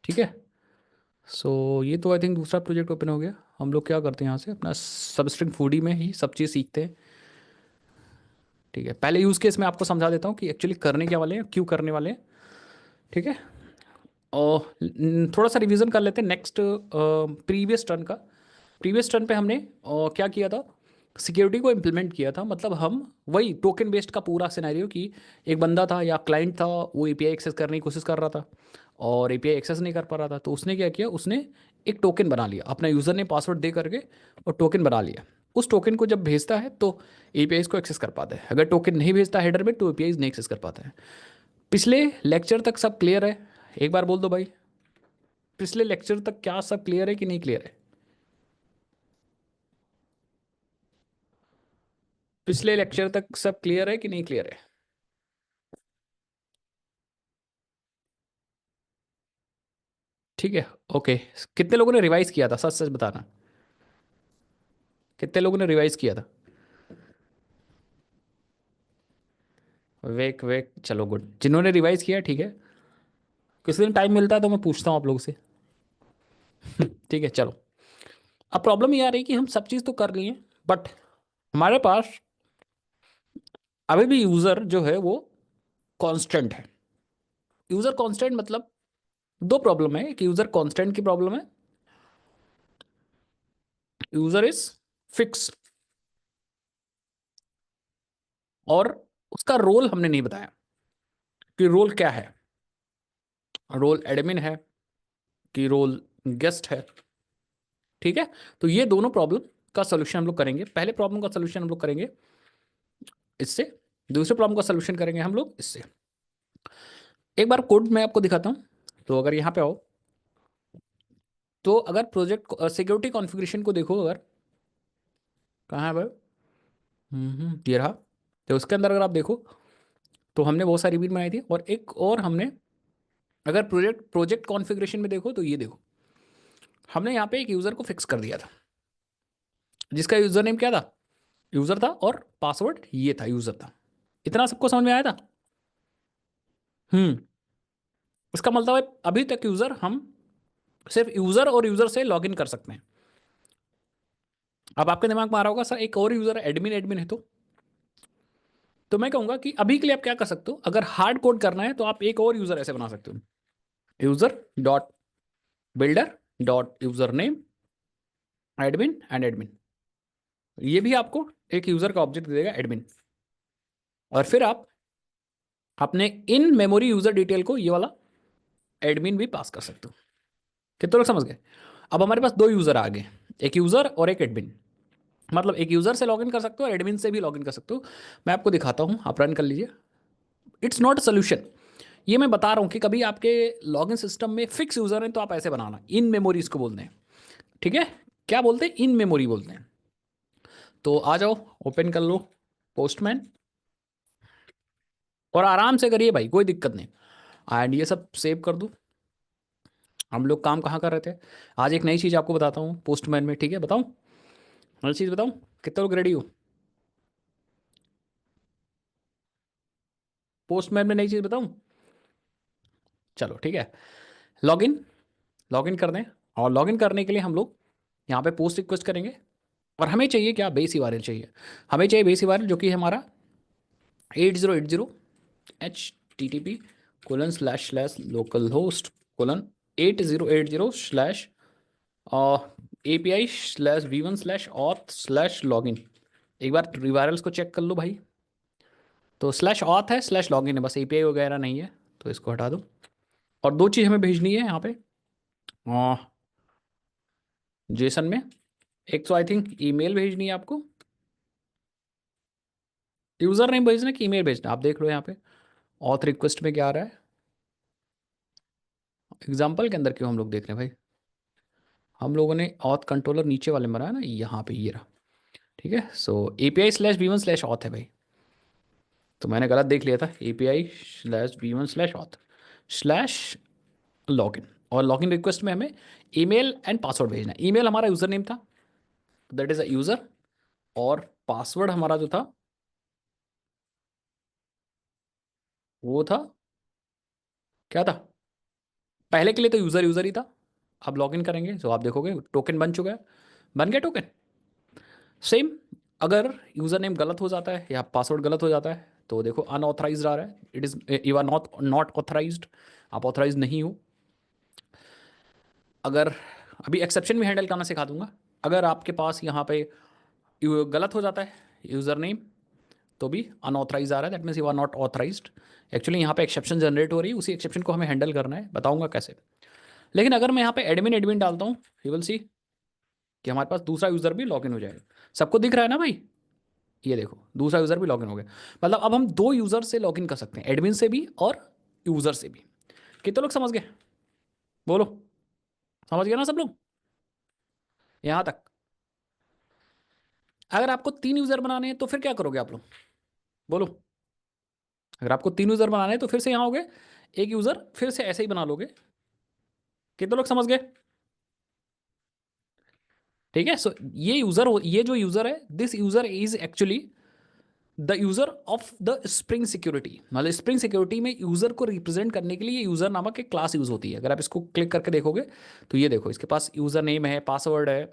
ठीक है। सो ये तो आई थिंक दूसरा प्रोजेक्ट ओपन हो गया। हम लोग क्या करते हैं यहाँ से अपना सबस्ट्रिंग फूडी में ही सब चीज़ सीखते हैं। ठीक है, पहले यूज़ केस में आपको समझा देता हूँ कि एक्चुअली करने क्या वाले हैं, क्यों करने वाले हैं। ठीक है। और थोड़ा सा रिवीजन कर लेते हैं नेक्स्ट प्रीवियस टर्न का। प्रीवियस टर्न पे हमने क्या किया था, सिक्योरिटी को इम्प्लीमेंट किया था। मतलब हम वही टोकन बेस्ड का पूरा सिनेरियो कि एक बंदा था या क्लाइंट था, वो एपीआई एक्सेस करने की कोशिश कर रहा था और एपीआई एक्सेस नहीं कर पा रहा था, तो उसने क्या किया, उसने एक टोकन बना लिया अपना यूज़र ने पासवर्ड दे करके, और टोकन बना लिया। उस टोकन को जब भेजता है तो एपीआई को एक्सेस कर पाता है। अगर टोकन नहीं भेजता हेडर में तो एपीआई नहीं एक्सेस कर पाता है। पिछले लेक्चर तक सब क्लियर है? एक बार बोल दो भाई, पिछले लेक्चर तक क्या सब क्लियर है कि नहीं क्लियर है? पिछले लेक्चर तक सब क्लियर है कि नहीं क्लियर है? ठीक है। ओके। कितने लोगों ने रिवाइज किया था, सच सच बताना। कितने लोगों ने रिवाइज किया था? वेक वेक, चलो गुड, जिन्होंने रिवाइज किया ठीक है। किसी दिन टाइम मिलता है तो मैं पूछता हूँ आप लोगों से। ठीक है चलो। अब प्रॉब्लम ये आ रही है कि हम सब चीज़ तो कर लिए, बट हमारे पास अभी भी यूज़र जो है वो कांस्टेंट है। यूज़र कांस्टेंट मतलब दो प्रॉब्लम है कि यूज़र कांस्टेंट की प्रॉब्लम है, यूज़र इज फिक्स, और उसका रोल हमने नहीं बताया कि रोल क्या है। रोल एडमिन है कि रोल गेस्ट है। ठीक है। तो ये दोनों प्रॉब्लम का सोल्यूशन हम लोग करेंगे। पहले प्रॉब्लम का सोल्यूशन हम लोग करेंगे इससे, दूसरे प्रॉब्लम का सोल्यूशन करेंगे हम लोग इससे। एक बार कोड मैं आपको दिखाता हूँ। तो अगर यहाँ पे आओ, तो अगर प्रोजेक्ट सिक्योरिटी कॉन्फ़िगरेशन को देखो, अगर कहाँ है भाई, ये रहा। तो उसके अंदर अगर आप देखो तो हमने बहुत सारी रीड बनाई थी, और एक और हमने, अगर प्रोजेक्ट प्रोजेक्ट कॉन्फ़िगरेशन में देखो तो ये देखो, हमने यहाँ पे एक यूज़र को फिक्स कर दिया था जिसका यूज़र नेम क्या था, यूज़र था, और पासवर्ड ये था, यूज़र था। इतना सबको समझ में आया था? हम्म। इसका मतलब है अभी तक यूज़र हम सिर्फ यूज़र और यूज़र से लॉगिन कर सकते हैं। अब आपके दिमाग में आ रहा होगा सर एक और यूज़र एडमिन एडमिन है, तो मैं कहूँगा कि अभी के लिए आप क्या कर सकते हो, अगर हार्ड कोड करना है तो आप एक और यूज़र ऐसे बना सकते हो, user dot builder dot user name admin and admin. ये भी आपको एक यूज़र का ऑब्जेक्ट दे देगा एडमिन, और फिर आप अपने इन मेमोरी यूज़र डिटेल को ये वाला एडमिन भी पास कर सकते हो। कितने लोग समझ गए? अब हमारे पास दो यूज़र आ गए, एक यूज़र और एक एडमिन। मतलब एक यूज़र से लॉगिन कर सकते हो और एडमिन से भी लॉगिन कर सकते हो। मैं आपको दिखाता हूँ, आप रन कर लीजिए। इट्स नॉट अ सोल्यूशन, ये मैं बता रहा हूँ कि कभी आपके लॉगिन सिस्टम में फिक्स यूज़र है तो आप ऐसे बनाना, इन मेमोरीज को बोलते हैं। ठीक है। क्या बोलते हैं? इन मेमोरी बोलते हैं। तो आ जाओ, ओपन कर लो पोस्टमैन, और आराम से करिए भाई, कोई दिक्कत नहीं। एंड ये सब सेव कर दूँ। हम लोग काम कहाँ कर रहे थे? आज एक नई चीज़ आपको बताता हूँ पोस्टमैन में। ठीक है, बताऊँ नई चीज़ बताऊँ? कितने लोग रेडी हो? पोस्टमैन में नई चीज़ बताऊँ? चलो ठीक है। लॉगिन, लॉगिन कर दें। और लॉगिन करने के लिए हम लोग यहाँ पे पोस्ट रिक्वेस्ट करेंगे, और हमें चाहिए क्या, बेस URL चाहिए। हमें चाहिए बेस URL जो कि हमारा 8080//localhost:8080/ API/v1/auth/login। एक बार URLs को चेक कर लो भाई। तो /auth है, /login है, बस API वगैरह नहीं है, तो इसको हटा दो। और दो चीज़ हमें भेजनी है यहाँ पे जेसन में। एक तो आई थिंक ईमेल भेजनी है आपको, यूज़र नेम भेजना कि ईमेल भेजना, आप देख लो यहाँ पे ऑथ रिक्वेस्ट में क्या आ रहा है। एग्जाम्पल के अंदर क्यों हम लोग देख रहे हैं भाई, हम लोगों ने ऑथ कंट्रोलर नीचे वाले में बनाया ना, यहाँ पे ये रहा। ठीक है। सो API/v1/auth है भाई, तो मैंने गलत देख लिया था। API/v1/auth/login, और लॉगिन रिक्वेस्ट में हमें ईमेल एंड पासवर्ड भेजना है। ईमेल हमारा यूज़र नेम था, दैट इज़ अ यूज़र, और पासवर्ड हमारा जो था वो था, क्या था? पहले के लिए तो यूज़र यूज़र ही था, अब लॉगिन करेंगे तो आप देखोगे टोकन बन चुका है, बन गया टोकन। सेम, अगर यूज़र नेम गलत हो जाता है या पासवर्ड गलत हो जाता है तो देखो अनऑथराइज्ड आ रहा है, it is you are not not authorised, आप ऑथराइज नहीं हो। अगर अभी एक्सेप्शन भी हैंडल करना सिखा दूंगा, अगर आपके पास यहाँ पे गलत हो जाता है यूज़र नेम तो भी अनऑथराइज आ रहा है, that means you are not authorized. Actually यहाँ पे एक्सेप्शन जनरेट हो रही है, उसी एक्सेप्शन को हमें हैंडल करना है, बताऊंगा कैसे। लेकिन अगर मैं यहाँ पे एडमिन एडमिन डालता हूँ, यू विल सी कि हमारे पास दूसरा यूज़र भी लॉगिन हो जाएगा। सबको दिख रहा है ना भाई, ये देखो दूसरा यूज़र भी लॉगिन हो गया। मतलब अब हम दो यूज़र से लॉगिन कर सकते हैं, एडमिन से भी और यूज़र से भी। कितने लोग समझ गए, बोलो, समझ गए ना सब लोग यहाँ तक? अगर आपको 3 यूज़र बनाने हैं तो फिर क्या करोगे आप लोग, बोलो। अगर आपको 3 यूज़र बनाने हैं तो फिर से यहाँ हो गए, एक यूज़र फिर से ऐसे ही बना लोगे। कितने लोग समझ गए? ठीक है, सो ये यूज़र, ये जो यूज़र है, this user is actually the user of the spring security. मतलब स्प्रिंग सिक्योरिटी में यूज़र को रिप्रेजेंट करने के लिए यूज़र नामक एक क्लास यूज़ होती है। अगर आप इसको क्लिक करके देखोगे तो ये देखो, इसके पास यूज़र नेम है, पासवर्ड है,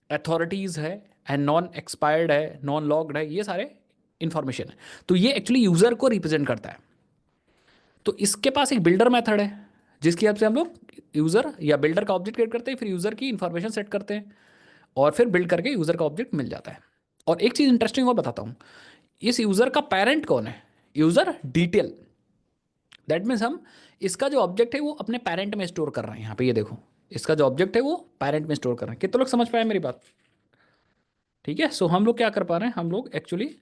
अथॉरिटीज़ है, एंड नॉन एक्सपायर्ड है, नॉन लॉग्ड है, ये सारे इंफॉर्मेशन है। तो ये एक्चुअली यूज़र को रिप्रेजेंट करता है। तो इसके पास एक बिल्डर मेथड है जिसकी हेल्प से हम लोग यूज़र या बिल्डर का ऑब्जेक्ट क्रिएट करते हैं, फिर यूज़र की इंफॉर्मेशन सेट करते हैं और फिर बिल्ड करके यूज़र का ऑब्जेक्ट मिल जाता है। और एक चीज़ इंटरेस्टिंग और बताता हूँ, इस यूज़र का पेरेंट कौन है, यूज़र डिटेल। दैट मीन्स हम इसका जो ऑब्जेक्ट है वो अपने पेरेंट में स्टोर कर रहे हैं। यहाँ पे ये देखो, इसका जो ऑब्जेक्ट है वो पेरेंट में स्टोर कर रहे हैं। कितने लोग समझ पाए मेरी बात? ठीक है, सो हम लोग क्या कर पा रहे हैं, हम लोग एक्चुअली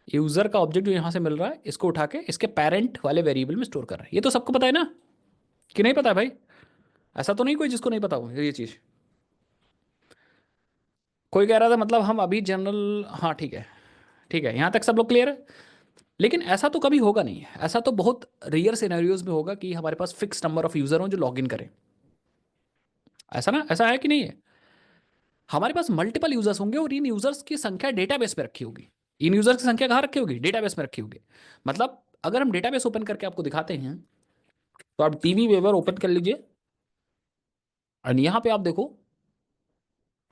यूज़र का ऑब्जेक्ट जो यहाँ से मिल रहा है इसको उठा के इसके पेरेंट वाले वेरिएबल में स्टोर कर रहे हैं। ये तो सबको पता है ना, कि नहीं पता है भाई? ऐसा तो नहीं कोई जिसको नहीं पता हो ये चीज़? कोई कह रहा था मतलब हम अभी जनरल, हाँ ठीक है, ठीक है, यहाँ तक सब लोग क्लियर है। लेकिन ऐसा तो कभी होगा नहीं, ऐसा तो बहुत रेयर सिनेरियोज में होगा कि हमारे पास फिक्स नंबर ऑफ यूजर हो जो लॉगिन करें। ऐसा ना, ऐसा है कि नहीं है? हमारे पास मल्टीपल यूजर्स होंगे और इन यूजर्स की संख्या डेटाबेस में रखी होगी। इन यूजर्स की संख्या कहाँ रखी होगी, डेटाबेस में रखी होगी। मतलब अगर हम डेटाबेस ओपन करके आपको दिखाते हैं तो आप टीवी वेवर ओपन कर लीजिए और यहाँ पे आप देखो,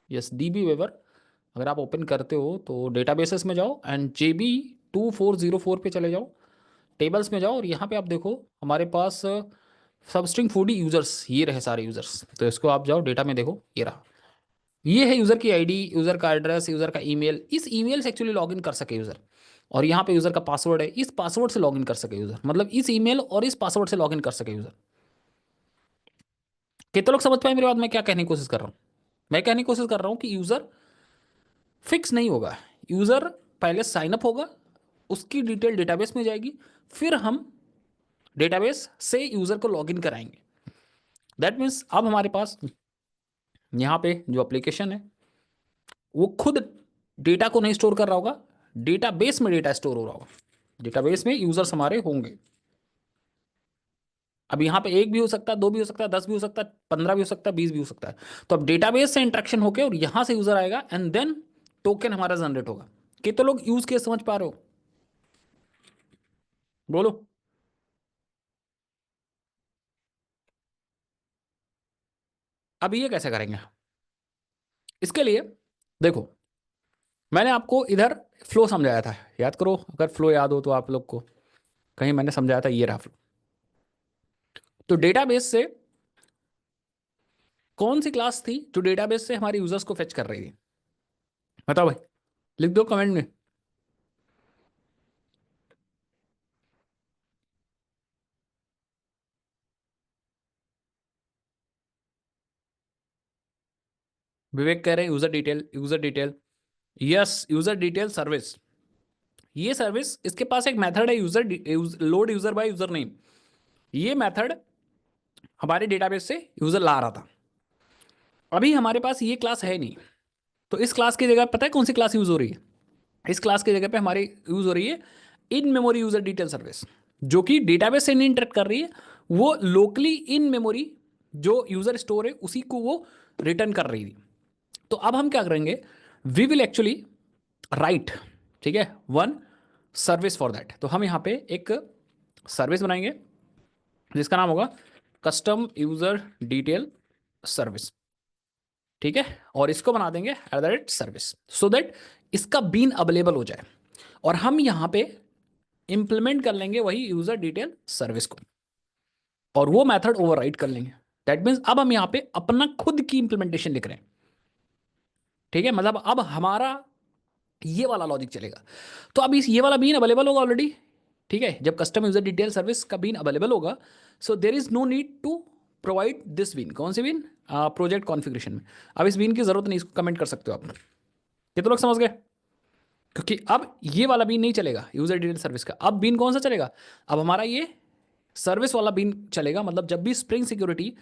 यस डीबी वेवर अगर आप ओपन करते हो तो डेटाबेसेस में जाओ एंड JB2404 पे चले जाओ, टेबल्स में जाओ और यहाँ पे आप देखो हमारे पास सबस्ट्रिंग फूडी यूजर्स, ये रहे सारे यूजर्स। तो इसको आप जाओ डेटा में देखो, ये रहा, ये है यूजर की आईडी, यूजर का एड्रेस, यूजर का ईमेल। इस ईमेल से एक्चुअली लॉगिन कर सके यूजर, और यहाँ पे यूजर का पासवर्ड है, इस पासवर्ड से लॉगिन कर सके यूजर। मतलब इस ईमेल और इस पासवर्ड से लॉगिन कर सके यूजर। कितने लोग समझ पाए मेरी बात? मैं क्या कहने की कोशिश कर रहा हूँ, मैं कहने की कोशिश कर रहा हूँ कि यूजर फिक्स नहीं होगा। यूजर पहले साइन अप होगा, उसकी डिटेल डेटाबेस में जाएगी, फिर हम डेटाबेस से यूजर को लॉगिन कराएंगे। दैट मीन्स अब हमारे पास यहाँ पे जो एप्लीकेशन है वो खुद डेटा को नहीं स्टोर कर रहा होगा, डेटाबेस में डेटा स्टोर हो रहा होगा, डेटाबेस में यूजर्स हमारे होंगे। अब यहाँ पे एक भी हो सकता है, दो भी हो सकता है, 10 भी हो सकता है, 15 भी हो सकता है, 20 भी हो सकता है। तो अब डेटाबेस से इंटरेक्शन होके और यहाँ से यूजर आएगा एंड देन टोकन हमारा जनरेट होगा। कितने लोग यूज केस समझ पा रहे हो, बोलो। अब ये कैसे करेंगे, इसके लिए देखो, मैंने आपको इधर फ्लो समझाया था, याद करो अगर फ्लो याद हो तो आप लोग को, कहीं मैंने समझाया था, ये रहा फ्लो। तो डेटाबेस से कौन सी क्लास थी जो डेटाबेस से हमारे यूजर्स को फेच कर रही थी, बताओ भाई, लिख दो कमेंट में। विवेक कह रहे हैं user detail, user detail, yes user detail service. ये सर्विस, इसके पास एक मेथड है user load user by user name. ये मेथड हमारे डेटाबेस से यूजर ला रहा था। अभी हमारे पास ये क्लास है नहीं, तो इस क्लास की जगह पता है कौन सी क्लास यूज हो रही है? इस क्लास की जगह पे हमारी यूज हो रही है in memory user detail service, जो कि डेटाबेस से नहीं इंटरेक्ट कर रही है, वो लोकली इन मेमोरी जो यूजर स्टोर है उसी को वो रिटर्न कर रही थी। तो अब हम क्या करेंगे, वी विल एक्चुअली राइट, ठीक है, वन सर्विस फॉर दैट। तो हम यहाँ पे एक सर्विस बनाएंगे जिसका नाम होगा कस्टम यूजर डिटेल सर्विस, ठीक है, और इसको बना देंगे @सर्विस, सो दैट इसका बीन अवेलेबल हो जाए, और हम यहां पे इंप्लीमेंट कर लेंगे वही यूजर डिटेल सर्विस को, और वो मेथड ओवरराइड कर लेंगे। दैट मीन्स अब हम यहां पे अपना खुद की इंप्लीमेंटेशन लिख रहे हैं, ठीक है, मतलब अब हमारा ये वाला लॉजिक चलेगा। तो अब इस ये वाला बीन अवेलेबल होगा ऑलरेडी, ठीक है, जब कस्टम यूजर डिटेल सर्विस का बीन अवेलेबल होगा, so there is no need to provide this bean. कौन सी बीन? प्रोजेक्ट कॉन्फ़िगरेशन में। अब इस बीन की जरूरत नहीं, इसको कमेंट कर सकते हो आप। कितने लोग समझ गए? क्योंकि अब ये वाला बीन नहीं चलेगा यूजर डिटेल सर्विस का। अब बीन कौन सा चलेगा? अब हमारा ये सर्विस वाला बीन चलेगा। मतलब जब भी स्प्रिंग सिक्योरिटी,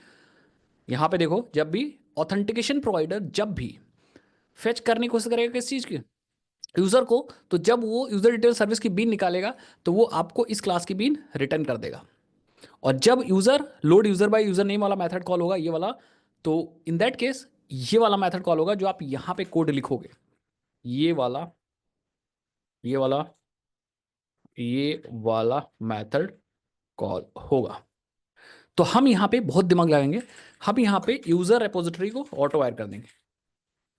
यहां पे देखो, जब भी ऑथेंटिकेशन प्रोवाइडर जब भी फेच करने की कोशिश करेगा किस चीज की, यूजर को, तो जब वो यूजर डिटेल सर्विस की बीन निकालेगा तो वो आपको इस क्लास की बीन रिटर्न कर देगा। और जब user load user by user name वाला मेथड कॉल होगा, ये वाला, तो इन दैट केस ये वाला मेथड कॉल होगा जो आप यहां पे कोड लिखोगे, ये वाला, ये वाला, ये वाला मेथड कॉल होगा। तो हम यहां पे बहुत दिमाग लगाएंगे। हम यहां पे यूजर रेपोजिटरी को ऑटो वायर कर देंगे।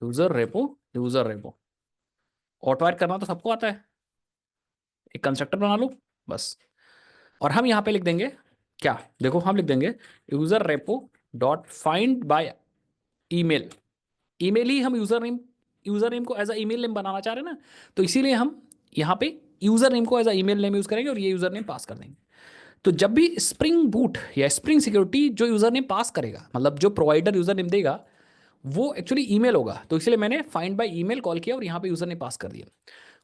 यूजर रेपो ऑटो वायर करना तो सबको आता है, एक कंस्ट्रक्टर बना लो बस। और हम यहां पे लिख देंगे क्या, देखो हम लिख देंगे user repo dot find by email. Email ही हम यूजर नेम को एज अ ईमेल नेम बनाना चाह रहे हैं ना, तो इसीलिए हम यहाँ पे यूजर नेम को as a email name use करेंगे और ये यूजर नेम पास कर देंगे। तो जब भी स्प्रिंग बूट या स्प्रिंग सिक्योरिटी जो यूजर नेम पास करेगा, मतलब जो प्रोवाइडर यूजर नेम देगा, वो एक्चुअली ईमेल होगा, तो इसलिए मैंने फाइंड बाय ईमेल कॉल किया और यहाँ पे यूजर नेम पास कर दिया।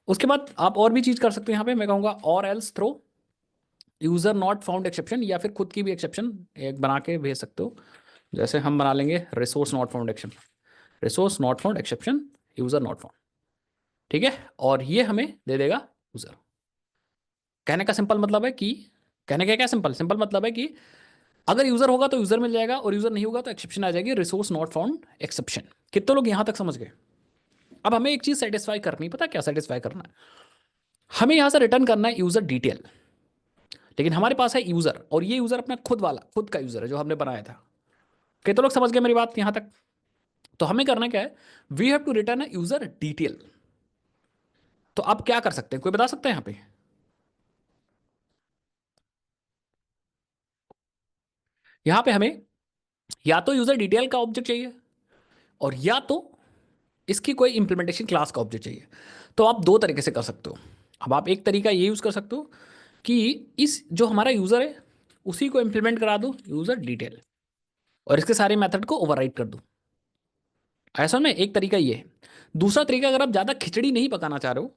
उसके बाद आप और भी चीज कर सकते हो यहाँ पे, मैं कहूँगा और else throw user not found exception, या फिर खुद की भी एक्सेप्शन एक बना के भेज सकते हो। जैसे हम बना लेंगे resource not found exception, resource not found exception user not found, ठीक है, और ये हमें दे देगा यूजर। कहने का सिंपल मतलब है कि, कहने का क्या सिंपल सिंपल मतलब है कि अगर यूजर होगा तो यूजर मिल जाएगा, और यूजर नहीं होगा तो एक्सेप्शन आ जाएगी, रिसोर्स नॉट फाउंड एक्सेप्शन। कितने लोग यहां तक समझ गए? अब हमें एक चीज सेटिस्फाई करनी, पता क्या सेटिस्फाई करना है? हमें यहां से रिटर्न करना है यूजर डिटेल, लेकिन हमारे पास है यूजर, और ये यूजर अपना खुद वाला, खुद का यूजर है जो हमने बनाया था। कितने लोग समझ गए मेरी बात यहां तक? तो हमें करना क्या है, we have to return a user detail. तो आप क्या कर सकते हैं, कोई बता सकते हैं यहां पे? यहां पे हमें या तो यूजर डिटेल का ऑब्जेक्ट चाहिए, और या तो इसकी कोई इंप्लीमेंटेशन क्लास का ऑब्जेक्ट चाहिए। तो आप दो तरीके से कर सकते हो। अब आप एक तरीका ये यूज़ कर सकते हो कि इस जो हमारा यूज़र है उसी को इंप्लीमेंट करा दो यूज़र डिटेल, और इसके सारे मेथड को ओवरराइट कर दो। ऐसा में एक तरीका ये है। दूसरा तरीका, अगर आप ज़्यादा खिचड़ी नहीं पकाना चाह रहे हो,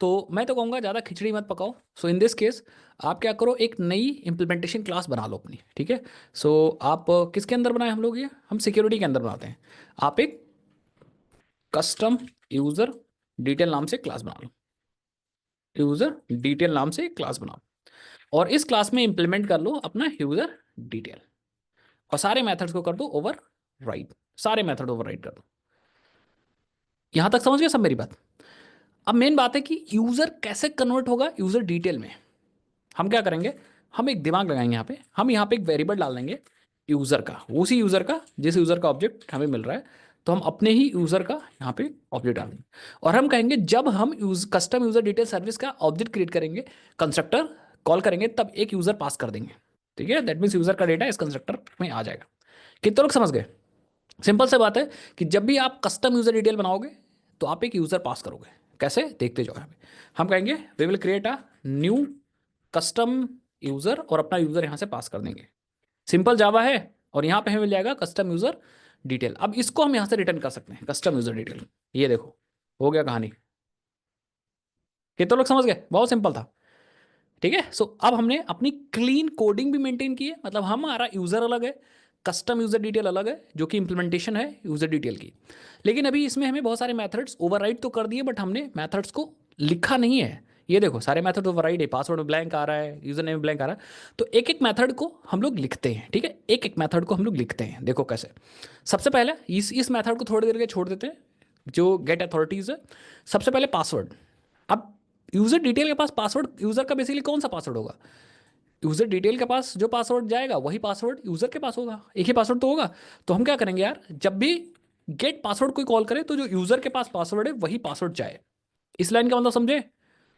तो मैं तो कहूँगा ज़्यादा खिचड़ी मत पकाओ। सो इन दिस केस आप क्या करो, एक नई इंप्लीमेंटेशन क्लास बना लो अपनी, ठीक है। सो आप किसके अंदर बनाए हम लोग, ये हम सिक्योरिटी के अंदर बनाते हैं। आप एक कस्टम यूज़र डिटेल नाम से क्लास बना लो, यूज़र डिटेल नाम से क्लास बनाओ, और इस क्लास में इंप्लीमेंट कर लो अपना यूज़र डिटेल, और सारे मेथड्स को कर दो ओवर राइट, सारे मेथड ओवर राइट कर दो। यहां तक समझ गए सब मेरी बात? अब मेन बात है कि यूज़र कैसे कन्वर्ट होगा यूज़र डिटेल में। हम क्या करेंगे, हम एक दिमाग लगाएंगे यहाँ पे, हम यहाँ पे एक वेरिएबल डाल देंगे यूज़र का, उसी यूज़र का जिस यूज़र का ऑब्जेक्ट हमें मिल रहा है, तो हम अपने ही यूज़र का यहाँ पे ऑब्जेक्ट डाल देंगे, और हम कहेंगे जब हम कस्टम यूज़र डिटेल सर्विस का ऑब्जेक्ट क्रिएट करेंगे, कंस्ट्रक्टर कॉल करेंगे, तब एक यूज़र पास कर देंगे, ठीक है। दैट मीन्स यूज़र का डेटा इस कंस्ट्रक्टर में आ जाएगा। कितने लोग समझ गए? सिंपल से बात है कि जब भी आप कस्टम यूज़र डिटेल बनाओगे तो आप एक यूज़र पास करोगे। कैसे, देखते जाओ यहाँ पे। हम कहेंगे we will create a new custom user, और अपना यूज़र यहाँ से पास कर देंगे। सिंपल जावा है, और यहाँ पे हमें मिल जाएगा कस्टम यूज़र डिटेल। अब इसको हम यहाँ से रिटर्न कर सकते हैं, कस्टम यूज़र डिटेल। ये देखो, हो गया कहानी। कितने लोग समझ गए? बहुत सिंपल था, ठीक है। सो अब हमने अपनी क्लीन कोडिंग भी मेंटेन की है, मतलब हमारा यूज़र अलग है, कस्टम यूज़र डिटेल अलग है, जो कि इंप्लीमेंटेशन है यूज़र डिटेल की। लेकिन अभी इसमें हमें बहुत सारे मेथड्स ओवरराइड तो कर दिए, बट हमने मेथड्स को लिखा नहीं है। ये देखो सारे मेथड ओवरराइड है, पासवर्ड में ब्लैंक आ रहा है, यूजर नेम ब्लैंक आ रहा है। तो एक एक मेथड को हम लोग लिखते हैं, ठीक है, एक एक मेथड को हम लोग लिखते हैं। देखो कैसे, सबसे पहले इस मेथड को थोड़ी देर के छोड़ देते हैं, जो गेट अथॉरिटीज है। सबसे पहले पासवर्ड। अब यूजर डिटेल के पास पासवर्ड, यूजर का बेसिकली कौन सा पासवर्ड होगा? यूजर डिटेल के पास जो पासवर्ड जाएगा वही पासवर्ड यूजर के पास होगा, एक ही पासवर्ड तो होगा। तो हम क्या करेंगे यार, जब भी गेट पासवर्ड कोई कॉल करे तो जो यूजर के पास पासवर्ड है वही पासवर्ड जाए। इस लाइन का मतलब समझे?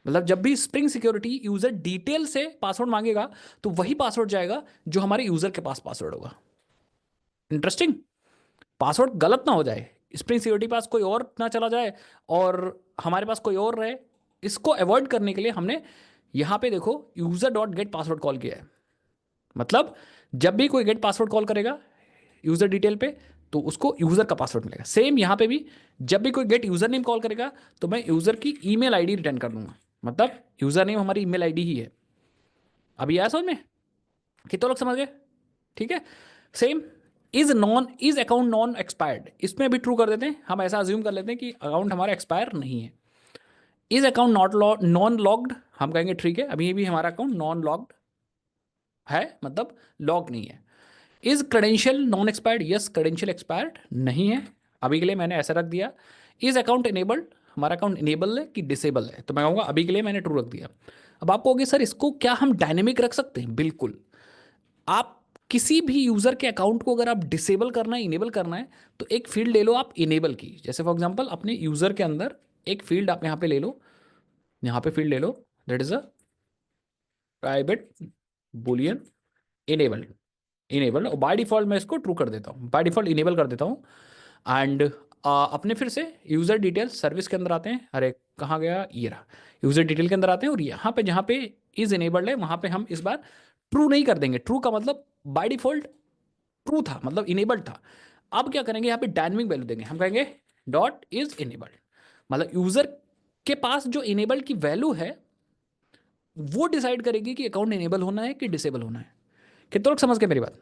मतलब जब भी स्प्रिंग सिक्योरिटी यूजर डिटेल से पासवर्ड मांगेगा तो वही पासवर्ड जाएगा जो हमारे यूजर के पास पासवर्ड होगा। इंटरेस्टिंग। पासवर्ड गलत ना हो जाए, स्प्रिंग सिक्योरिटी पास कोई और ना चला जाए और हमारे पास कोई और रहे। इसको अवॉइड करने के लिए हमने यहां पे देखो user dot gate password call किया है। मतलब जब भी कोई गेट पासवर्ड कॉल करेगा यूजर डिटेल पे तो उसको यूजर का पासवर्ड मिलेगा। सेम यहां पे भी जब भी कोई गेट यूजर नेम कॉल करेगा तो मैं यूजर की ईमेल आईडी रिटर्न कर दूंगा। मतलब यूजर नेम हमारी ईमेल आईडी ही है। अभी आया समझ में? कितने लोग समझ गए? ठीक है। Same is account non expired, इसमें भी ट्रू कर देते हैं। हम ऐसा अज्यूम कर लेते हैं कि अकाउंट हमारा एक्सपायर नहीं है। Is account not non logged, हम कहेंगे ठीक है अभी भी हमारा अकाउंट नॉन लॉग्ड है, मतलब लॉग नहीं है। Is credential non expired, yes credential expired नहीं है, अभी के लिए मैंने ऐसा रख दिया। इज अकाउंट इनेबल्ड, हमारा अकाउंट इनेबल है कि डिसेबल है, तो मैं कहूँगा अभी के लिए मैंने ट्रू रख दिया। अब आप कहोगे सर इसको क्या हम डायनेमिक रख सकते हैं? बिल्कुल। आप किसी भी यूजर के अकाउंट को अगर आप डिसेबल करना है इनेबल करना है तो एक फील्ड ले लो आप इनेबल की। जैसे फॉर एग्जांपल अपने यूजर के अंदर एक फील्ड आप यहाँ पे ले लो, यहाँ पे फील्ड ले लो, that is a private boolean enabled. Enabled और बाय डिफॉल्ट मैं इसको ट्रू कर देता हूँ, बाय डिफॉल्ट इनेबल कर देता हूँ। एंड अपने फिर से यूजर डिटेल सर्विस के अंदर आते हैं। अरे कहाँ गया, ये रहा। यूजर डिटेल के अंदर आते हैं और यहाँ पे जहाँ पे इज इनेबल्ड है वहाँ पे हम इस बार ट्रू नहीं कर देंगे। ट्रू का मतलब बाय डिफॉल्ट ट्रू था, मतलब इनेबल्ड था। अब क्या करेंगे, यहाँ पे डायनेमिक वैल्यू देंगे। हम कहेंगे डॉट इज इनेबल्ड, मतलब यूजर के पास जो इनेबल्ड की वैल्यू है वो डिसाइड करेगी कि अकाउंट इनेबल होना है कि डिसेबल होना है। कितने लोग समझ गए मेरी बात?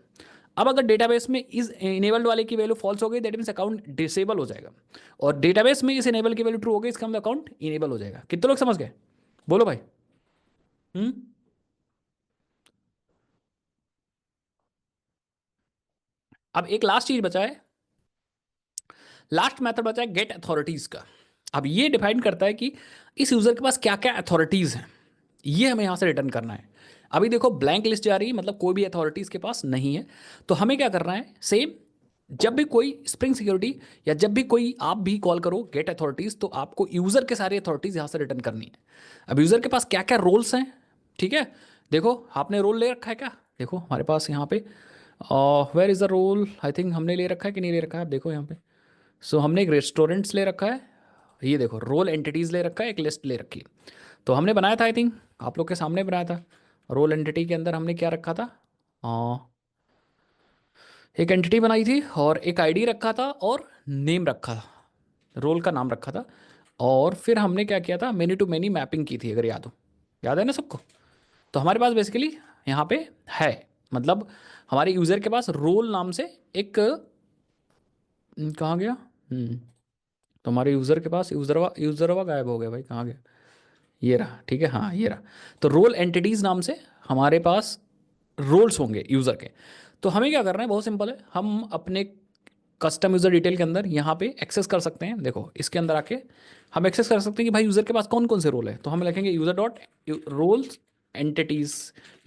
अब अगर डेटाबेस में इस इनेबल्ड वाले की वैल्यू फॉल्स हो गई दैट मीन्स अकाउंट डिसेबल हो जाएगा, और डेटाबेस में इस इनेबल की वैल्यू ट्रू हो गई इसका मतलब अकाउंट इनेबल हो जाएगा। कितने लोग समझ गए? बोलो भाई। हम्म। अब एक लास्ट चीज बचा है, लास्ट मेथड बचा है गेट अथॉरिटीज का। अब ये डिफाइन करता है कि इस यूजर के पास क्या क्या अथॉरिटीज हैं, ये हमें यहां से रिटर्न करना है। अभी देखो ब्लैंक लिस्ट जा रही है, मतलब कोई भी अथॉरिटीज के पास नहीं है। तो हमें क्या करना है, सेम जब भी कोई स्प्रिंग सिक्योरिटी या जब भी कोई आप भी कॉल करो गेट अथॉरिटीज तो आपको यूजर के सारी अथॉरिटीज यहां से रिटर्न करनी है। अब यूजर के पास क्या क्या रोल्स हैं, ठीक है। देखो आपने रोल ले रखा है क्या? देखो हमारे पास यहाँ पे where is the role, I think हमने ले रखा है कि नहीं ले रखा है, आप देखो यहाँ पे। सो हमने एक रेस्टोरेंट्स ले रखा है, ये देखो रोल एंटिटीज ले रखा है, एक लिस्ट ले रखी है। तो हमने बनाया था, आई थिंक आप लोग के सामने बनाया था। रोल एंटिटी के अंदर हमने क्या रखा था, अ, एक एंटिटी बनाई थी और एक आईडी रखा था और नेम रखा था, रोल का नाम रखा था। और फिर हमने क्या किया था, मेनी टू मेनी मैपिंग की थी, अगर याद हो। याद है ना सबको? तो हमारे पास बेसिकली यहाँ पे है, मतलब हमारे यूज़र के पास रोल नाम से एक कहाँ गया, तो हमारे यूज़र के पास यूज़रवा गायब हो गया भाई, कहाँ गया, ये रहा। ठीक है, हाँ ये रहा। तो रोल एंटिटीज नाम से हमारे पास रोल्स होंगे यूज़र के। तो हमें क्या करना है, बहुत सिंपल है। हम अपने कस्टम यूज़र डिटेल के अंदर यहाँ पे एक्सेस कर सकते हैं। देखो इसके अंदर आके हम एक्सेस कर सकते हैं कि भाई यूज़र के पास कौन कौन से रोल है। तो हम लिखेंगे यूज़र डॉट रोल्स एंटिटीज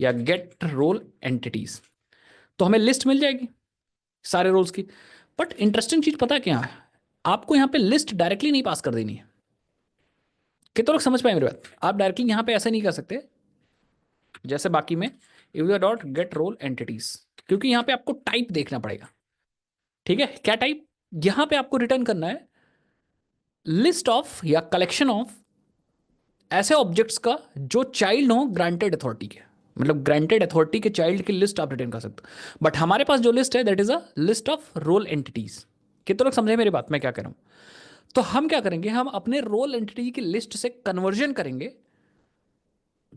या गेट रोल एंटिटीज, तो हमें लिस्ट मिल जाएगी सारे रोल्स की। बट इंटरेस्टिंग चीज़ पता है क्या है, आपको यहाँ पे लिस्ट डायरेक्टली नहीं पास कर देनी है। कितने लोग समझ पाए मेरी बात? आप डायरेक्टली यहाँ पे ऐसे नहीं कर सकते जैसे बाकी में user dot get role entities, क्योंकि यहाँ पे आपको टाइप देखना पड़ेगा। ठीक है, क्या टाइप? यहाँ पे आपको रिटर्न करना है लिस्ट ऑफ या कलेक्शन ऑफ ऐसे ऑब्जेक्ट्स का जो चाइल्ड हो ग्रांटेड अथॉरिटी के, मतलब ग्रांटेड अथॉरिटी के चाइल्ड की लिस्ट आप रिटर्न कर सकते हो। बट हमारे पास जो लिस्ट है that is a list of role entities. कितने लोग समझे मेरी बात मैं क्या कह रहा हूं? तो हम क्या करेंगे, हम अपने रोल एंटिटी की लिस्ट से कन्वर्जन करेंगे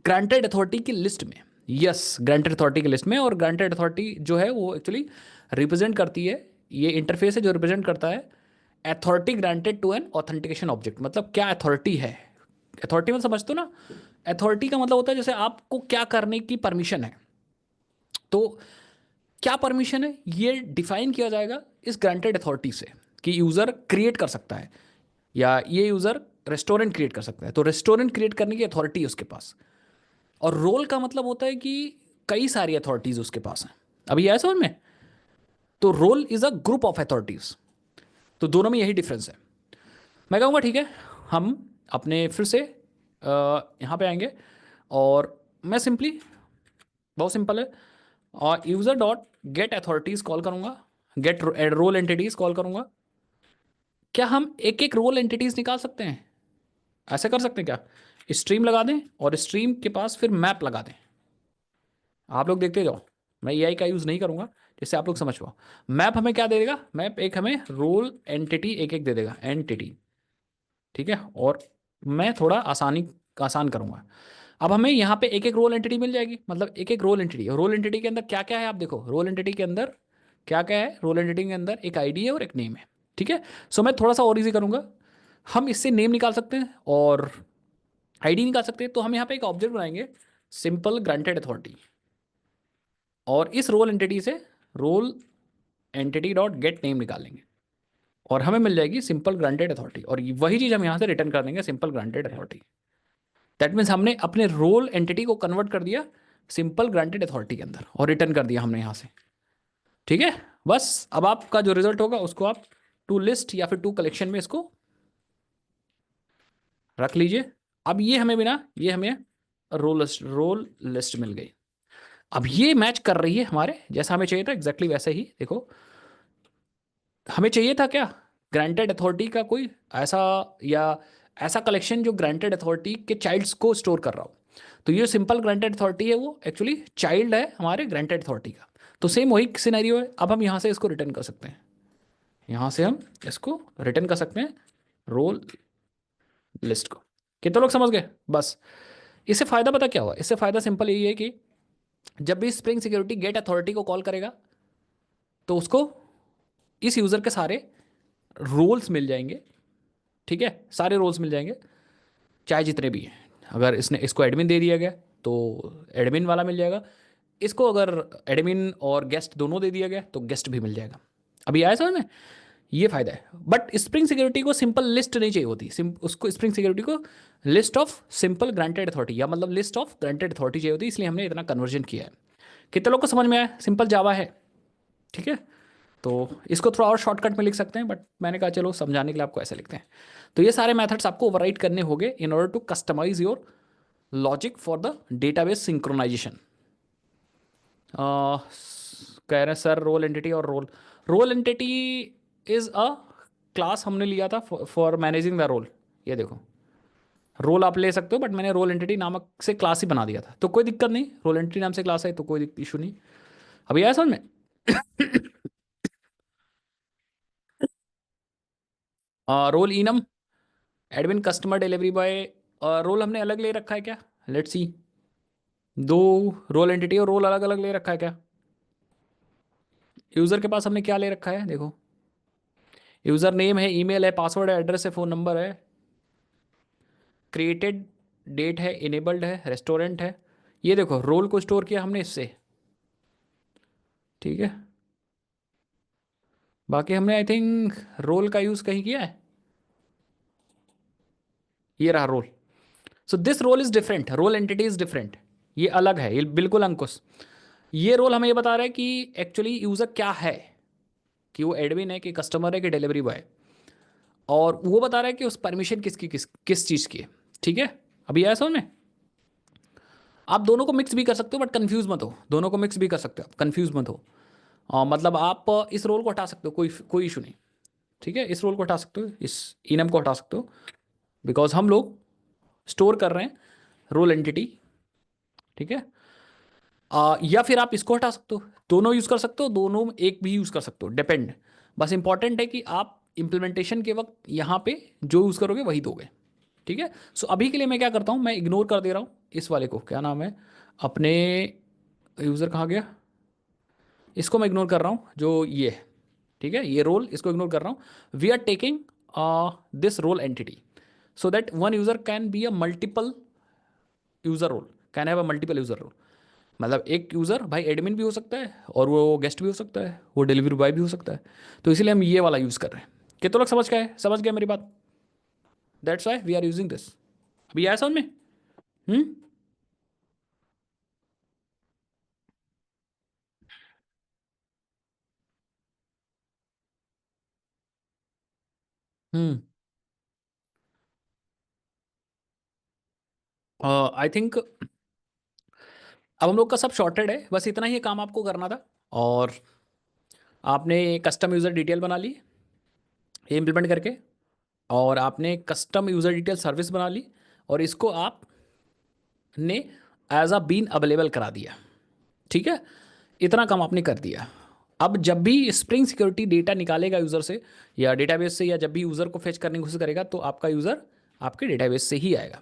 ग्रांटेड अथॉरिटी की लिस्ट में। यस, ग्रांटेड अथॉरिटी की लिस्ट में। और ग्रांटेड अथॉरिटी जो है वो एक्चुअली रिप्रेजेंट करती है, ये इंटरफेस है जो रिप्रेजेंट करता है authority granted to an authentication object. मतलब क्या अथॉरिटी है, अथॉरिटी में समझते हो ना? अथॉरिटी का मतलब होता है जैसे आपको क्या करने की परमिशन है। तो क्या परमिशन है ये डिफाइन किया जाएगा इस ग्रांटेड अथॉरिटी से, कि यूज़र क्रिएट कर सकता है या ये यूज़र रेस्टोरेंट क्रिएट कर सकता है। तो रेस्टोरेंट क्रिएट करने की अथॉरिटी है उसके पास। और रोल का मतलब होता है कि कई सारी अथॉरिटीज उसके पास हैं। अभी आया समझ में? तो role is a group of authorities. तो दोनों में यही डिफरेंस है। मैं कहूँगा ठीक है, हम अपने फिर से यहाँ पे आएंगे और मैं सिंपली, बहुत सिंपल है, और user dot gate authorities call करूँगा, गेट रोल एंटिटीज कॉल करूँगा। क्या हम एक एक रोल एंटिटीज निकाल सकते हैं? ऐसे कर सकते हैं क्या? स्ट्रीम लगा दें और स्ट्रीम के पास फिर मैप लगा दें। आप लोग देखते जाओ, मैं एआई का यूज़ नहीं करूँगा जिससे आप लोग समझ पाओ। मैप हमें क्या दे देगा? मैप एक हमें रोल एंटिटी एक एक दे देगा, एंटिटी। ठीक है, और मैं थोड़ा आसान करूँगा। अब हमें यहाँ पे एक एक रोल एंटिटी मिल जाएगी, मतलब एक एक रोल एंटिटी। रोल एंटिटी के अंदर क्या क्या है आप देखो, रोल एंटिटी के अंदर क्या क्या है? रोल एंटिटी के अंदर एक आईडी है और एक नेम है। ठीक है, सो मैं थोड़ा सा और इजी करूँगा। हम इससे नेम निकाल सकते हैं और आईडी निकाल सकते हैं। तो हम यहाँ पे एक ऑब्जेक्ट बनाएंगे, सिंपल ग्रांटेड अथॉरिटी, और इस रोल एंटिटी से role entity dot get name निकालेंगे और हमें मिल जाएगी सिंपल ग्रांटेड अथॉरिटी। और वही चीज़ हम यहाँ से रिटर्न कर देंगे, simple granted authority. That means हमने अपने रोल एंटिटी को कन्वर्ट कर दिया सिंपल ग्रांटेड अथॉरिटी के अंदर और रिटर्न कर दिया हमने यहाँ से। ठीक है, बस अब आपका जो रिजल्ट होगा उसको आप टू लिस्ट या फिर टू कलेक्शन में इसको रख लीजिए। अब ये हमें रोल लिस्ट मिल गई। अब ये मैच कर रही है हमारे जैसा हमें चाहिए था, एग्जैक्टली वैसे ही। देखो, हमें चाहिए था क्या? ग्रांटेड अथॉरिटी का कोई ऐसा, या ऐसा कलेक्शन जो ग्रांटेड अथॉरिटी के चाइल्ड्स को स्टोर कर रहा हो। तो ये सिंपल ग्रांटेड अथॉरिटी है, वो एक्चुअली चाइल्ड है हमारे ग्रांटेड अथॉरिटी का। तो सेम वही सिनेरियो है। अब हम यहाँ से इसको रिटर्न कर सकते हैं, यहाँ से हम इसको रिटर्न कर सकते हैं रोल लिस्ट को। कितने लोग समझ गए? बस इससे फ़ायदा पता क्या हुआ? इससे फ़ायदा सिंपल यही है कि जब भी स्प्रिंग सिक्योरिटी गेट अथॉरिटी को कॉल करेगा तो उसको इस यूज़र के सारे रोल्स मिल जाएंगे। ठीक है, सारे रोल्स मिल जाएंगे चाहे जितने भी हैं। अगर इसने इसको एडमिन दे दिया गया तो एडमिन वाला मिल जाएगा, इसको अगर एडमिन और गेस्ट दोनों दे दिया गया तो गेस्ट भी मिल जाएगा। अभी आया समझ में? ये फायदा है। बट स्प्रिंग सिक्योरिटी को सिंपल लिस्ट नहीं चाहिए होती, उसको स्प्रिंग सिक्योरिटी को list of simple granted authority, या मतलब लिस्ट ऑफ ग्रांटेड अथॉरिटी चाहिए होती, इसलिए हमने इतना कन्वर्जन किया है। कितने लोग को समझ में आया? सिंपल जावा है। ठीक है, तो इसको थोड़ा और शॉर्टकट में लिख सकते हैं, बट मैंने कहा चलो समझाने के लिए आपको ऐसे लिखते हैं। तो ये सारे मेथड्स आपको ओवरराइट करने होंगे in order to customize your logic for the database synchronization. कह रहे हैं सर रोल एंटिटी और role entity is a class हमने लिया था फॉर मैनेजिंग द रोल। ये देखो, रोल आप ले सकते हो, बट मैंने रोल एंटिटी नामक से क्लास ही बना दिया था, तो कोई दिक्कत नहीं। रोल एंटिटी नाम से क्लास है तो कोई इशू नहीं। अभी आया समझ में? Role enum, admin, customer, delivery boy. Role हमने अलग ले रखा है क्या? Let's see. दो रोल एंटिटी और रोल अलग अलग ले रखा है क्या? यूज़र के पास हमने क्या ले रखा है? देखो, यूज़र नेम है, ईमेल है, पासवर्ड है, एड्रेस है, फ़ोन नंबर है, क्रिएटेड डेट है, इनेबल्ड है, रेस्टोरेंट है। ये देखो, रोल को स्टोर किया हमने इससे। ठीक है, बाकी हमने आई थिंक रोल का यूज़ कहीं किया है? ये रहा role. So this role is different, role entity is different. ये अलग है, ये बिल्कुल अंकुश। ये रोल हमें ये बता रहा है कि एक्चुअली यूज़र क्या है, कि वो एडमिन है कि कस्टमर है कि डिलीवरी बॉय, और वो बता रहा है कि उस परमिशन किसकी किस चीज़ की है। ठीक है, अभी आया समझ में? आप दोनों को मिक्स भी कर सकते हो, बट कंफ्यूज मत हो। दोनों को मिक्स भी कर सकते हो आप, कंफ्यूज मत हो। मतलब आप इस रोल को हटा सकते हो, कोई कोई इशू नहीं। ठीक है, इस रोल को हटा सकते हो, इस इनम को हटा सकते हो, बिकॉज हम लोग स्टोर कर रहे हैं रोल एंटिटी। ठीक है, या फिर आप इसको हटा सकते हो, दोनों यूज़ कर सकते हो, दोनों में एक भी यूज़ कर सकते हो, डिपेंड। बस इंपॉर्टेंट है कि आप इम्प्लीमेंटेशन के वक्त यहाँ पे जो यूज़ करोगे वही दोगे। ठीक है, सो अभी के लिए मैं क्या करता हूँ, मैं इग्नोर कर दे रहा हूँ इस वाले को, क्या नाम है अपने, यूज़र कहाँ गया, इसको मैं इग्नोर कर रहा हूँ जो ये है। ठीक है, ये रोल इसको इग्नोर कर रहा हूँ। We are taking this role entity so that one user can be a multiple user role, can have a multiple user role. मतलब एक यूज़र भाई एडमिन भी हो सकता है, और वो गेस्ट भी हो सकता है, वो डिलीवरी बॉय भी हो सकता है। तो इसीलिए हम ये वाला यूज़ कर रहे हैं। कितने लोग समझ गए मेरी बात? That's why we are using this. अभी आया समझ में? हम्म हम्म। आई थिंक अब हम लोग का सब शॉर्टेड है, बस इतना ही काम आपको करना था। और आपने कस्टम यूज़र डिटेल बना ली ये इम्प्लीमेंट करके, और आपने कस्टम यूज़र डिटेल सर्विस बना ली, और इसको आपने एज अ बीन अवेलेबल करा दिया। ठीक है, इतना काम आपने कर दिया। अब जब भी स्प्रिंग सिक्योरिटी डेटा निकालेगा यूज़र से या डेटाबेस से, या जब भी यूज़र को फेच करने की कोशिश करेगा, तो आपका यूज़र आपके डेटाबेस से ही आएगा।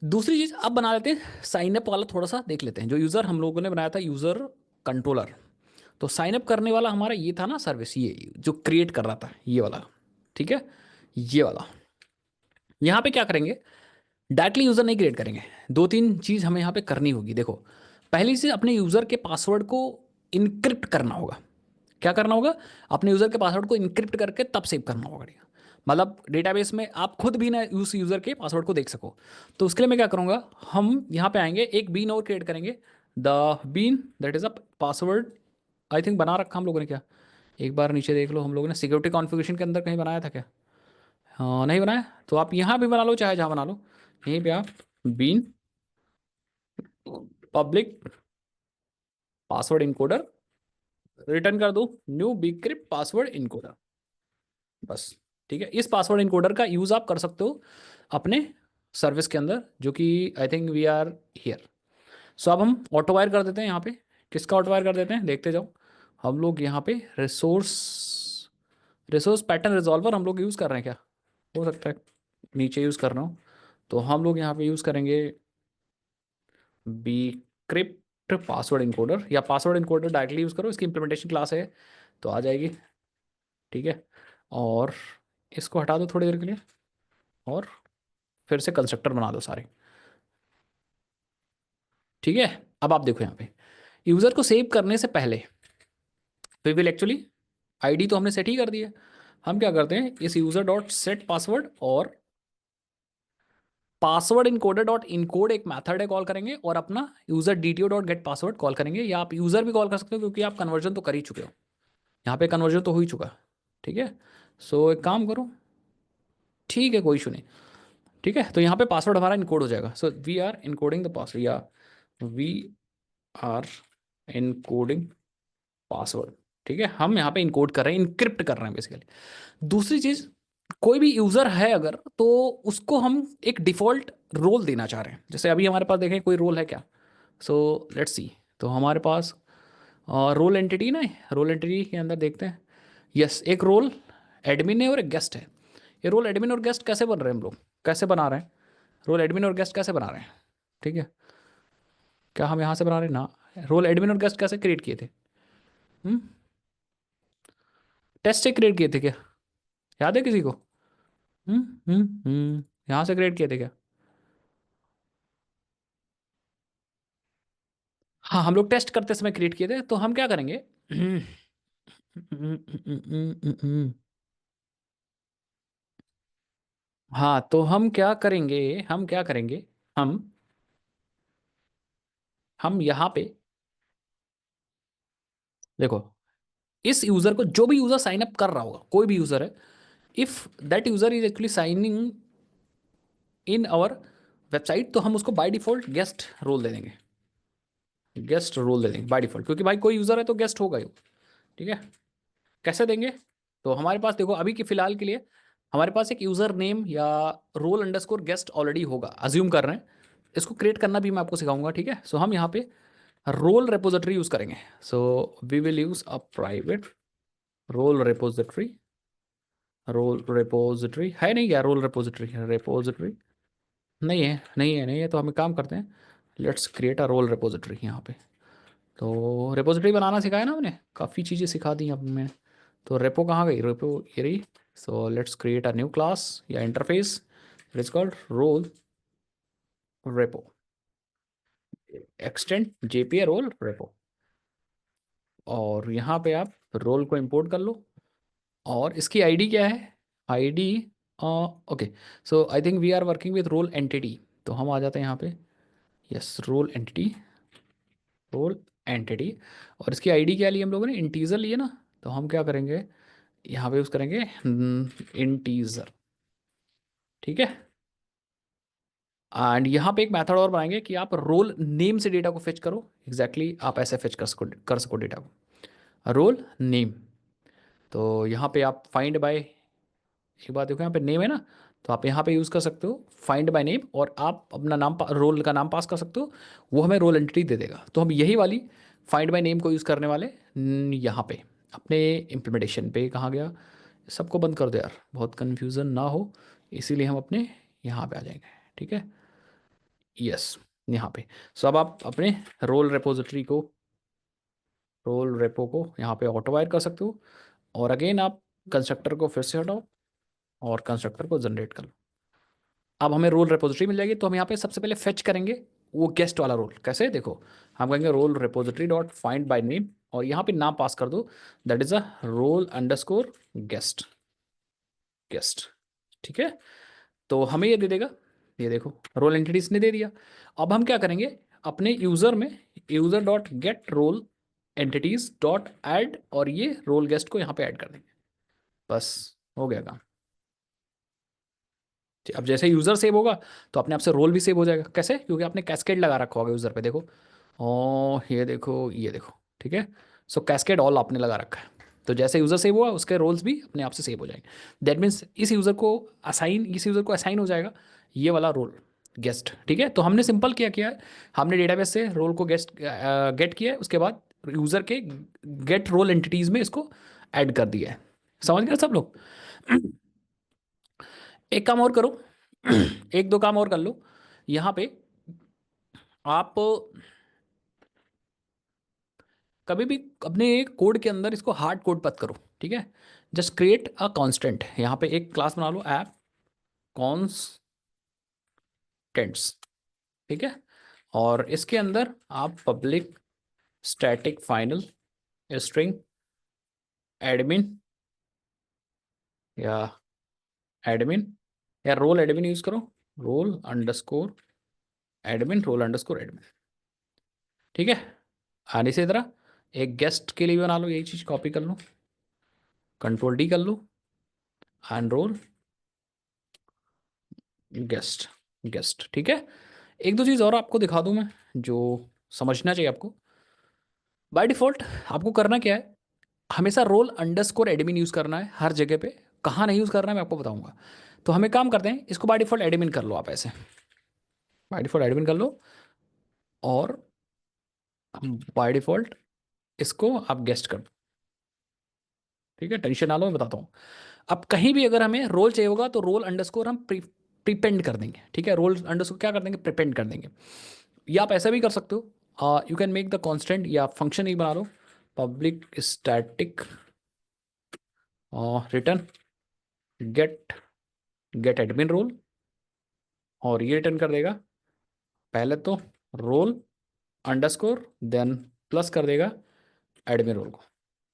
दूसरी चीज़ अब बना लेते हैं साइन अप वाला, थोड़ा सा देख लेते हैं। जो यूज़र हम लोगों ने बनाया था यूज़र कंट्रोलर, तो साइन अप करने वाला हमारा ये था ना सर्विस, ये जो क्रिएट कर रहा था ये वाला। ठीक है, ये वाला। यहाँ पे क्या करेंगे, डायरेक्टली यूज़र नहीं क्रिएट करेंगे। दो तीन चीज़ हमें यहाँ पे करनी होगी। देखो, पहली चीज़ अपने यूज़र के पासवर्ड को इनक्रिप्ट करना होगा। क्या करना होगा, अपने यूज़र के पासवर्ड को इनक्रिप्ट करके तब सेव करना होगा। मतलब डेटाबेस में आप खुद भी ना उस यूज़र के पासवर्ड को देख सको। तो उसके लिए मैं क्या करूँगा, हम यहाँ पे आएंगे, एक बीन और क्रिएट करेंगे। The bean that is a password. I think बना रखा हम लोगों ने क्या, एक बार नीचे देख लो, हम लोगों ने सिक्योरिटी कॉन्फ़िगरेशन के अंदर कहीं बनाया था क्या? हाँ, नहीं बनाया, तो आप यहाँ भी बना लो चाहे जहाँ बना लो। यहीं पे आप bean public password encoder return कर दो, न्यू बिक्रिप्ट पासवर्ड इनकोडर, बस। ठीक है, इस पासवर्ड इनकोडर का यूज़ आप कर सकते हो अपने सर्विस के अंदर, जो कि I think we are here. So अब हम ऑटो वायर कर देते हैं यहाँ पे। किसका ऑटो वायर कर देते हैं, देखते जाओ। हम लोग यहाँ पे रिसोर्स रिसोर्स पैटर्न रिजॉल्वर हम लोग यूज़ कर रहे हैं क्या? हो सकता है नीचे यूज़ कर रहा हूँ। तो हम लोग यहाँ पे यूज़ करेंगे बीक्रिप्ट पासवर्ड इनकोडर, या पासवर्ड इनकोडर डायरेक्टली यूज़ करो, इसकी इंप्लीमेंटेशन क्लास है तो आ जाएगी। ठीक है, और इसको हटा दो थोड़ी देर के लिए, और फिर से कंस्ट्रक्टर बना दो सारे। ठीक है, अब आप देखो यहाँ पे यूज़र को सेव करने से पहले वी विल एक्चुअली, आईडी तो हमने सेट ही कर दी है। हम क्या करते हैं, इस यूज़र डॉट सेट पासवर्ड और पासवर्ड इनकोडर डॉट इनकोड एक मैथड है, कॉल करेंगे, और अपना user DTO dot gate password call करेंगे, या आप यूज़र भी कॉल कर सकते हो क्योंकि आप कन्वर्जन तो कर ही चुके हो। यहाँ पे कन्वर्जन तो हो ही चुका। ठीक है, सो एक काम करो, ठीक है कोई इशू नहीं। ठीक है, तो यहाँ पे पासवर्ड हमारा इनकोड हो जाएगा। So we are encoding the password, या वी आर इनकोडिंग पासवर्ड। ठीक है, हम यहाँ पे इनकोड कर रहे हैं, इनक्रिप्ट कर रहे हैं बेसिकली। दूसरी चीज, कोई भी यूजर है अगर, तो उसको हम एक डिफॉल्ट रोल देना चाह रहे हैं। जैसे अभी हमारे पास देखें कोई रोल है क्या, सो लेट्स सी। तो हमारे पास रोल एंटिटी ना, रोल एंटिटी के अंदर देखते हैं। यस, एक रोल एडमिन है और एक गेस्ट है। ये रोल एडमिन और गेस्ट कैसे बन रहे हैं, हम लोग कैसे बना रहे हैं, रोल एडमिन और गेस्ट कैसे बना रहे हैं? ठीक है, क्या हम यहाँ से बना रहे हैं ना, रोल एडमिन और गेस्ट कैसे क्रिएट किए थे? टेस्ट से क्रिएट किए थे क्या, याद है किसी को? यहाँ से क्रिएट किए थे क्या? हाँ, हम लोग टेस्ट करते समय क्रिएट किए थे, तो हम क्या करेंगे हाँ, तो हम क्या करेंगे, हम क्या करेंगे, हम हम यहाँ पे देखो, इस यूजर को, जो भी यूजर साइन अप कर रहा होगा, कोई भी यूजर है, if that user is actually signing in our website, तो हम उसको बाय डिफॉल्ट गेस्ट रोल दे देंगे। गेस्ट रोल दे देंगे बाय डिफॉल्ट, क्योंकि भाई कोई यूजर है तो गेस्ट होगा ही। ठीक है, कैसे देंगे, तो हमारे पास देखो अभी के फिलहाल के लिए हमारे पास एक यूज़र नेम या रोल अंडरस्कोर गेस्ट ऑलरेडी होगा, अज्यूम कर रहे हैं। इसको क्रिएट करना भी मैं आपको सिखाऊंगा। ठीक है, सो हम यहाँ पे रोल रेपोजिटरी यूज़ करेंगे। So we will use a private role repository. Role repository है नहीं क्या, रोल रेपोजिटरी रेपोजिटरी नहीं है, नहीं है, नहीं है, तो हम एक काम करते हैं, let's create a role repository यहाँ पे। तो रेपोजिटरी बनाना सिखाया ना हमने, काफ़ी चीज़ें सिखा दी अब मैंने। तो रेपो कहाँ गई, रेपो ये रही। So let's create a new class या interface, it is called role repo, extend JPA role repo. और यहाँ पे आप रोल को इंपोर्ट कर लो, और इसकी आईडी क्या है, ID, okay. So I think we are working with role entity, तो हम आ जाते हैं यहाँ पे। Yes, role entity, role entity. और इसकी आईडी क्या ली हम लोगों ने, इंटीजर लिए ना, तो हम क्या करेंगे, यहाँ पे यूज़ करेंगे इंटीजर, ठीक है। एंड यहाँ पे एक मेथड और बनाएंगे कि आप रोल नेम से डेटा को फेच करो। एग्जैक्टली exactly, आप ऐसे फेच कर सको डेटा को, रोल नेम। तो यहाँ पे आप फाइंड बाय, एक बात देखो यहाँ पे नेम है ना, तो आप यहाँ पे यूज़ कर सकते हो फाइंड बाय नेम, और आप अपना नाम, रोल का नाम पास कर सकते हो, वो हमें रोल एंटिटी दे देगा। तो हम यही वाली फाइंड बाय नेम को यूज़ करने वाले यहाँ पे अपने इम्प्लीमेंटेशन पे। कहाँ गया, सबको बंद कर दो यार, बहुत कन्फ्यूज़न ना हो, इसीलिए हम अपने यहाँ पे आ जाएंगे, ठीक है। यस, यहाँ पे। सो अब आप अपने रोल रेपोजिटरी को, रोल रेपो को यहाँ पे ऑटो वायर कर सकते हो, और अगेन आप कंस्ट्रक्टर को फिर से हटाओ और कंस्ट्रक्टर को जनरेट कर लो। अब हमें रोल रेपोजिटरी मिल जाएगी, तो हम यहाँ पे सबसे पहले फेच करेंगे वो गेस्ट वाला रोल। कैसे, देखो, हम कहेंगे role repository dot find by name, और यहाँ पे नाम पास कर दो, that is a role underscore guest, guest, ठीक है। तो हमें ये दे देगा, ये देखो रोल एंटिटीज ने दे दिया। अब हम क्या करेंगे, अपने यूजर में user dot get role entities dot add, और ये रोल गेस्ट को यहाँ पे ऐड कर देंगे, बस हो गया काम। अब जैसे यूजर सेव होगा तो अपने आप से रोल भी सेव हो जाएगा। कैसे, क्योंकि आपने कैस्केड लगा रखा होगा यूजर पे, देखो, ओ ये देखो, ये देखो, ठीक है। सो कैस्केड ऑल आपने लगा रखा है, तो जैसे यूजर सेव हुआ उसके रोल्स भी अपने आप से सेव हो जाएंगे। दैट मीन्स इस यूजर को असाइन हो जाएगा ये वाला रोल गेस्ट, ठीक है। तो हमने सिंपल क्या किया है, हमने डेटाबेस से रोल को गेट किया है, उसके बाद यूजर के गेट रोल एंटिटीज में इसको ऐड कर दिया है। समझ गए सब लोग? एक काम और करो, एक दो काम और कर लो यहाँ पे। आप कभी भी अपने कोड के अंदर इसको हार्ड कोड मत करो, ठीक है। जस्ट क्रिएट अ कांस्टेंट, यहाँ पे एक क्लास बना लो, ऐप कॉन्स्टेंट्स, ठीक है। और इसके अंदर आप public static final string admin, या एडमिन, या रोल एडमिन यूज करो, role underscore admin, role underscore admin, ठीक है। और इसी तरह एक गेस्ट के लिए भी बना लो, यही चीज़ कॉपी कर लो, कंट्रोल डी कर लो, एंड रोल गेस्ट, गेस्ट, ठीक है। एक दो चीज़ और आपको दिखा दूं मैं, जो समझना चाहिए आपको। बाय डिफ़ॉल्ट आपको करना क्या है, हमेशा रोल अंडरस्कोर एडमिन यूज़ करना है हर जगह पे। कहाँ नहीं यूज़ करना है मैं आपको बताऊंगा। तो हमें काम करते हैं, इसको बाय डिफ़ॉल्ट एडमिन कर लो आप, ऐसे बाय डिफ़ॉल्ट एडमिन कर लो, और बाय डिफ़ॉल्ट इसको आप गेस्ट कर दो, ठीक है। टेंशन ना लो, मैं बताता हूँ। अब कहीं भी अगर हमें रोल चाहिए होगा तो रोल अंडरस्कोर हम प्रीपेंड कर देंगे, ठीक है। रोल अंडरस्कोर क्या कर देंगे, प्रीपेंड कर देंगे। या आप ऐसा भी कर सकते हो, you can make the constant, या फंक्शन ही बना लो, public static return get, get admin role, और ये रिटर्न कर देगा पहले तो रोल अंडरस्कोर, देन प्लस कर देगा एडमिन रोल को,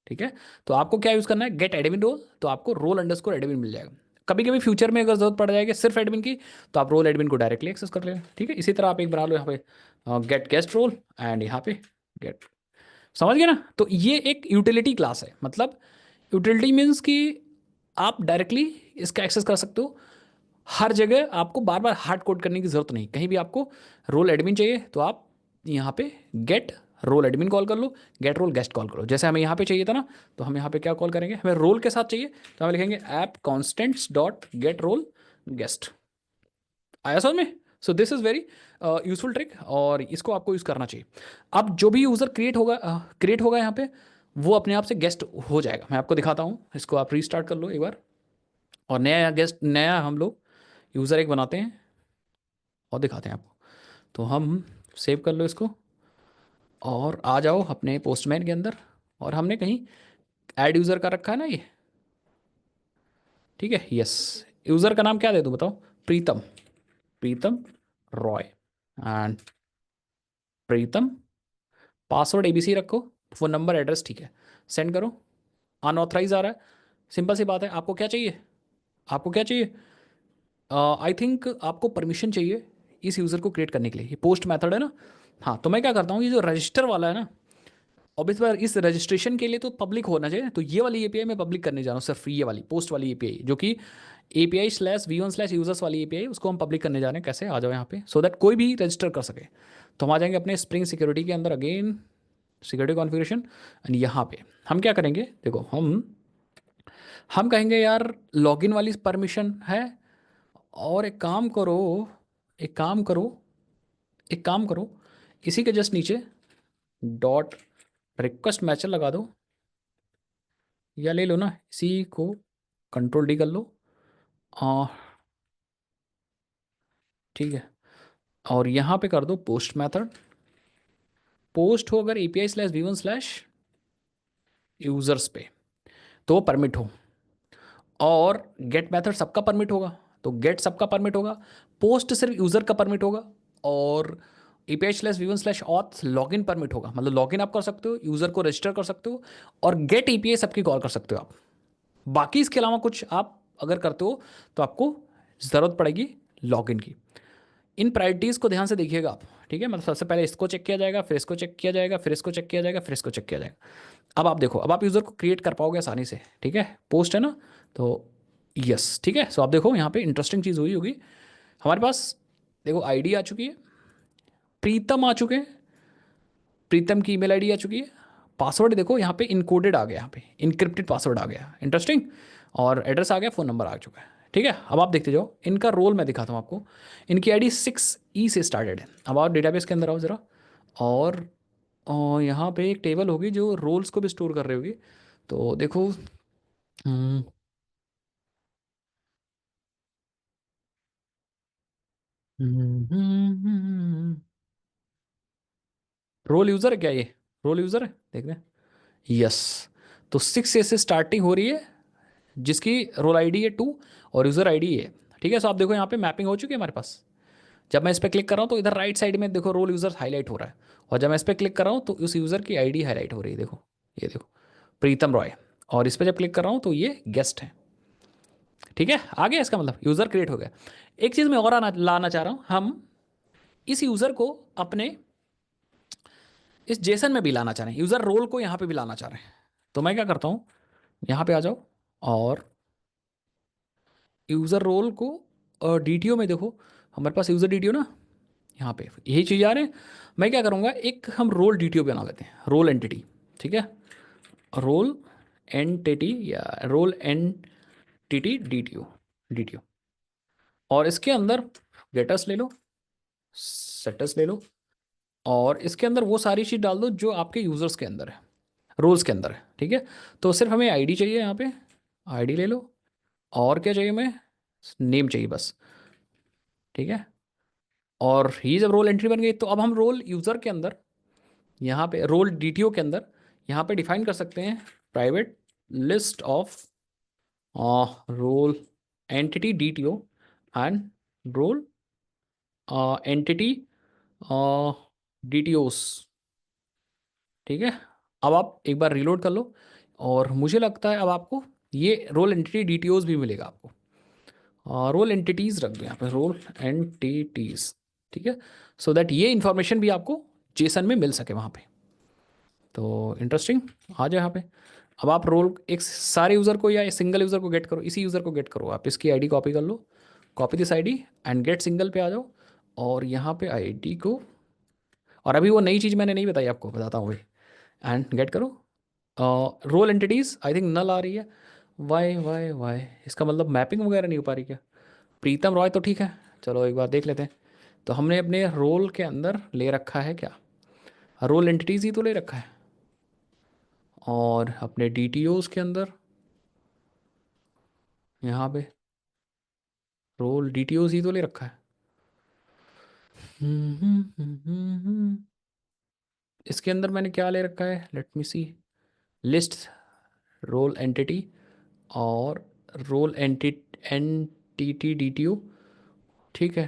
ठीक है। तो आपको क्या यूज़ करना है, गेट एडमिन रोल, तो आपको रोल अंडरस्कोर एडमिन मिल जाएगा। कभी कभी फ्यूचर में अगर जरूरत पड़ जाएगी सिर्फ एडमिन की, तो आप रोल एडमिन को डायरेक्टली एक्सेस कर लेगा, ठीक है। इसी तरह आप एक बना लो यहाँ पे गेट गेस्ट रोल, एंड यहाँ पे गेट, समझ गए ना। तो ये एक यूटिलिटी क्लास है, मतलब यूटिलिटी मीन्स कि आप डायरेक्टली इसका एक्सेस कर सकते हो हर जगह, आपको बार बार हार्ड कोड करने की जरूरत नहीं। कहीं भी आपको रोल एडमिन चाहिए तो आप यहाँ पे गेट रोल एडमिन कॉल कर लो, गेट रोल गेस्ट कॉल करो। जैसे हमें यहाँ पे चाहिए था ना, तो हम यहाँ पे क्या कॉल करेंगे, हमें रोल के साथ चाहिए तो हम लिखेंगे app constants dot get role guest. आया समझ में? So this is very useful trick, और इसको आपको यूज़ करना चाहिए। अब जो भी यूज़र क्रिएट होगा यहाँ पे, वो अपने आप से गेस्ट हो जाएगा। मैं आपको दिखाता हूँ, इसको आप रीस्टार्ट कर लो एक बार, और नया गेस्ट, नया हम लोग यूज़र एक बनाते हैं और दिखाते हैं आपको। तो हम सेव कर लो इसको, और आ जाओ अपने पोस्टमैन के अंदर, और हमने कहीं ऐड यूज़र का रखा है ना ये, ठीक है। यस, यूज़र का नाम क्या दे दूँ बताओ, Pritam, Pritam Roy, and Pritam, password ABC रखो, फ़ोन नंबर एड्रेस, ठीक है। सेंड करो, अनऑथराइज आ रहा है। सिंपल सी बात है, आपको क्या चाहिए, आपको क्या चाहिए, आई थिंक आपको परमिशन चाहिए इस यूज़र को क्रिएट करने के लिए। ये पोस्ट मेथड है ना, हाँ। तो मैं क्या करता हूँ, ये जो रजिस्टर वाला है ना, ऑब्वियस बार इस रजिस्ट्रेशन के लिए तो पब्लिक होना चाहिए, तो ये वाली एपीआई मैं पब्लिक करने जा रहा हूँ सिर्फ, ये वाली पोस्ट वाली एपीआई जो कि API/v1/users वाली एपीआई, उसको हम पब्लिक करने जा रहे हैं। कैसे, आ जाओ यहाँ पे, सो दैट कोई भी रजिस्टर कर सके। तो हम आ जाएंगे अपने स्प्रिंग सिक्योरिटी के अंदर, अगेन सिक्योरिटी कॉन्फ़िगरेशन, एंड यहाँ पे हम क्या करेंगे, देखो हम कहेंगे यार लॉगिन वाली परमिशन है, और एक काम करो एक काम करो, इसी के जस्ट नीचे डॉट रिक्वेस्ट मैचर लगा दो, या ले लो ना इसी को, कंट्रोल डी कर लो। आ, ठीक है, और यहाँ पे कर दो पोस्ट मेथड, पोस्ट हो अगर API/v1/users पे, तो वो परमिट हो। और गेट मेथड सबका परमिट होगा, तो गेट सबका परमिट होगा, पोस्ट सिर्फ यूज़र का परमिट होगा, और API/v1/auth लॉगिन परमिट होगा, मतलब लॉगिन आप कर सकते हो, यूज़र को रजिस्टर कर सकते हो, और गेट API सबकी कॉल कर सकते हो आप। बाकी इसके अलावा कुछ आप अगर करते हो तो आपको ज़रूरत पड़ेगी लॉगिन की। इन प्रायोरिटीज़ को ध्यान से देखिएगा आप, ठीक है, मतलब सबसे पहले इसको चेक किया जाएगा, फिर इसको चेक किया जाएगा, फिर इसको चेक किया जाएगा, फिर इसको चेक किया जाएगा। अब आप देखो, अब आप यूज़र को क्रिएट कर पाओगे आसानी से, ठीक है, पोस्ट है ना, तो यस, ठीक है। सो आप देखो यहाँ पे इंटरेस्टिंग चीज़ हुई होगी हमारे पास, देखो आईडी आ चुकी है, प्रीतम आ चुके हैं, प्रीतम की ईमेल आईडी आ चुकी है, पासवर्ड देखो यहाँ पे इनकोडेड आ गया, यहाँ पे इनक्रिप्टेड पासवर्ड आ गया, इंटरेस्टिंग, और एड्रेस आ गया, फ़ोन नंबर आ चुका है, ठीक है। अब आप देखते जाओ, इनका रोल मैं दिखाता हूँ आपको। इनकी आईडी 6E से स्टार्टेड है। अब आप डेटाबेस के अंदर आओ ज़रा, और यहाँ पे एक टेबल होगी जो रोल्स को भी स्टोर कर रही होगी, तो देखो, रोल यूज़र है क्या ये, रोल यूज़र है, देख रहे हैं, यस। तो 6 से स्टार्टिंग हो रही है, जिसकी रोल आईडी है 2, और यूज़र आईडी है, ठीक है। सो आप देखो यहाँ पे मैपिंग हो चुकी है हमारे पास। जब मैं इस पर क्लिक कर रहा हूँ तो इधर राइट साइड में देखो रोल यूज़र हाईलाइट हो रहा है, और जब मैं इस पर क्लिक कर रहा हूँ तो उस यूज़र की आईडी हाईलाइट हो रही है, देखो, ये देखो, प्रीतम रॉय। और इस पर जब क्लिक कर रहा हूँ तो ये गेस्ट है, ठीक है, आ गया, इसका मतलब यूज़र क्रिएट हो गया। एक चीज़ मैं और लाना चाह रहा हूँ, हम इस यूज़र को अपने इस जेसन में भी लाना चाह रहे हैं, यूज़र रोल को यहाँ पे भी लाना चाह रहे हैं। तो मैं क्या करता हूँ, यहाँ पे आ जाओ, और यूज़र रोल को DTO में देखो, हमारे पास यूज़र DTO ना, यहाँ पे यही चीज़ आ रहे हैं। मैं क्या करूँगा, एक हम रोल DTO बना लेते हैं, रोल एंटिटी, ठीक है, रोल एंटिटी या रोल एंटिटी DTO, और इसके अंदर गेटर्स ले लो, सेटर्स ले लो, और इसके अंदर वो सारी चीज़ डाल दो जो आपके यूज़र्स के अंदर है, रोल्स के अंदर है, ठीक है। तो सिर्फ हमें आईडी चाहिए यहाँ पे, आईडी ले लो, और क्या चाहिए हमें, नेम चाहिए बस, ठीक है। और ये जब रोल एंट्री बन गई, तो अब हम रोल यूज़र के अंदर, यहाँ पे रोल DTO के अंदर, यहाँ पे डिफाइन कर सकते हैं private list of role entity DTO and role entity DTOs, ठीक है। अब आप एक बार रीलोड कर लो, और मुझे लगता है अब आपको ये रोल एंटिटी DTOs भी मिलेगा आपको। रोल एंटिटीज़ रख दो यहाँ पे, रोल एंटिटीज़, ठीक है, सो दैट ये इंफॉर्मेशन भी आपको जेसन में मिल सके वहाँ पे। तो इंटरेस्टिंग, आ जाए यहाँ पे। अब आप रोल एक सारे यूज़र को या सिंगल यूज़र को गेट करो, इसी यूज़र को गेट करो, आप इसकी आईडी कॉपी कर लो, copy this ID and get single पे आ जाओ, और यहाँ पे आईडी को, और अभी वो नई चीज़ मैंने नहीं बताई आपको, बताता हूँ भाई, एंड गेट करो रोल एंटिटीज़, आई थिंक नल आ रही है, वाई वाई वाई, इसका मतलब मैपिंग वगैरह नहीं हो पा रही क्या। प्रीतम रॉय तो ठीक है, चलो एक बार देख लेते हैं। तो हमने अपने रोल के अंदर ले रखा है क्या, रोल एंटिटीज़ ही तो ले रखा है, और अपने DTOs के अंदर यहाँ पे रोल DTOs ही तो ले रखा है। इसके अंदर मैंने क्या ले रखा है, लेट मी सी, लिस्ट, रोल एंटिटी, और रोल एंटिटी DTO, ठीक है।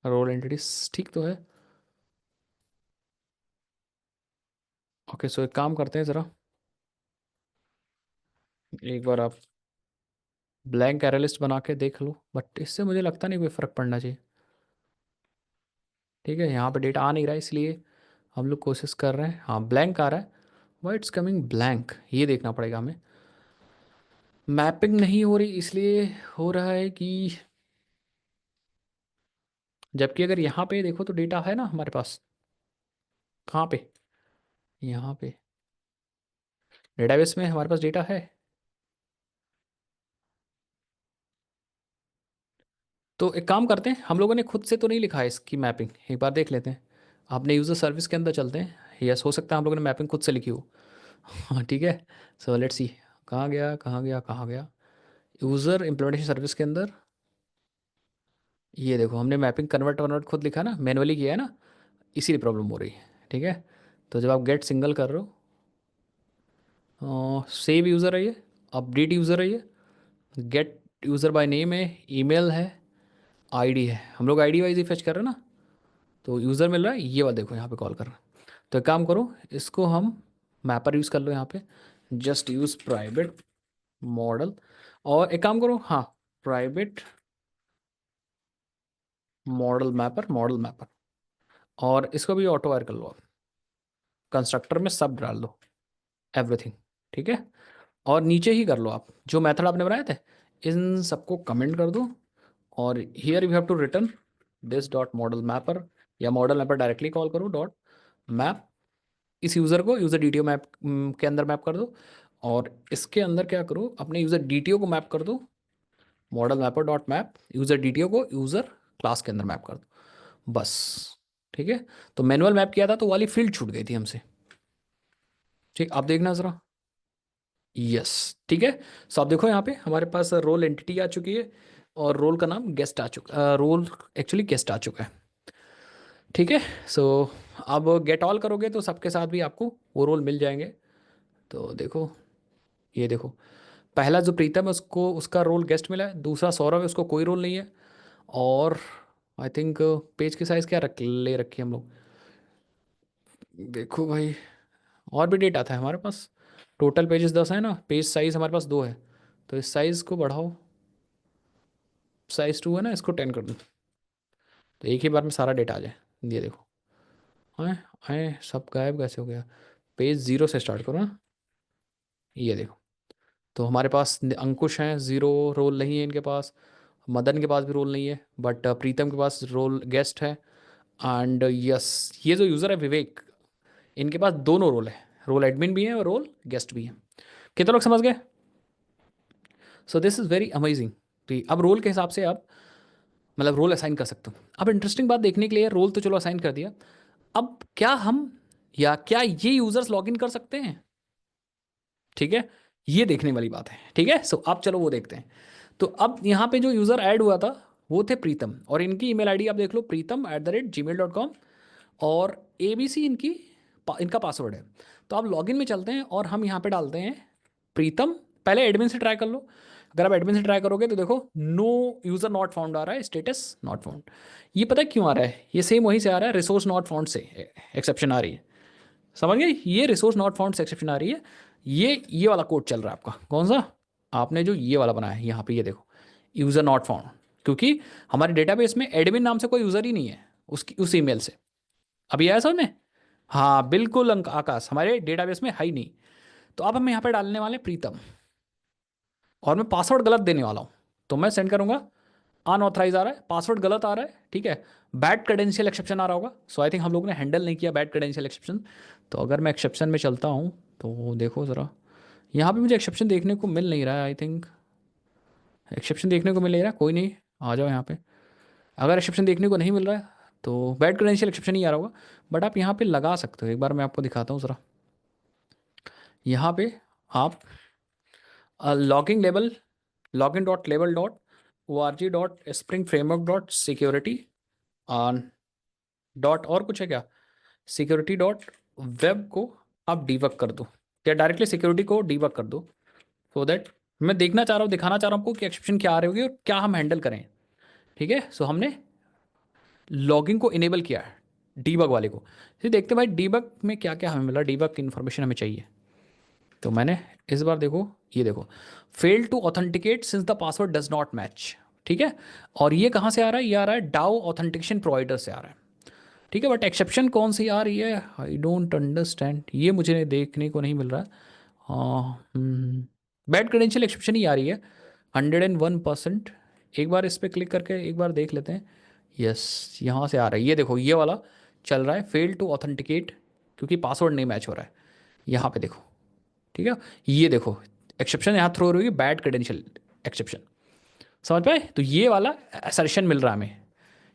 रोल एंटिटीज ठीक तो है। ओके, सो एक काम करते हैं ज़रा, एक बार आप ब्लैंक एरे लिस्ट बना के देख लो, बट इससे मुझे लगता नहीं कोई फ़र्क पड़ना चाहिए। ठीक है, यहाँ पे डेटा आ नहीं रहा है, इसलिए हम लोग कोशिश कर रहे हैं। हाँ, ब्लैंक आ रहा है। वाई इट्स कमिंग ब्लैंक, ये देखना पड़ेगा हमें। मैपिंग नहीं हो रही, इसलिए हो रहा है कि, जबकि अगर यहाँ पे देखो तो डेटा है ना हमारे पास। कहाँ पे? यहाँ पे डेटाबेस में हमारे पास डेटा है। तो एक काम करते हैं, हम लोगों ने खुद से तो नहीं लिखा है इसकी मैपिंग, एक बार देख लेते हैं। आपने यूज़र सर्विस के अंदर चलते हैं। यस, हो सकता है हम लोगों ने मैपिंग खुद से लिखी हो। हाँ ठीक है। सो लेट्स सी, कहाँ गया कहाँ गया कहाँ गया। यूज़र इम्प्लीमेंटेशन सर्विस के अंदर, ये देखो हमने मैपिंग कन्वर्ट कन्वर्ट खुद लिखा ना, मैनुअली किया है ना, इसीलिए प्रॉब्लम हो रही है। ठीक है, तो जब आप गेट सिंगल कर रहे हो, सेव यूज़र है ये, अपडेट यूज़र है ये, गेट यूज़र बाय नेम है, ईमेल है, आईडी है, हम लोग आईडी वाइज ही फेच कर रहे हैं ना। तो यूज़र मिल रहा है, ये वाला देखो यहाँ पे कॉल कर रहा है। तो एक काम करो, इसको हम मैपर यूज़ कर लो यहाँ पे, जस्ट यूज़ प्राइवेट मॉडल। और एक काम करो, हाँ, प्राइवेट मॉडल मैपर, और इसको भी ऑटो वायर कर लो आप, कंस्ट्रक्टर में सब डाल दो, एवरीथिंग। ठीक है, और नीचे ही कर लो आप जो मेथड आपने बनाए थे, इन सबको कमेंट कर दो। और here you have to return this dot model mapper, या मॉडल मैपर डायरेक्टली कॉल करो, डॉट मैप, इस यूज़र को यूज़र डीटीओ मैप के अंदर मैप कर दो। और इसके अंदर क्या करो, अपने यूज़र डीटीओ को मैप कर दो, model mapper dot map user DTO को यूज़र क्लास के अंदर मैप कर दो, बस। ठीक है, तो मैनुअल मैप किया था तो वाली फील्ड छूट गई थी हमसे। ठीक, आप देखना ज़रा। यस, ठीक है। सो आप देखो यहाँ पे हमारे पास रोल एंटिटी आ चुकी है, और रोल का नाम गेस्ट आ चुका, रोल एक्चुअली गेस्ट आ चुका है। ठीक है, सो अब गेट ऑल करोगे तो सबके साथ भी आपको वो रोल मिल जाएंगे। तो देखो, ये देखो, पहला जो प्रीतम है उसको उसका रोल गेस्ट मिला है, दूसरा सौरभ है उसको कोई रोल नहीं है। और आई थिंक पेज की साइज़ क्या रख ले रखी है हम लोग, देखो भाई, और भी डेटा था हमारे पास। टोटल पेजेस 10 है ना, पेज साइज़ हमारे पास 2 है, तो इस साइज़ को बढ़ाओ, साइज़ 2 है ना, इसको 10 कर दो, तो एक ही बार में सारा डेटा आ जाए। ये देखो, हाँ हाँ, सब गायब कैसे हो गया। पेज 0 से स्टार्ट करो ना, ये देखो। तो हमारे पास अंकुश हैं, ज़ीरो रोल नहीं है इनके पास, मदन के पास भी रोल नहीं है, बट प्रीतम के पास रोल गेस्ट है। एंड यस, ये जो यूज़र है विवेक, इनके पास दोनों रोल है, रोल एडमिन भी है और रोल गेस्ट भी है। कितने लोग समझ गए? So this is very amazing. तो अब रोल के हिसाब से आप मतलब रोल असाइन कर सकते हो। अब इंटरेस्टिंग बात देखने के लिए, रोल तो चलो असाइन कर दिया, अब क्या हम, या क्या ये यूज़र्स लॉगिन कर सकते हैं? ठीक है, ये देखने वाली बात है। ठीक है, सो अब चलो वो देखते हैं। तो अब यहाँ पे जो यूज़र ऐड हुआ था वो थे प्रीतम, और इनकी ईमेल आईडी आप देख लो, प्रीतम@gmail.com, और ABC इनका पासवर्ड है। तो आप लॉगिन में चलते हैं और हम यहाँ पे डालते हैं प्रीतम। पहले एडमिन से ट्राई कर लो, अगर आप एडमिन से ट्राई करोगे तो देखो नो यूज़र नॉट फाउंड आ रहा है, स्टेटस नॉट फाउंड। ये पता है क्यों आ रहा है? ये सेम वहीं से आ रहा है, रिसोर्स नॉट फाउंड से एक्सेप्शन आ रही है। समझ गए? ये रिसोर्स नॉट फाउंड से एक्सेप्शन आ रही है। ये वाला कोड चल रहा है आपका, कौन सा? आपने जो ये वाला बनाया है यहाँ पे, ये देखो, यूज़र नॉट फाउंड, क्योंकि हमारे डेटाबेस में एडमिन नाम से कोई यूज़र ही नहीं है उसकी उस ईमेल से। अभी आया समझ में? हाँ बिल्कुल, अंक आकाश, हमारे डेटाबेस में है ही नहीं। तो अब हम यहाँ पे डालने वाले हैं प्रीतम, और मैं पासवर्ड गलत देने वाला हूँ, तो मैं सेंड करूँगा अनऑथराइज आ रहा है, पासवर्ड गलत आ रहा है। ठीक है, बैड क्रेडेंशियल एक्सेप्शन आ रहा होगा। सो आई थिंक हम लोगों ने हैंडल नहीं किया बैड क्रेडेंशियल एक्सेप्शन। तो अगर मैं एक्सेप्शन में चलता हूँ तो देखो ज़रा, यहाँ पे मुझे एक्सेप्शन देखने को मिल नहीं रहा है। आई थिंक एक्सेप्शन देखने को मिल नहीं रहा है, कोई नहीं, आ जाओ यहाँ पे। अगर एक्सेप्शन देखने को नहीं मिल रहा है तो बैड क्रेडेंशियल एक्सेप्शन ही आ रहा होगा, बट आप यहाँ पे लगा सकते हो। एक बार मैं आपको दिखाता हूँ ज़रा, यहाँ पे आप logging label, login dot label dot ORG dot spring framework dot security dot और कुछ है क्या, सिक्योरिटी डॉट वेब को आप डीबग कर दो, या डायरेक्टली सिक्योरिटी को डीबग कर दो। सो दैट मैं देखना चाह रहा हूँ, दिखाना चाह रहा हूँ आपको कि एक्सेप्शन क्या आ रही होगी और क्या हम हैंडल करें। ठीक है, सो हमने लॉगिंग को इनेबल किया है, डीबग वाले को। फिर देखते हैं भाई डीबग में क्या क्या हमें मिला, डीबग की इन्फॉर्मेशन हमें चाहिए। तो मैंने इस बार देखो, ये देखो, fail to authenticate since the password does not match. ठीक है, और ये कहाँ से आ रहा है? ये आ रहा है डाउ ऑथेंटिकेशन प्रोवाइडर से आ रहा है। ठीक है, बट एक्सेप्शन कौन सी आ रही है, आई डोंट अंडरस्टैंड, ये मुझे देखने को नहीं मिल रहा। हाँ, बैड क्रेडेंशियल एक्सेप्शन ही आ रही है, 101%। एक बार इस पर क्लिक करके एक बार देख लेते हैं। यस, यहाँ से आ रहा है, ये देखो ये वाला चल रहा है, फेल टू ऑथेंटिकेट, क्योंकि पासवर्ड नहीं मैच हो रहा है। यहाँ पे देखो, ठीक है, ये देखो एक्सेप्शन यहाँ थ्रो हो रही है, बैड क्रेडेंशियल एक्सेप्शन। समझ पाए, तो ये वाला असर्शन मिल रहा है हमें,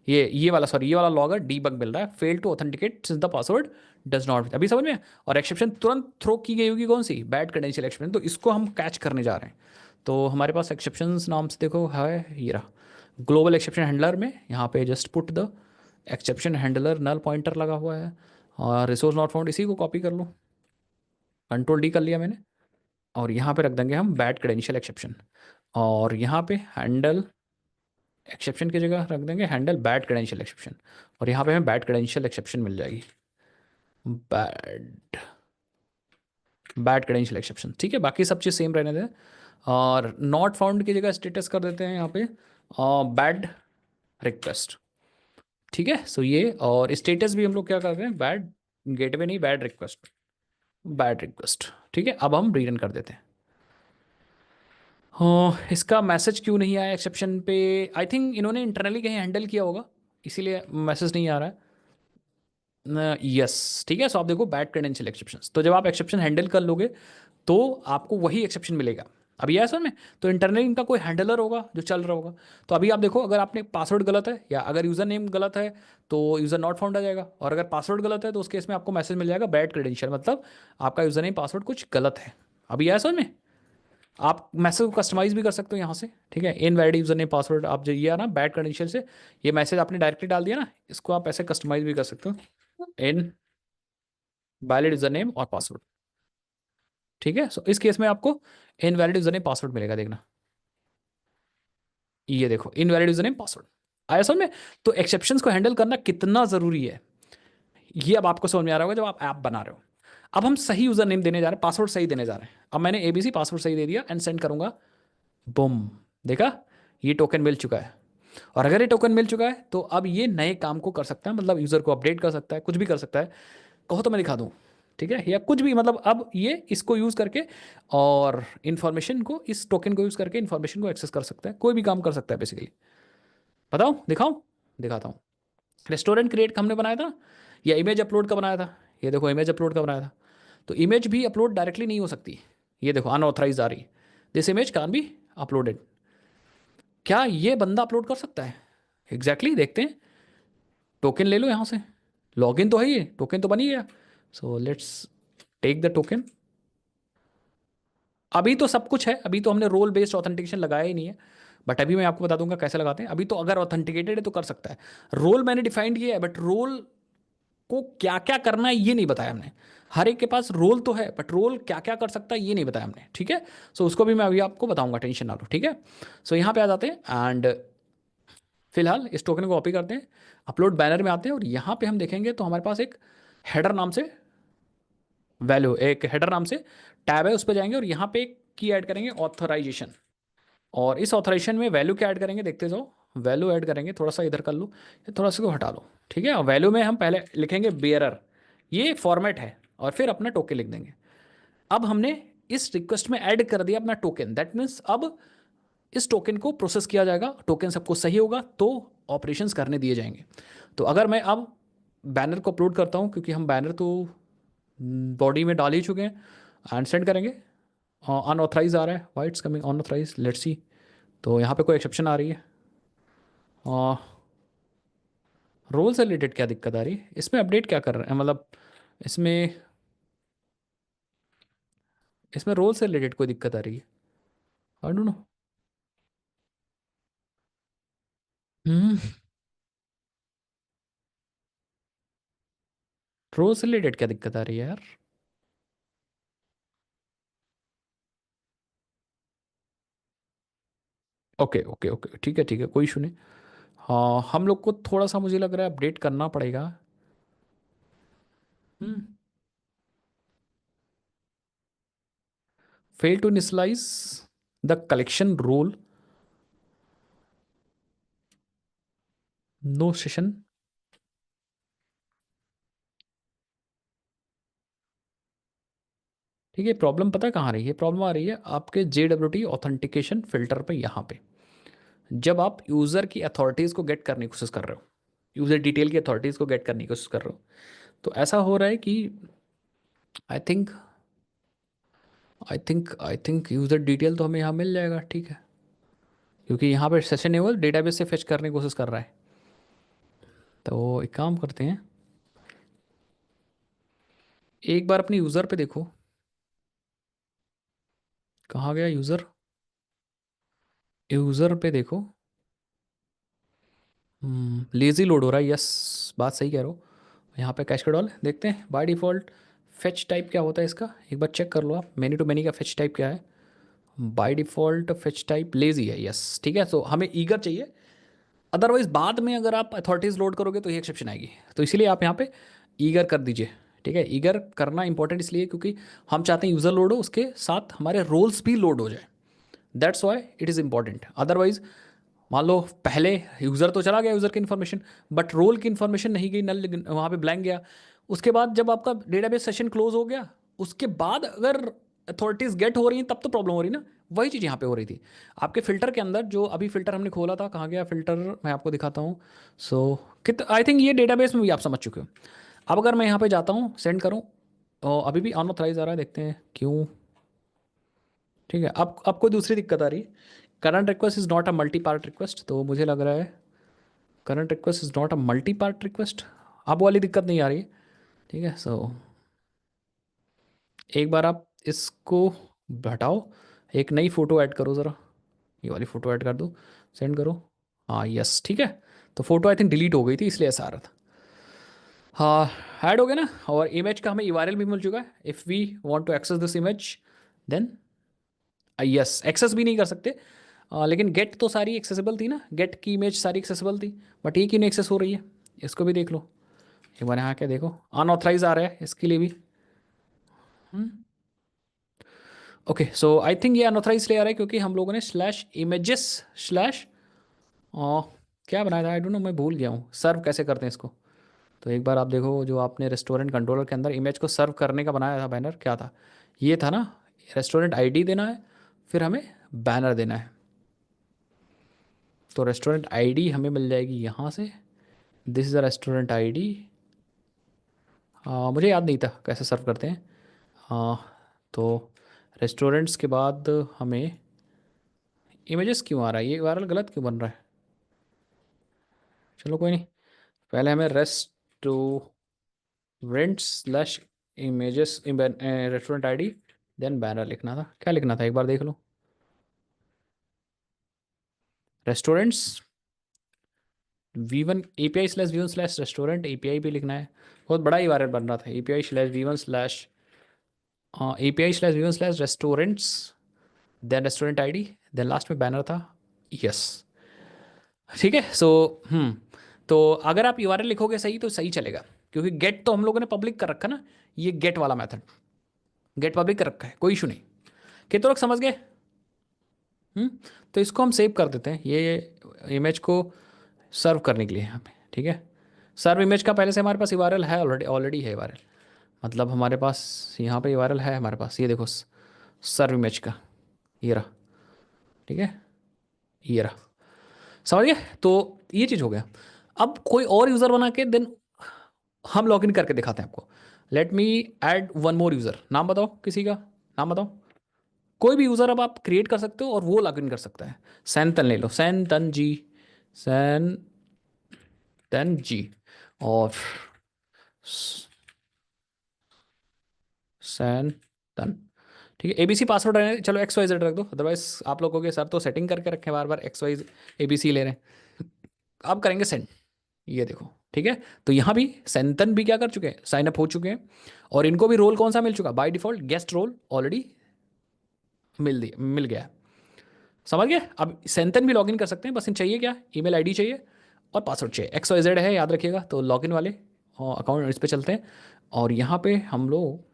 ये वाला, सॉरी, ये वाला लॉगर डीबग मिल रहा है, fail to authenticate since the password does not, अभी समझ में। और एक्सेप्शन तुरंत थ्रो की गई होगी, कौन सी, बैड क्रेडेंशियल एक्सेप्शन, तो इसको हम कैच करने जा रहे हैं। तो हमारे पास एक्सेप्शंस नाम से देखो है, ये रहा ग्लोबल एक्सेप्शन हैंडलर में, यहाँ पे just put the exception handler null pointer लगा हुआ है, और रिसोर्स नॉट फाउंड इसी को कॉपी कर लो, कंट्रोल डी कर लिया मैंने, और यहाँ पे रख देंगे हम बैड क्रेडेंशियल एक्सेप्शन, और यहाँ पे हैंडल एक्सेप्शन की जगह रख देंगे हैंडल बैड क्रेडेंशियल एक्सेप्शन, और यहाँ पे हमें बैड क्रेडेंशियल एक्सेप्शन मिल जाएगी, बैड बैड क्रेडेंशियल एक्सेप्शन। ठीक है, बाकी सब चीज़ सेम रहने दें, और नॉट फाउंड की जगह स्टेटस कर देते हैं यहाँ पे बैड रिक्वेस्ट। ठीक है, सो ये, और स्टेटस भी हम लोग क्या करते हैं, बैड गेटवे नहीं, बैड रिक्वेस्ट, बैड रिक्वेस्ट। ठीक है, अब हम रीरन कर देते हैं। हाँ, इसका मैसेज क्यों नहीं आया एक्सेप्शन पे, आई थिंक इन्होंने इंटरनली कहीं हैंडल किया होगा, इसीलिए मैसेज नहीं आ रहा है। यस, ठीक है, सो आप देखो बैड क्रेडेंशियल एक्सेप्शन, तो जब आप एक्सेप्शन हैंडल कर लोगे तो आपको वही एक्सेप्शन मिलेगा। अभी है सर में, तो इंटरनली इनका कोई हैंडलर होगा जो चल रहा होगा। तो अभी आप देखो, अगर आपने पासवर्ड गलत है या अगर यूज़र नेम गलत है तो यूज़र नॉट फाउंड आ जाएगा, और अगर पासवर्ड गलत है तो उस केस में आपको मैसेज मिल जाएगा बैड क्रेडेंशियल, मतलब आपका यूज़र नेम पासवर्ड कुछ गलत है। अभी है सर में, आप मैसेज को कस्टमाइज भी कर सकते हो यहाँ से। ठीक है, इनवैलिड यूज़र नेम पासवर्ड, आप जो ये है ना बैड क्रेडेंशियल से ये मैसेज आपने डायरेक्टली डाल दिया ना, इसको आप ऐसे कस्टमाइज भी कर सकते हो, इन वैलिड यूज़र नेम और पासवर्ड। ठीक है, सो इस केस में आपको इनवैलिड यूज़र नेम पासवर्ड मिलेगा, देखना, ये देखो इनवैलिड यूजर नेम पासवर्ड आया समझ में। तो एक्सेप्शंस को हैंडल करना कितना ज़रूरी है, ये अब आपको समझ में आ रहा होगा जब आप ऐप बना रहे हो। अब हम सही यूज़र नेम देने जा रहे हैं, पासवर्ड सही देने जा रहे हैं। अब मैंने एबीसी पासवर्ड सही दे दिया एंड सेंड करूंगा, बुम, देखा, ये टोकन मिल चुका है। और अगर ये टोकन मिल चुका है तो अब ये नए काम को कर सकता है, मतलब यूज़र को अपडेट कर सकता है, कुछ भी कर सकता है। कहो तो मैं दिखा दूँ, ठीक है, या कुछ भी, मतलब अब ये इसको यूज़ करके और इन्फॉर्मेशन को, इस टोकन को यूज़ करके इन्फॉर्मेशन को एक्सेस कर सकता है, कोई भी काम कर सकता है बेसिकली। बताओ, दिखाऊं, दिखाता हूँ। रेस्टोरेंट क्रिएट का हमने बनाया था, या इमेज अपलोड का बनाया था, ये देखो इमेज अपलोड का बनाया था। तो इमेज भी अपलोड डायरेक्टली नहीं हो सकती, ये देखो अनऑथराइज आ रही, this image can be uploaded. क्या ये बंदा अपलोड कर सकता है, एग्जैक्टली देखते हैं। टोकन ले लो यहाँ से, लॉगिन तो है, ये टोकन तो बन ही गया। So let's take the token. अभी तो सब कुछ है, अभी तो हमने रोल बेस्ड ऑथेंटिकेशन लगाया ही नहीं है, बट अभी मैं आपको बता दूंगा कैसे लगाते हैं। अभी तो अगर ऑथेंटिकेटेड है तो कर सकता है। रोल मैंने डिफाइंड किया है, बट रोल को क्या क्या करना है ये नहीं बताया हमने। हर एक के पास रोल तो है, बट रोल क्या क्या कर सकता है ये नहीं बताया हमने। ठीक है, सो उसको भी मैं अभी आपको बताऊंगा, टेंशन ना लो। ठीक है, सो यहाँ पे आ जाते हैं एंड फिलहाल इस टोकन को कॉपी करते हैं, अपलोड बैनर में आते हैं, और यहाँ पे हम देखेंगे तो हमारे पास एक हेडर नाम से वैल्यू, एक हेडर नाम से टैब है, उस पर जाएंगे और यहाँ पे एक की ऐड करेंगे, ऑथराइजेशन। और इस ऑथराइजेशन में वैल्यू क्या ऐड करेंगे, देखते जाओ। वैल्यू ऐड करेंगे, थोड़ा सा इधर कर लो, या थोड़ा सा को हटा लो। ठीक है, और वैल्यू में हम पहले लिखेंगे बेयरर, ये फॉर्मेट है, और फिर अपना टोकन लिख देंगे। अब हमने इस रिक्वेस्ट में ऐड कर दिया अपना टोकन, दैट मीन्स अब इस टोकन को प्रोसेस किया जाएगा, टोकन सबको सही होगा तो ऑपरेशंस करने दिए जाएंगे। तो अगर मैं अब बैनर को अपलोड करता हूँ, क्योंकि हम बैनर तो बॉडी में डाल ही चुके हैं, एंड सेंड करेंगे। अनऑथराइज आ रहा है, why it's coming unauthorise, let's see. तो यहाँ पे कोई एक्सेप्शन आ रही है, रोल से रिलेटेड क्या दिक्कत आ रही है, इसमें अपडेट क्या कर रहे हैं, मतलब इसमें इसमें रोल से रिलेटेड कोई दिक्कत आ रही है, I don't know. Hmm, role से रिलेटेड क्या दिक्कत आ रही है यार। ओके ओके ओके, ठीक है ठीक है, कोई इशू नहीं। हाँ, हम लोग को थोड़ा सा मुझे लग रहा है अपडेट करना पड़ेगा। Hmm, fail to initialise the collection role, no session. ठीक है, प्रॉब्लम पता है कहाँ आ रही है? प्रॉब्लम आ रही है आपके JWT ऑथेंटिकेशन फिल्टर पे, यहाँ पे। जब आप यूज़र की अथॉरिटीज़ को गेट करने की कोशिश कर रहे हो, यूज़र डिटेल की अथॉरिटीज़ को गेट करने की कोशिश कर रहे हो, तो ऐसा हो रहा है कि I think I think user detail तो हमें यहाँ मिल जाएगा, ठीक है, क्योंकि यहाँ पे सेशन एबल डेटाबेस से फेच करने की कोशिश कर रहा है। तो एक काम करते हैं, एक बार अपने यूज़र पे देखो, कहाँ गया यूज़र? यूज़र पे देखो, लेज़ी लोड हो रहा है, यस, बात सही कह रहे हो। यहाँ पे कैस्केड देखते हैं बाय डिफ़ॉल्ट फेच टाइप क्या होता है इसका, एक बार चेक कर लो आप, मैनी टू मैनी का फेच टाइप क्या है। By default fetch type lazy है, यस, ठीक है। तो हमें ईगर चाहिए, अदरवाइज बाद में अगर आप अथॉरिटीज़ लोड करोगे तो ये एक्सेप्शन आएगी, तो इसीलिए आप यहाँ पे ईगर कर दीजिए। ठीक है, ईगर करना इंपॉर्टेंट इसलिए क्योंकि हम चाहते हैं यूज़र लोड हो, उसके साथ हमारे रोल्स भी लोड हो जाए, that's why it is important. Otherwise मान लो पहले यूज़र तो चला गया, यूज़र की इन्फॉर्मेशन, बट रोल की इन्फॉर्मेशन नहीं गई, नल वहाँ पे ब्लैंक गया। उसके बाद जब आपका डेटाबेस सेशन क्लोज हो गया, उसके बाद अगर अथॉरिटीज़ गेट हो रही हैं तब तो प्रॉब्लम हो रही ना। वही चीज़ यहाँ पे हो रही थी आपके फिल्टर के अंदर, जो अभी फिल्टर हमने खोला था, कहाँ गया फिल्टर, मैं आपको दिखाता हूँ। सो कित आई थिंक ये डेटाबेस में भी आप समझ चुके हो। अब अगर मैं यहाँ पे जाता हूँ सेंड करूँ, और अभी भी अनऑथराइज आ रहा है, देखते हैं क्यों। ठीक है, अब कोई दूसरी दिक्कत आ रही है, current request is not a multi part request, तो मुझे लग रहा है current request is not a multi part request. अब वाली दिक्कत नहीं आ रही है, ठीक है। सो एक बार आप इसको हटाओ, एक नई फ़ोटो ऐड करो ज़रा, ये वाली फ़ोटो ऐड कर दो, सेंड करो। हाँ यस, ठीक है। तो फोटो आई थिंक डिलीट हो गई थी इसलिए ऐसा आ रहा था। हाँ, ऐड हो गया ना, और इमेज का हमें URL भी मिल चुका है। If we want to access this image, then yes, access भी नहीं कर सकते, लेकिन गेट तो सारी एक्सेसिबल थी ना, गेट की इमेज सारी एक्सेसिबल थी, बट ये क्यों नहीं एक्सेस हो रही है, इसको भी देख लो। एक बार यहाँ के देखो, अनऑथराइज आ रहा है इसके लिए भी। ओके, सो आई थिंक ये अनऑथराइज इसलिए आ रहा है क्योंकि हम लोगों ने स्लैश इमेजेस स्लैश क्या बनाया था, आई डोंट नो, मैं भूल गया हूँ, सर्व कैसे करते हैं इसको। तो एक बार आप देखो, जो आपने रेस्टोरेंट कंट्रोलर के अंदर इमेज को सर्व करने का बनाया था बैनर, क्या था, ये था ना, रेस्टोरेंट आईडी देना है, फिर हमें बैनर देना है। तो रेस्टोरेंट आईडी हमें मिल जाएगी यहाँ से, this is a restaurant ID. मुझे याद नहीं था कैसे सर्व करते हैं। तो रेस्टोरेंट्स के बाद हमें इमेजेस क्यों आ रहा है, ये वायरल गलत क्यों बन रहा है? चलो कोई नहीं, पहले हमें restaurant slash images restaurant ID then banner लिखना था, क्या लिखना था एक बार देख लो। Restaurants V1 API slash V1 slash restaurant, API भी लिखना है। बहुत बड़ा ही वायरल बन रहा था, API slash V1 slash API slash V1 slash restaurants, then restaurant ID, then last में बैनर था। यस, ठीक है। सो तो अगर आप URL लिखोगे सही तो सही चलेगा, क्योंकि गेट तो हम लोगों ने पब्लिक कर रखा ना, ये गेट वाला मेथड गेट पब्लिक कर रखा है, कोई इशू नहीं। कितने लोग समझ गए? हम्म तो इसको हम सेव कर देते हैं, ये इमेज को सर्व करने के लिए यहाँ पे, ठीक है। सर्व इमेज का पहले से हमारे पास URL है, ऑलरेडी ऑलरेडी है URL, मतलब हमारे पास यहाँ पे URL है हमारे पास, ये देखो सर्व इमेज का, ये रहा, ठीक है, ये रहा, समझ गए। तो ये चीज़ हो गया। अब कोई और यूज़र बना के देन हम लॉगिन करके दिखाते हैं आपको। Let me add one more user, नाम बताओ किसी का, नाम बताओ। कोई भी यूज़र अब आप क्रिएट कर सकते हो और वो लॉगिन कर सकता है। सैनतन ले लो, सैनतन जी, सैनतन जी, और सैनतन, ठीक है। ABC पासवर्ड है, चलो XYZ रख दो, अदरवाइज आप लोगों के सर तो सेटिंग करके रखे बार बार XY ABC ले रहे हैं। अब करेंगे सेंड, ये देखो, ठीक है। तो यहाँ भी सैनतन भी क्या कर चुके हैं, साइन अप हो चुके हैं, और इनको भी रोल कौन सा मिल चुका, by default guest role already मिल गया है। समझ गए, अब सैनतन भी लॉगिन कर सकते हैं, बस इन चाहिए क्या, ईमेल आईडी चाहिए और पासवर्ड चाहिए, XYZ है याद रखिएगा। तो लॉगिन वाले अकाउंट इस पे चलते हैं, और यहाँ पे हम लोग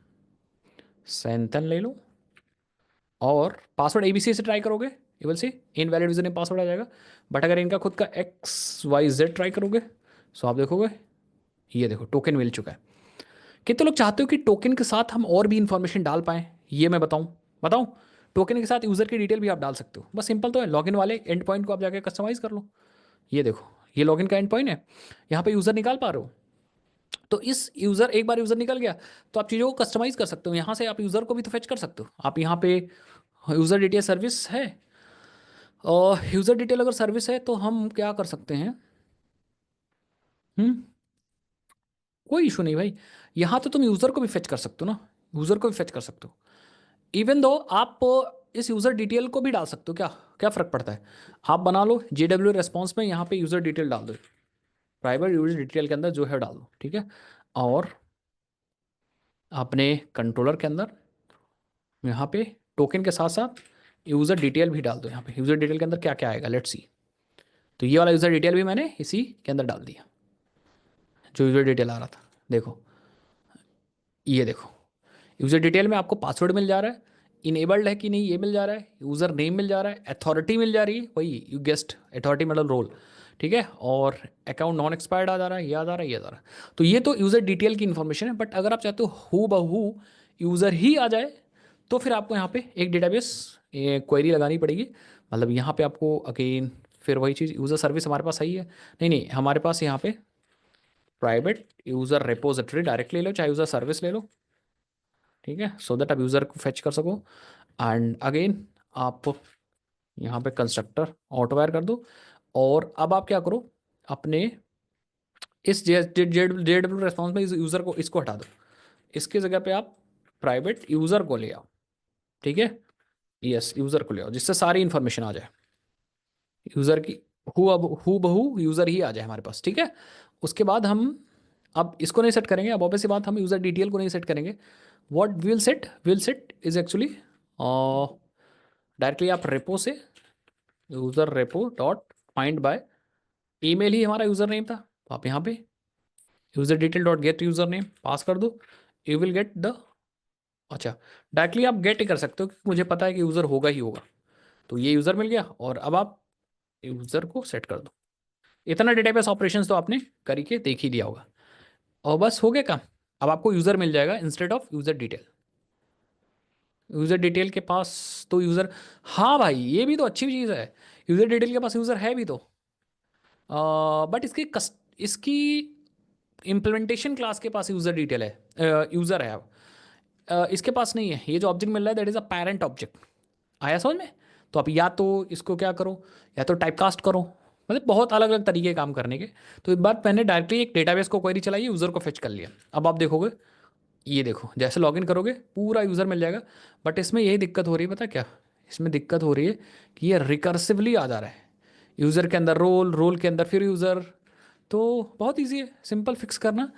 सैनतन ले लो, और पासवर्ड ABC से ट्राई करोगे, ये will see invalid user name password आ जाएगा। बट अगर इनका खुद का XYZ ट्राई करोगे, सो आप देखोगे, ये देखो टोकन मिल चुका है। कितने लोग चाहते हो कि टोकन के साथ हम और भी इंफॉर्मेशन डाल पाएँ, ये मैं बताऊं टोकन के साथ यूज़र की डिटेल भी आप डाल सकते हो, बस सिंपल तो है। लॉगिन वाले एंड पॉइंट को आप जाके कस्टमाइज़ कर लो। ये देखो, ये लॉगिन का एंड पॉइंट है, यहाँ पे यूज़र निकाल पा रहे हो। तो इस यूज़र, एक बार यूज़र निकल गया तो आप चीज़ों को कस्टमाइज़ कर सकते हो। यहाँ से आप यूज़र को भी तो फेच कर सकते हो। आप यहाँ पे यूज़र डिटेल सर्विस है, और यूज़र डिटेल अगर सर्विस है तो हम क्या कर सकते हैं, हम्म कोई इशू नहीं भाई। यहाँ तो तुम यूज़र को भी फेच कर सकते हो ना, यूज़र को भी फेच कर सकते हो। इवन दो आप इस यूज़र डिटेल को भी डाल सकते हो, क्या क्या फ़र्क पड़ता है। आप बना लो JW रेस्पॉन्स में, यहाँ पे यूज़र डिटेल डाल दो, प्राइवेट यूज़र डिटेल के अंदर जो है डाल दो, ठीक है। और अपने कंट्रोलर के अंदर यहाँ पे टोकन के साथ साथ यूज़र डिटेल भी डाल दो। यहाँ पे यूज़र डिटेल के अंदर क्या क्या आएगा, लेट्स सी। तो ये वाला यूज़र डिटेल भी मैंने इसी के अंदर डाल दिया, जो यूज़र डिटेल आ रहा था। देखो, ये देखो, यूज़र डिटेल में आपको पासवर्ड मिल जा रहा है, इनेबल्ड है कि नहीं ये मिल जा रहा है, यूज़र नेम मिल जा रहा है, अथॉरिटी मिल जा रही है, वही यू गेस्ट अथॉरिटी मतलब रोल, ठीक है। और अकाउंट नॉन एक्सपायर्ड आ जा रहा है, ये आ जा रहा है, ये आ जा रहा है। तो ये तो यूज़र डिटेल की इन्फॉर्मेशन है। बट अगर आप चाहते हो हू बहू यूज़र ही आ जाए, तो फिर आपको यहाँ पे एक डेटाबेस क्वेरी लगानी पड़ेगी। मतलब यहाँ पे आपको अगेन फिर वही चीज़, यूज़र सर्विस हमारे पास सही है, नहीं नहीं हमारे पास यहाँ पे प्राइवेट यूज़र रिपोजिटरी डायरेक्ट ले लो, चाहे यूज़र सर्विस ले लो, ठीक है, सो दैट आप यूज़र को फेच कर सको। एंड अगेन आप यहाँ पे कंस्ट्रक्टर ऑटोवायर कर दो। और अब आप क्या करो, अपने इस JW रेस्पॉन्स में इस यूज़र को, इसको हटा दो, इसकी जगह पे आप प्राइवेट यूज़र को ले आओ, ठीक है। यस, यूज़र को ले आओ, जिससे सारी इन्फॉर्मेशन आ जाए यूज़र की, हु अब हु बहू यूज़र ही आ जाए हमारे पास, ठीक है। उसके बाद हम अब इसको नहीं सेट करेंगे, अब ऑब्वियसली बात हम यूज़र डिटेल को नहीं सेट करेंगे। What will set is actually directly आप रेपो से user repo dot find by email ही हमारा यूज़र नेम था, तो आप यहाँ पे user detail dot get user name pass कर दो, यू विल गेट द, अच्छा डायरेक्टली आप गेट ही कर सकते हो क्योंकि मुझे पता है कि यूज़र होगा ही होगा। तो ये यूज़र मिल गया, और अब आप यूज़र को सेट कर दो। इतना डेटाबेस ऑपरेशंस तो आपने करके देख ही लिया होगा, और बस हो गया काम। अब आपको यूज़र मिल जाएगा instead of user detail. User detail के पास तो यूज़र, हाँ भाई ये भी तो अच्छी चीज़ है, यूज़र डिटेल के पास यूज़र है भी तो, बट इसकी इम्प्लीमेंटेशन क्लास के पास यूज़र डिटेल है, यूज़र है। अब इसके पास नहीं है, ये जो ऑब्जेक्ट मिल रहा है that is a parent object. आया समझ में। तो आप या तो इसको क्या करो, या तो टाइपकास्ट करो, मतलब बहुत अलग अलग तरीके काम करने के। तो एक बार मैंने डायरेक्टली एक डेटाबेस को क्वेरी चलाई, यूज़र को फेच कर लिया। अब आप देखोगे, ये देखो जैसे लॉगिन करोगे पूरा यूज़र मिल जाएगा। बट इसमें यही दिक्कत हो रही है, पता क्या, इसमें दिक्कत हो रही है कि ये रिकर्सिवली आ जा रहा है, यूज़र के अंदर रोल, रोल के अंदर फिर यूज़र। तो बहुत ईजी है, सिंपल फिक्स करना।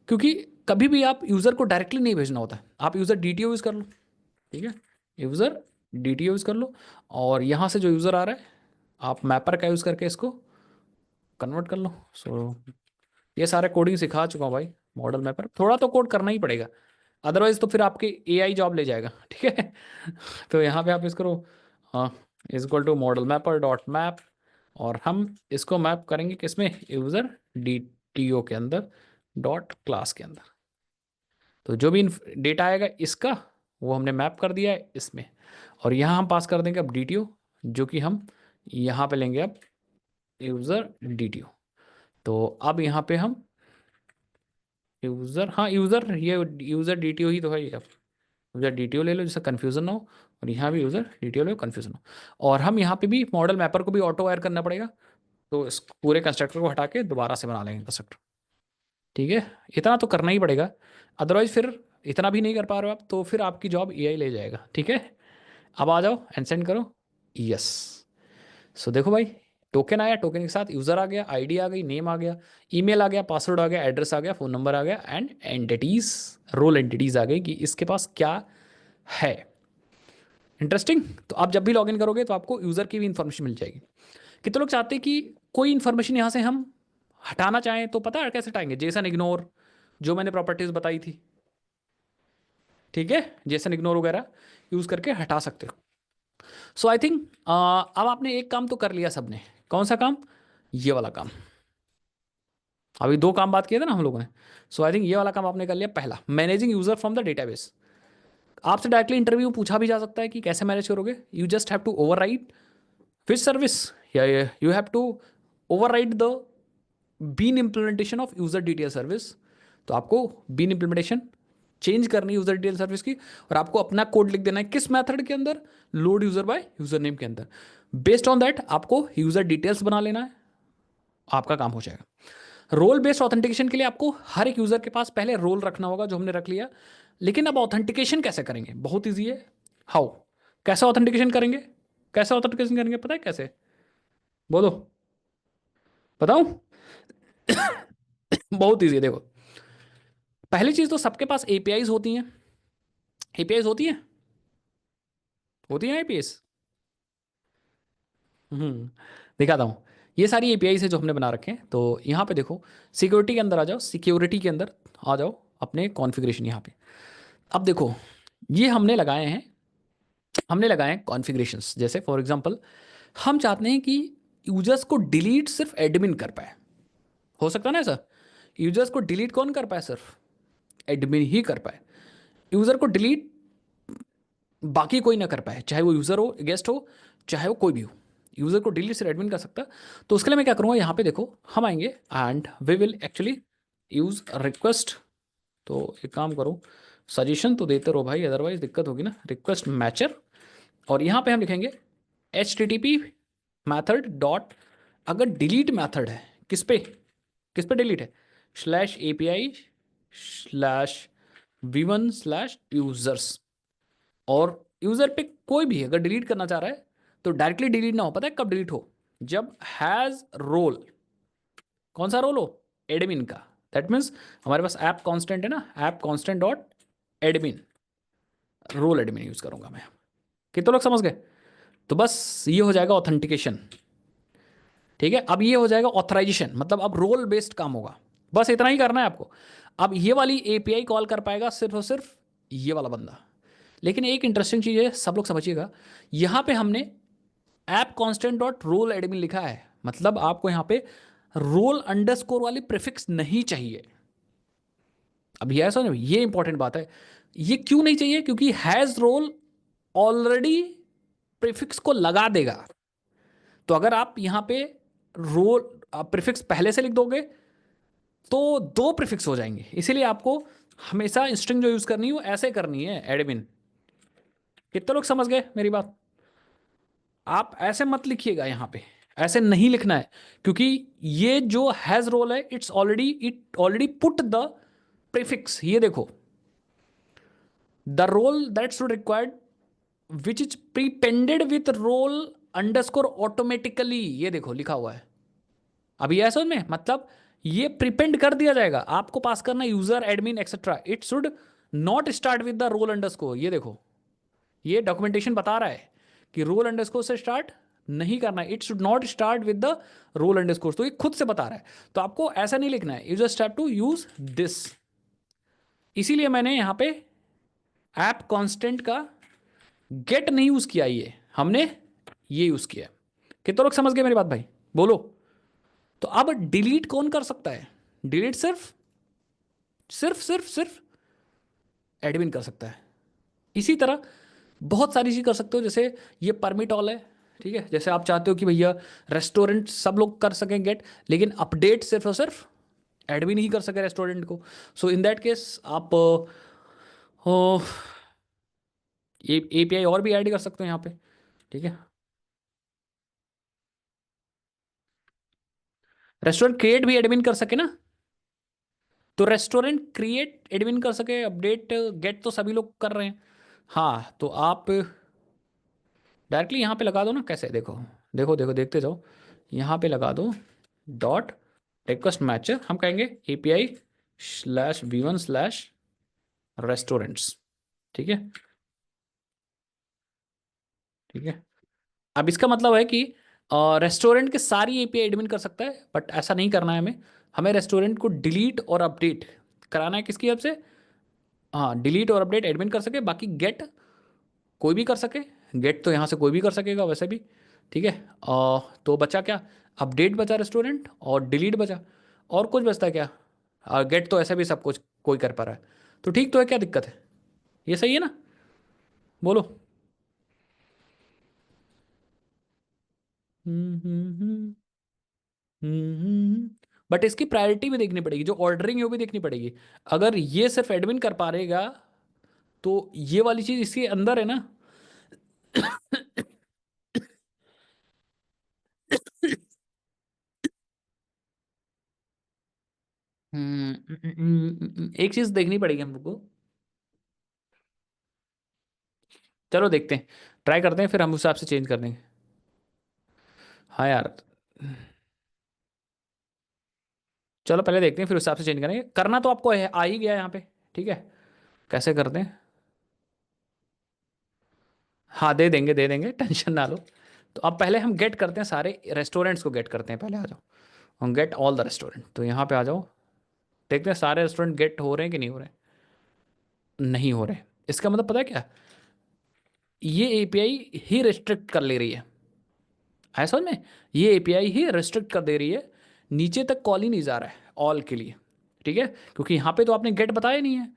क्योंकि कभी भी आप यूज़र को डायरेक्टली नहीं भेजना होता है, आप यूज़र DTO यूज़ कर लो, ठीक है, यूज़र DTO यूज़ कर लो। और यहाँ से जो यूज़र आ रहा है, आप मैपर का यूज़ करके इसको कन्वर्ट कर लो। सो ये सारे कोडिंग सिखा चुका हूँ भाई, मॉडल मैपर थोड़ा तो कोड करना ही पड़ेगा, अदरवाइज तो फिर आपके AI जॉब ले जाएगा, ठीक है। तो यहाँ पे आप इस करो, हाँ, is equal to model mapper dot map, और हम इसको मैप करेंगे किसमें, यूज़र DTO के अंदर डॉट क्लास के अंदर। तो जो भी डेटा आएगा इसका, वो हमने मैप कर दिया है इसमें। और यहाँ हम पास कर देंगे अब DTO, जो कि हम यहाँ पे लेंगे अब यूज़र DTO। तो अब यहाँ पे हम यूज़र, हाँ यूज़र, ये यूज़र DTO ही तो है ये। अब यूज़र DTO ले लो जिससे कन्फ्यूज़न ना हो, और यहाँ भी यूज़र DTO ले लो, कन्फ्यूज़न हो। और हम यहाँ पे भी मॉडल मैपर को भी ऑटो वायर करना पड़ेगा। तो इस पूरे कंस्ट्रक्टर को हटा के दोबारा से बना लेंगे कंस्ट्रक्टर, ठीक है। इतना तो करना ही पड़ेगा, अदरवाइज फिर इतना भी नहीं कर पा रहे हो आप तो फिर आपकी जॉब AI ले जाएगा, ठीक है। अब आ जाओ एंड सेंड करो, यस। सो देखो भाई, टोकन आया, टोकन के साथ यूज़र आ गया, ID आ गई, नेम आ गया, ईमेल आ गया, पासवर्ड आ गया, एड्रेस आ गया, फ़ोन नंबर आ गया, एंड एंटिटीज़, रोल एंटिटीज़ आ गई कि इसके पास क्या है। इंटरेस्टिंग। तो आप जब भी लॉगिन करोगे तो आपको यूज़र की भी इंफॉर्मेशन मिल जाएगी। कितने लोग चाहते हैं कि कोई इन्फॉर्मेशन यहाँ से हम हटाना चाहें तो पता है कैसे हटाएंगे, जेसन इग्नोर, जो मैंने प्रॉपर्टीज़ बताई थी, ठीक है, जेसन इग्नोर वगैरह यूज़ करके हटा सकते हो। सो आई थिंक अब आपने एक काम तो कर लिया सबने, कौन सा काम, ये वाला काम। अभी दो काम बात किए थे ना हम लोगों ने। सो आई थिंक ये वाला काम आपने कर लिया, पहला managing user from the database. आपसे डायरेक्टली इंटरव्यू पूछा भी जा सकता है कि कैसे मैनेज करोगे. You just have to override which service, या you have to override the bean implementation of user detail service. तो आपको बीन इम्प्लीमेंटेशन चेंज करनी है यूजर डिटेल सर्विस की, और आपको अपना कोड लिख देना है किस मेथड के अंदर, load user by user name के अंदर. बेस्ड ऑन दैट आपको यूजर डिटेल्स बना लेना है, आपका काम हो जाएगा. रोल बेस्ड ऑथेंटिकेशन के लिए आपको हर एक यूजर के पास पहले रोल रखना होगा, जो हमने रख लिया. लेकिन अब ऑथेंटिकेशन कैसे करेंगे, बहुत ईजी है. हाउ, कैसे ऑथेंटिकेशन करेंगे, कैसे ऑथेंटिकेशन करेंगे, पता है कैसे, बोलो, बताऊं. बहुत ईजी है, देखो. पहली चीज तो सबके पास एपीआईज होती हैं. एपीआईज होती हैं एपीआईज. हम्म दिखाता हूँ. ये सारी एपीआईज है जो हमने बना रखे हैं. तो यहाँ पे देखो, सिक्योरिटी के अंदर आ जाओ, सिक्योरिटी के अंदर आ जाओ, अपने कॉन्फ़िगरेशन यहाँ पे. अब देखो, ये हमने लगाए हैं कॉन्फ़िगरेशंस. जैसे फॉर एग्जांपल, हम चाहते हैं कि यूजर्स को डिलीट सिर्फ एडमिन कर पाए. हो सकता है ना ऐसा, यूजर्स को डिलीट कौन कर पाए, सिर्फ एडमिन ही कर पाए. यूजर को डिलीट बाकी कोई ना कर पाए, चाहे वो यूजर हो, गेस्ट हो, चाहे वो कोई भी हो. यूजर को डिलीट सिर्फ एडमिन कर सकता है. तो उसके लिए मैं क्या करूँगा, यहाँ पे देखो, हम आएंगे and we will actually use request. तो एक काम करो, सजेशन तो देते रहो भाई, अदरवाइज दिक्कत होगी ना. रिक्वेस्ट मैचर, और यहाँ पे हम लिखेंगे H T T P method dot, अगर डिलीट मैथड है, किस पे डिलीट है, slash A P I slash v1 slash users. और यूजर पे कोई भी अगर डिलीट करना चाह रहा है तो डायरेक्टली डिलीट ना हो. पता है कब डिलीट हो, जब हैज रोल, कौन सा रोल हो, एडमिन का. दैट मीन्स हमारे पास ऐप कांस्टेंट है ना, app constant dot admin, role admin use करूंगा मैं. कितने लोग समझ गए. तो बस ये हो जाएगा ऑथेंटिकेशन. ठीक है, अब ये हो जाएगा ऑथराइजेशन, मतलब अब रोल बेस्ड काम होगा. बस इतना ही करना है आपको. अब ये वाली एपीआई कॉल कर पाएगा सिर्फ और सिर्फ ये वाला बंदा. लेकिन एक इंटरेस्टिंग चीज़ है, सब लोग समझिएगा. यहाँ पे हमने app constant dot role admin लिखा है, मतलब आपको यहाँ पे रोल अंडरस्कोर वाली प्रीफिक्स नहीं चाहिए. अब ये ऐसा नहीं, ये इंपॉर्टेंट बात है. ये क्यों नहीं चाहिए, क्योंकि हैज रोल ऑलरेडी प्रीफिक्स को लगा देगा. तो अगर आप यहाँ पे रोल प्रीफिक्स पहले से लिख दोगे तो दो प्रीफिक्स हो जाएंगे. इसीलिए आपको हमेशा स्ट्रिंग जो यूज करनी है वो ऐसे करनी है, एडमिन. कितने लोग समझ गए मेरी बात. आप ऐसे मत लिखिएगा यहाँ पे, ऐसे नहीं लिखना है, क्योंकि ये जो हैज रोल है, it already put the prefix. ये देखो, the role that should required which is prepended with role underscore automatically, ये देखो लिखा हुआ है. अभी ऐसा में मतलब ये प्रिपेंड कर दिया जाएगा, आपको पास करना user admin etcetera. It should not start with the role underscore. ये देखो, ये डॉक्यूमेंटेशन बता रहा है कि रोल अंडरस्कोर से स्टार्ट नहीं करना है. It should not start with the role underscore. तो ये खुद से बता रहा है. तो आपको ऐसा नहीं लिखना है, you just have to use this. इसीलिए मैंने यहां पे ऐप कांस्टेंट का गेट नहीं यूज किया, ये हमने ये यूज किया. कितने लोग समझ गए मेरी बात भाई, बोलो. तो अब डिलीट कौन कर सकता है, डिलीट सिर्फ सिर्फ सिर्फ सिर्फ एडमिन कर सकता है. इसी तरह बहुत सारी चीज कर सकते हो, जैसे ये परमिट ऑल है. ठीक है, जैसे आप चाहते हो कि भैया रेस्टोरेंट सब लोग कर सकें गेट, लेकिन अपडेट सिर्फ और सिर्फ एडमिन ही कर सके रेस्टोरेंट को. सो इन दैट केस आप ये एपीआई और भी ऐड कर सकते हो यहाँ पे. ठीक है, रेस्टोरेंट क्रिएट भी एडमिन कर सके ना. तो रेस्टोरेंट क्रिएट एडमिन कर सके, अपडेट गेट तो सभी लोग कर रहे हैं. हाँ, तो आप डायरेक्टली यहाँ पे लगा दो ना. कैसे, देखो देखो देखो, देखते जाओ. यहाँ पे लगा दो डॉट रिक्वेस्ट मैचर, हम कहेंगे API slash v1 slash restaurants. ठीक है, ठीक है. अब इसका मतलब है कि रेस्टोरेंट के सारी एपीआई एडमिन कर सकता है, बट ऐसा नहीं करना है हमें. हमें रेस्टोरेंट को डिलीट और अपडेट कराना है किसकी हेल्प से. हाँ, डिलीट और अपडेट एडमिन कर सके, बाकी गेट कोई भी कर सके. गेट तो यहाँ से कोई भी कर सकेगा वैसे भी. ठीक है, तो बचा क्या, अपडेट बचा रेस्टोरेंट, और डिलीट बचा. और कुछ बचता है क्या, गेट तो ऐसे भी सब कुछ कोई कर पा रहा है. तो ठीक तो है, क्या दिक्कत है, ये सही है ना. बोलो। हम्म हम्म हम्म बट इसकी प्रायोरिटी भी देखनी पड़ेगी, जो ऑर्डरिंग है वो भी देखनी पड़ेगी। अगर ये सिर्फ एडमिन कर पा रहेगा तो ये वाली चीज इसके अंदर है ना। एक चीज देखनी पड़ेगी हम लोग को। चलो देखते हैं, ट्राई करते हैं, फिर हम उस हिसाब से चेंज कर देंगे। हाँ यार, चलो पहले देखते हैं, फिर उस हिसाब से चेंज करेंगे। करना तो आपको आ ही गया यहाँ पे। ठीक है, कैसे करते हैं। हाँ दे देंगे दे देंगे, टेंशन ना लो। तो अब पहले हम गेट करते हैं, सारे रेस्टोरेंट्स को गेट करते हैं। पहले आ जाओ, हम गेट ऑल द रेस्टोरेंट, तो यहाँ पे आ जाओ। देखते हैं सारे रेस्टोरेंट गेट हो रहे हैं कि नहीं हो रहे। नहीं हो रहे, इसका मतलब पता है क्या, ये एपीआई ही रिस्ट्रिक्ट कर ले रही है। है समझ में, ये एपीआई ही रिस्ट्रिक्ट कर दे रही है, नीचे तक कॉल ही नहीं जा रहा है ऑल के लिए। ठीक है, क्योंकि यहाँ पे तो आपने गेट बताया नहीं है,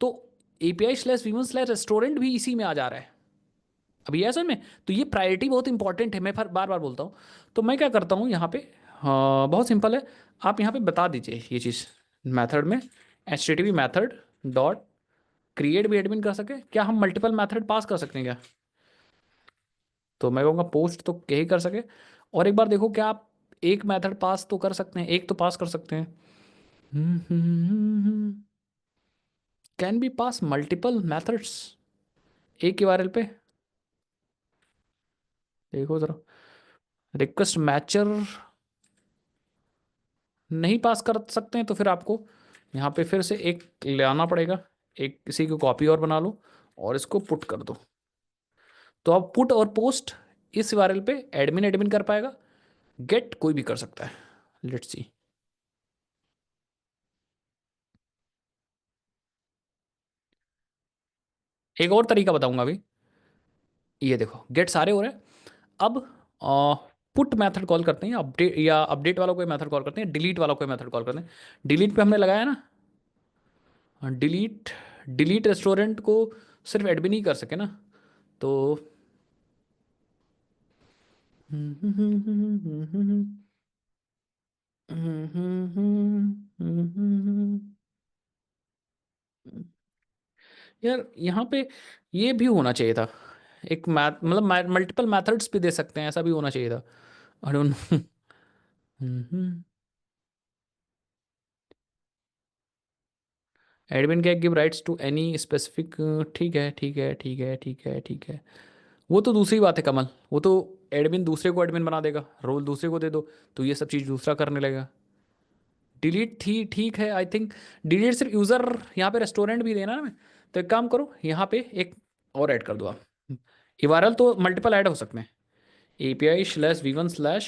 तो API slash V slash restaurant भी इसी में आ जा रहा है। अभी ऐसा में, तो ये प्रायोरिटी बहुत इंपॉर्टेंट है, मैं बार बार बोलता हूँ। तो मैं क्या करता हूँ यहाँ पे, हाँ बहुत सिंपल है। आप यहाँ पे बता दीजिए ये चीज़ मेथड में, H T T P method dot create भी एडमिन कर सके क्या, हम मल्टीपल मेथड पास कर सकते हैं क्या। तो मैं कहूँगा पोस्ट तो यही कर सके। और एक बार देखो क्या आप एक मेथड पास तो कर सकते हैं, एक तो पास कर सकते हैं। Can be pass multiple methods एक ही URL पे। देखो जरा, रिक्वेस्ट मैचर नहीं पास कर सकते हैं, तो फिर आपको यहाँ पे फिर से एक ले आना पड़ेगा, एक किसी की कॉपी और बना लो और इसको पुट कर दो। तो अब पुट और पोस्ट इस URL पे एडमिन एडमिन कर पाएगा, गेट कोई भी कर सकता है। Let's see. एक और तरीका बताऊंगा अभी। ये देखो गेट सारे हो रहे हैं। अब पुट मेथड कॉल करते हैं, अपडेट या अपडेट वाला कोई मेथड कॉल करते हैं, डिलीट वाला कोई मेथड कॉल करते हैं। डिलीट पे हमने लगाया ना, डिलीट, डिलीट रेस्टोरेंट को सिर्फ एडमिन ही कर सके ना। तो यार यहाँ पे ये भी होना चाहिए था, एक मैथ मतलब मल्टीपल मैथड्स भी दे सकते हैं, ऐसा भी होना चाहिए था। I don't know. Admin can give rights to any specific. ठीक है ठीक है ठीक है ठीक है ठीक है। वो तो दूसरी बात है कमल, वो तो एडमिन दूसरे को एडमिन बना देगा, रोल दूसरे को दे दो, तो ये सब चीज़ दूसरा करने लगेगा। डिलीट थी ठीक है आई थिंक, डिलीट सिर्फ यूज़र यहाँ पे रेस्टोरेंट भी देना ना मैं। तो एक काम करो यहाँ पे एक और ऐड कर दो आप, URL तो मल्टीपल ऐड हो सकते हैं, API slash V1 slash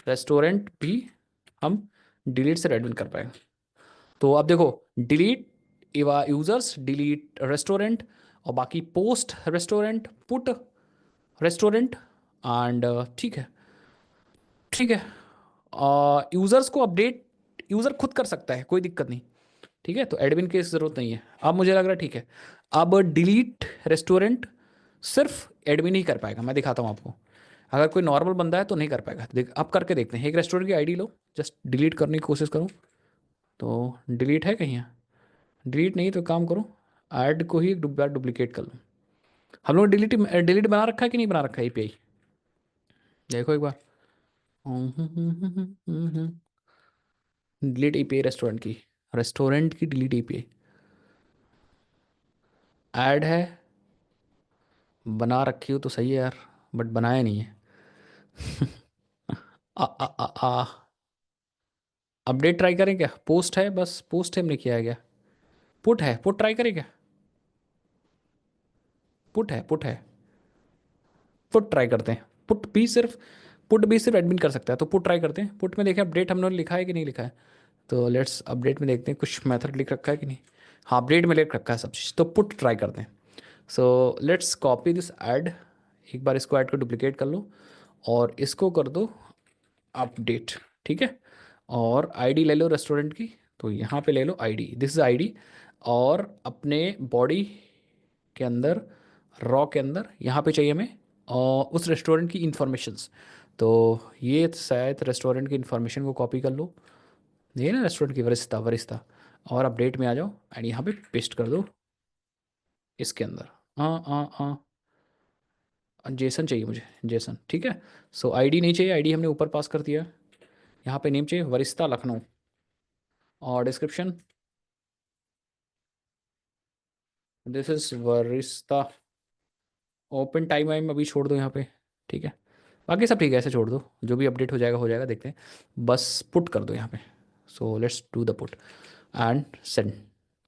restaurant भी हम डिलीट से एडमिन कर पाएंगे। तो अब देखो, डिलीट यूजर्स, डिलीट रेस्टोरेंट, और बाकी post restaurant, put restaurant and ठीक है। ठीक है, यूजर्स को अपडेट यूजर खुद कर सकता है, कोई दिक्कत नहीं। ठीक है, तो एडमिन की जरूरत नहीं है। अब मुझे लग रहा है ठीक है। अब डिलीट रेस्टोरेंट सिर्फ एडमिन ही कर पाएगा, मैं दिखाता हूँ आपको। अगर कोई नॉर्मल बंदा है तो नहीं कर पाएगा। देख अब करके देखते हैं, एक रेस्टोरेंट की आईडी लो, जस्ट डिलीट करने की कोशिश करो। तो डिलीट है कहीं यहाँ, डिलीट नहीं तो काम करो, ऐड को ही एक बार डुप्लीकेट कर लो। हम लोग डिलीट डिलीट बना रखा है कि नहीं बना रखा है API, देखो एक बार। डिलीट API रेस्टोरेंट की डिलीट API ऐड है, बना रखी हो तो सही है यार, बट बनाया नहीं है। आ, आ, आ, आ, अपडेट ट्राई करें क्या, पोस्ट है, बस पोस्ट है हमने किया है क्या, पुट है, पुट ट्राई करें क्या, पुट है पुट है, पुट ट्राई करते हैं। पुट भी सिर्फ एडमिन कर सकता है, तो पुट ट्राई करते हैं। पुट में देखें अपडेट हमने लिखा है कि नहीं लिखा है। तो लेट्स अपडेट में देखते हैं कुछ मेथड लिख रखा है कि नहीं। हाँ अपडेट में लिख रखा है सब चीज़, तो पुट ट्राई करते हैं। So let's copy this add, एक बार इसको ऐड को डुप्लीकेट कर लो और इसको कर दो अपडेट। ठीक है, और आईडी ले लो रेस्टोरेंट की, तो यहाँ पे ले लो आईडी, दिस इज आईडी। और अपने बॉडी के अंदर रॉ के अंदर यहाँ पे चाहिए हमें और उस रेस्टोरेंट की इंफॉर्मेशंस। तो ये शायद रेस्टोरेंट की इंफॉर्मेशन को कॉपी कर लो, ये ना रेस्टोरेंट की वरिष्ठता वरिष्ठता, और अपडेट में आ जाओ एंड यहाँ पे पेस्ट कर दो इसके अंदर। हाँ, जेसन चाहिए मुझे, जेसन, ठीक है। सो आईडी नहीं चाहिए, आईडी हमने ऊपर पास कर दिया। यहाँ पे नेम चाहिए वरिष्ठता लखनऊ, और डिस्क्रिप्शन दिस इज वरिष्ठता। ओपन टाइम वाइम अभी छोड़ दो यहाँ पे, ठीक है। बाकी सब ठीक है, ऐसे छोड़ दो, जो भी अपडेट हो जाएगा देखते हैं। बस पुट कर दो यहाँ पे। So let's do the put and send.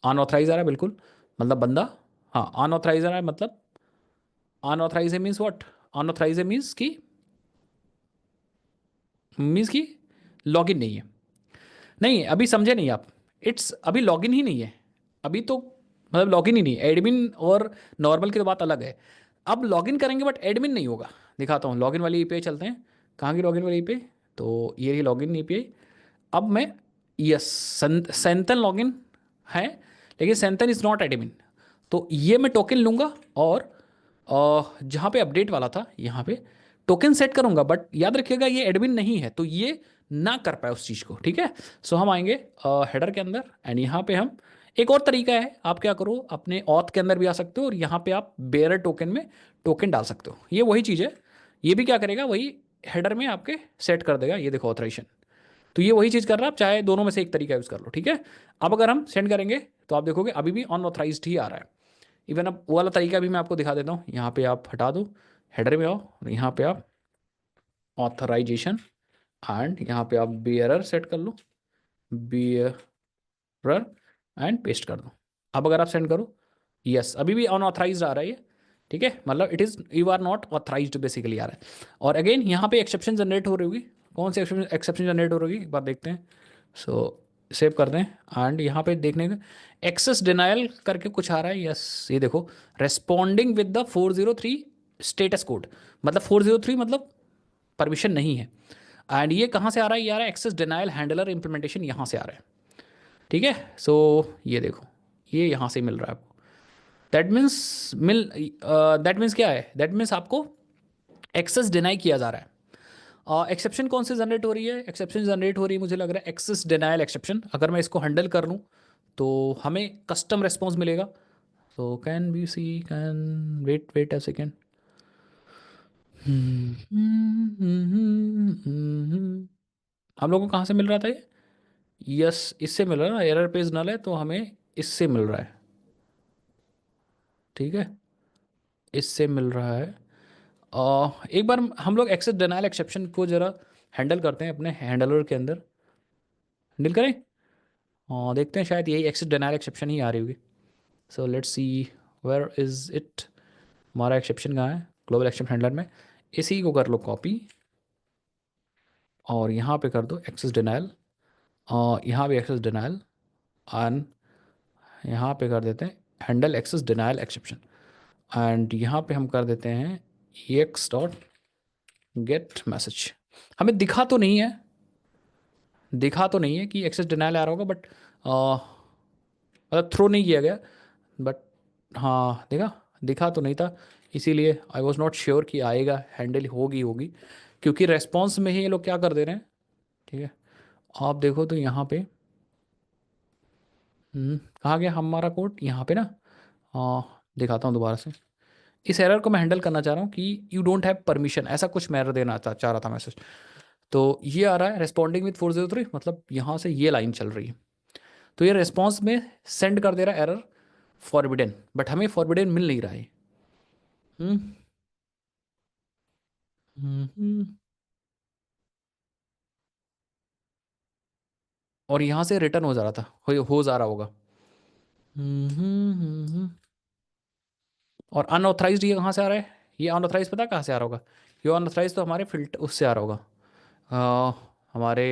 Unauthorise आ रहा है बिल्कुल, मतलब बंदा, हाँ अनऑथराइज आ रहा है, मतलब unauthorise means what, unauthorise means की लॉगिन नहीं है। नहीं अभी समझे नहीं आप, इट्स अभी लॉगिन ही नहीं है अभी तो, मतलब लॉगिन ही नहीं है। एडमिन और नॉर्मल की तो बात अलग है। अब लॉगिन करेंगे बट एडमिन नहीं होगा। दिखाता हूँ, लॉगिन वाली ईपीआई चलते हैं। कहाँ की लॉगिन वाली ईपीआई? तो ये रही लॉगिन ईपीआई। अब मैं, यस, सेंथन लॉगिन है, लेकिन सेंथन इज़ नॉट एडमिन। तो ये मैं टोकन लूँगा और जहाँ पे अपडेट वाला था यहाँ पे टोकन सेट करूँगा, बट याद रखिएगा ये एडमिन नहीं है, तो ये ना कर पाए उस चीज़ को, ठीक है। सो हम आएंगे हेडर के अंदर एंड यहाँ पे हम, एक और तरीका है, आप क्या करो अपने ऑथ के अंदर भी आ सकते हो और यहाँ पे आप बेयर टोकन में टोकन डाल सकते हो। ये वही चीज़ है, ये भी क्या करेगा वही हेडर में आपके सेट कर देगा। ये देखो ऑथराइजेशन, तो ये वही चीज़ कर रहा है। आप चाहे दोनों में से एक तरीका यूज़ कर लो, ठीक है। अब अगर हम सेंड करेंगे तो आप देखोगे अभी भी अनऑथराइज्ड ही आ रहा है। इवन अब वो वाला तरीका भी मैं आपको दिखा देता हूँ। यहाँ पे आप हटा दो, हेडर में आओ, यहाँ पे आप ऑथराइजेशन एंड यहाँ पे आप बियरर सेट कर लो, बियरर, एंड पेस्ट कर दो। अब अगर आप सेंड करो, यस अभी भी अनऑथराइज्ड आ रहा है ये, ठीक है, मतलब it is you are not authorised basically आ रहा है। और अगेन यहाँ पे एक्सेप्शन जनरेट हो रही होगी। कौन सी एक्सेप्शन जनरेट हो रही होगी एक बार देखते हैं। सो सेव कर दें एंड यहाँ पे देखने का एक्सेस डिनायल करके कुछ आ रहा है। यस ये देखो, responding with the 403 status code, मतलब 403 मतलब परमिशन नहीं है। एंड ये कहाँ से आ रहा है? ये आ रहा है एक्सेस डिनायल हैंडलर इंप्लीमेंटेशन, यहाँ से आ रहा है, ठीक है। सो ये देखो, ये यहाँ से मिल रहा है आपको। दैट मीन्स क्या है? दैट मीन्स आपको एक्सेस डिनाई किया जा रहा है। एक्सेप्शन कौन से जनरेट हो रही है? एक्सेप्शन जनरेट हो रही है मुझे लग रहा है एक्सेस डिनायल एक्सेप्शन। अगर मैं इसको हैंडल कर लूँ तो हमें कस्टम रिस्पॉन्स मिलेगा। So can be see, can wait wait a second. हम लोगों को कहाँ से मिल रहा था ये? यस इससे मिल रहा है ना, एरर पेज नल है तो हमें इससे मिल रहा है, ठीक है, इससे मिल रहा है। एक बार हम लोग एक्सेस डिनायल एक्सेप्शन को जरा हैंडल करते हैं अपने हैंडलर के अंदर, हैंडल करें। देखते हैं, शायद यही एक्सेस डिनायल एक्सेप्शन ही आ रही होगी। So let's see where is it. हमारा एक्सेप्शन कहाँ है? ग्लोबल एक्सेप्शन हैंडलर में। इसी को कर लो कॉपी और यहाँ पे कर दो एक्सेस डिनायल, यहाँ भी एक्सेस डिनायल, एंड यहाँ पे कर देते हैं handle access denial exception, and यहाँ पे हम कर देते हैं एक्स डॉट गेट मैसेज। हमें दिखा तो नहीं है कि एक्सेस डिनायल आ रहा होगा, बट मतलब थ्रो नहीं किया गया, बट हाँ देखा, दिखा तो नहीं था, इसीलिए आई वॉज नॉट श्योर कि आएगा, हैंडल होगी क्योंकि रेस्पॉन्स में ही ये लोग क्या कर दे रहे हैं, ठीक है। आप देखो तो यहाँ पे कहाँ गया हमारा कोड? यहाँ पे ना, दिखाता हूँ दोबारा से। इस एरर को मैं हैंडल करना चाह रहा हूँ कि यू डोंट हैव परमिशन, ऐसा कुछ मैं एरर देना चाह रहा था मैसेज। तो ये आ रहा है रेस्पॉन्डिंग विथ 403, मतलब यहाँ से ये लाइन चल रही है। तो ये रेस्पॉन्स में सेंड कर दे रहा है एरर फॉरबिडन, बट हमें फॉरबिडन मिल नहीं रहा है। हम्म हम्म। और यहाँ से रिटर्न हो जा रहा था, हो जा रहा होगा। हम्म। और अनऑथराइज्ड ये कहाँ से आ रहा है? ये अनऑथराइज पता कहाँ से आ रहा होगा? ये अनऑथराइज तो हमारे फिल्टर उससे आ रहा होगा, हमारे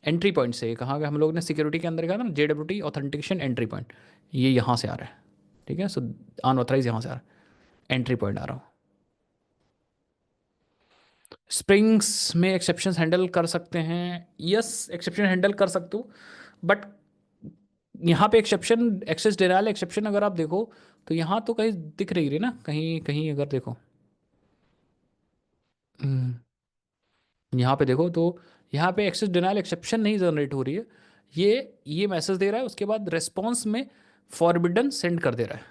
एंट्री पॉइंट से। कहाँ गया? हम लोग ने सिक्योरिटी के अंदर कहा था ना, JWT ऑथेंटिकेशन एंट्री पॉइंट, ये यहाँ से आ रहा है, ठीक है। सो अनऑथराइज यहाँ से आ रहा है, एंट्री पॉइंट आ रहा हो। स्प्रिंग्स में एक्सेप्शन हैंडल कर सकते हैं, यस एक्सेप्शन हैंडल कर सकते हो, बट यहाँ पे एक्सेप्शन, एक्सेस डिनायल एक्सेप्शन अगर आप देखो तो यहाँ तो कहीं दिख रही ना, कहीं कहीं अगर देखो, यहाँ पे देखो तो यहाँ पे एक्सेस डिनायल एक्सेप्शन नहीं जनरेट हो रही है, ये मैसेज दे रहा है, उसके बाद रेस्पॉन्स में फॉरबिडन सेंड कर दे रहा है।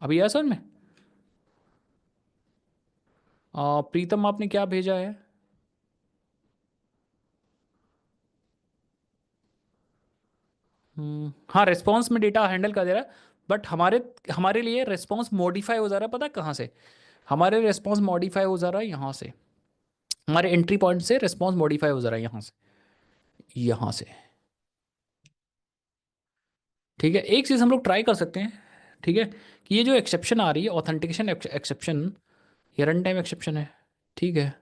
अभी यह समझ में? प्रीतम आपने क्या भेजा है? हाँ, रेस्पॉन्स में डेटा हैंडल कर दे रहा है, बट हमारे हमारे लिए रेस्पॉन्स मॉडिफाई हो जा रहा है, पता है कहाँ से? हमारे रेस्पॉन्स मॉडिफाई हो जा रहा है यहाँ से, हमारे एंट्री पॉइंट से रेस्पॉन्स मॉडिफाई हो जा रहा है यहाँ से, यहाँ से। ठीक है, एक चीज़ हम लोग ट्राई कर सकते हैं, ठीक है, कि ये जो एक्सेप्शन आ रही है ऑथेंटिकेशन एक्सेप्शन, ये रन टाइम एक्सेप्शन है, ठीक है,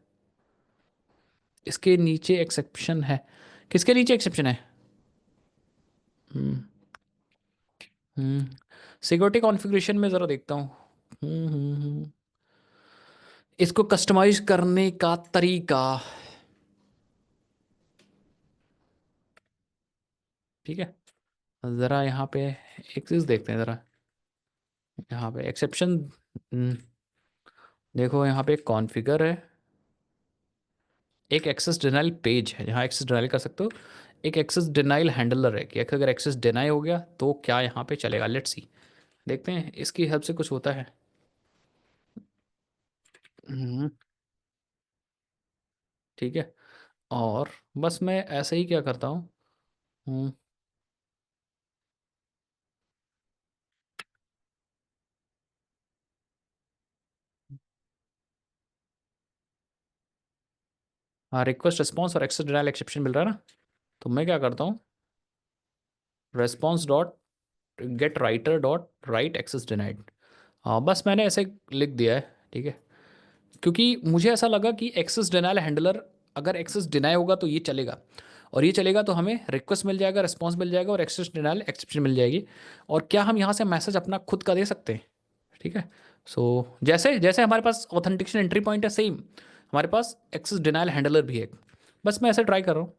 इसके नीचे एक्सेप्शन है, किसके नीचे एक्सेप्शन है? हम्म सिक्योरिटी कॉन्फ़िगरेशन में ज़रा देखता हूँ। इसको कस्टमाइज करने का तरीका, ठीक है, ज़रा यहाँ पे एक चीज़ देखते हैं ज़रा, यहाँ पे एक्सेप्शन, देखो यहाँ पे एक कॉन्फ़िगर है, एक एक्सेस डिनाइल पेज है, यहाँ एक्सेस डिनाइल कर सकते हो, एक एक्सेस डिनाइल हैंडलर है कि अगर एक्सेस डिनाई हो गया तो क्या यहाँ पे चलेगा, लेट्स सी, देखते हैं इसकी हेल्प से कुछ होता है। हम्म, ठीक है, और बस मैं ऐसे ही क्या करता हूँ, हाँ, रिक्वेस्ट रिस्पॉन्स और एक्सेस डिनाइल एक्सेप्शन मिल रहा है ना, तो मैं क्या करता हूँ, response dot get writer dot write access denied, हाँ बस मैंने ऐसे लिख दिया है, ठीक है, क्योंकि मुझे ऐसा लगा कि एक्सेस डिनाइल हैंडलर, अगर एक्सेस डिनाई होगा तो ये चलेगा, और ये चलेगा तो हमें रिक्वेस्ट मिल जाएगा, रिस्पॉन्स मिल जाएगा और एक्सेस डिनाइल एक्सेप्शन मिल जाएगी, और क्या हम यहाँ से मैसेज अपना खुद का दे सकते हैं, ठीक है। सो जैसे जैसे हमारे पास ऑथेंटिकेशन एंट्री पॉइंट है, सेम हमारे पास एक्सेस डिनाइल हैंडलर भी है, बस मैं ऐसे ट्राई कर रहा हूँ।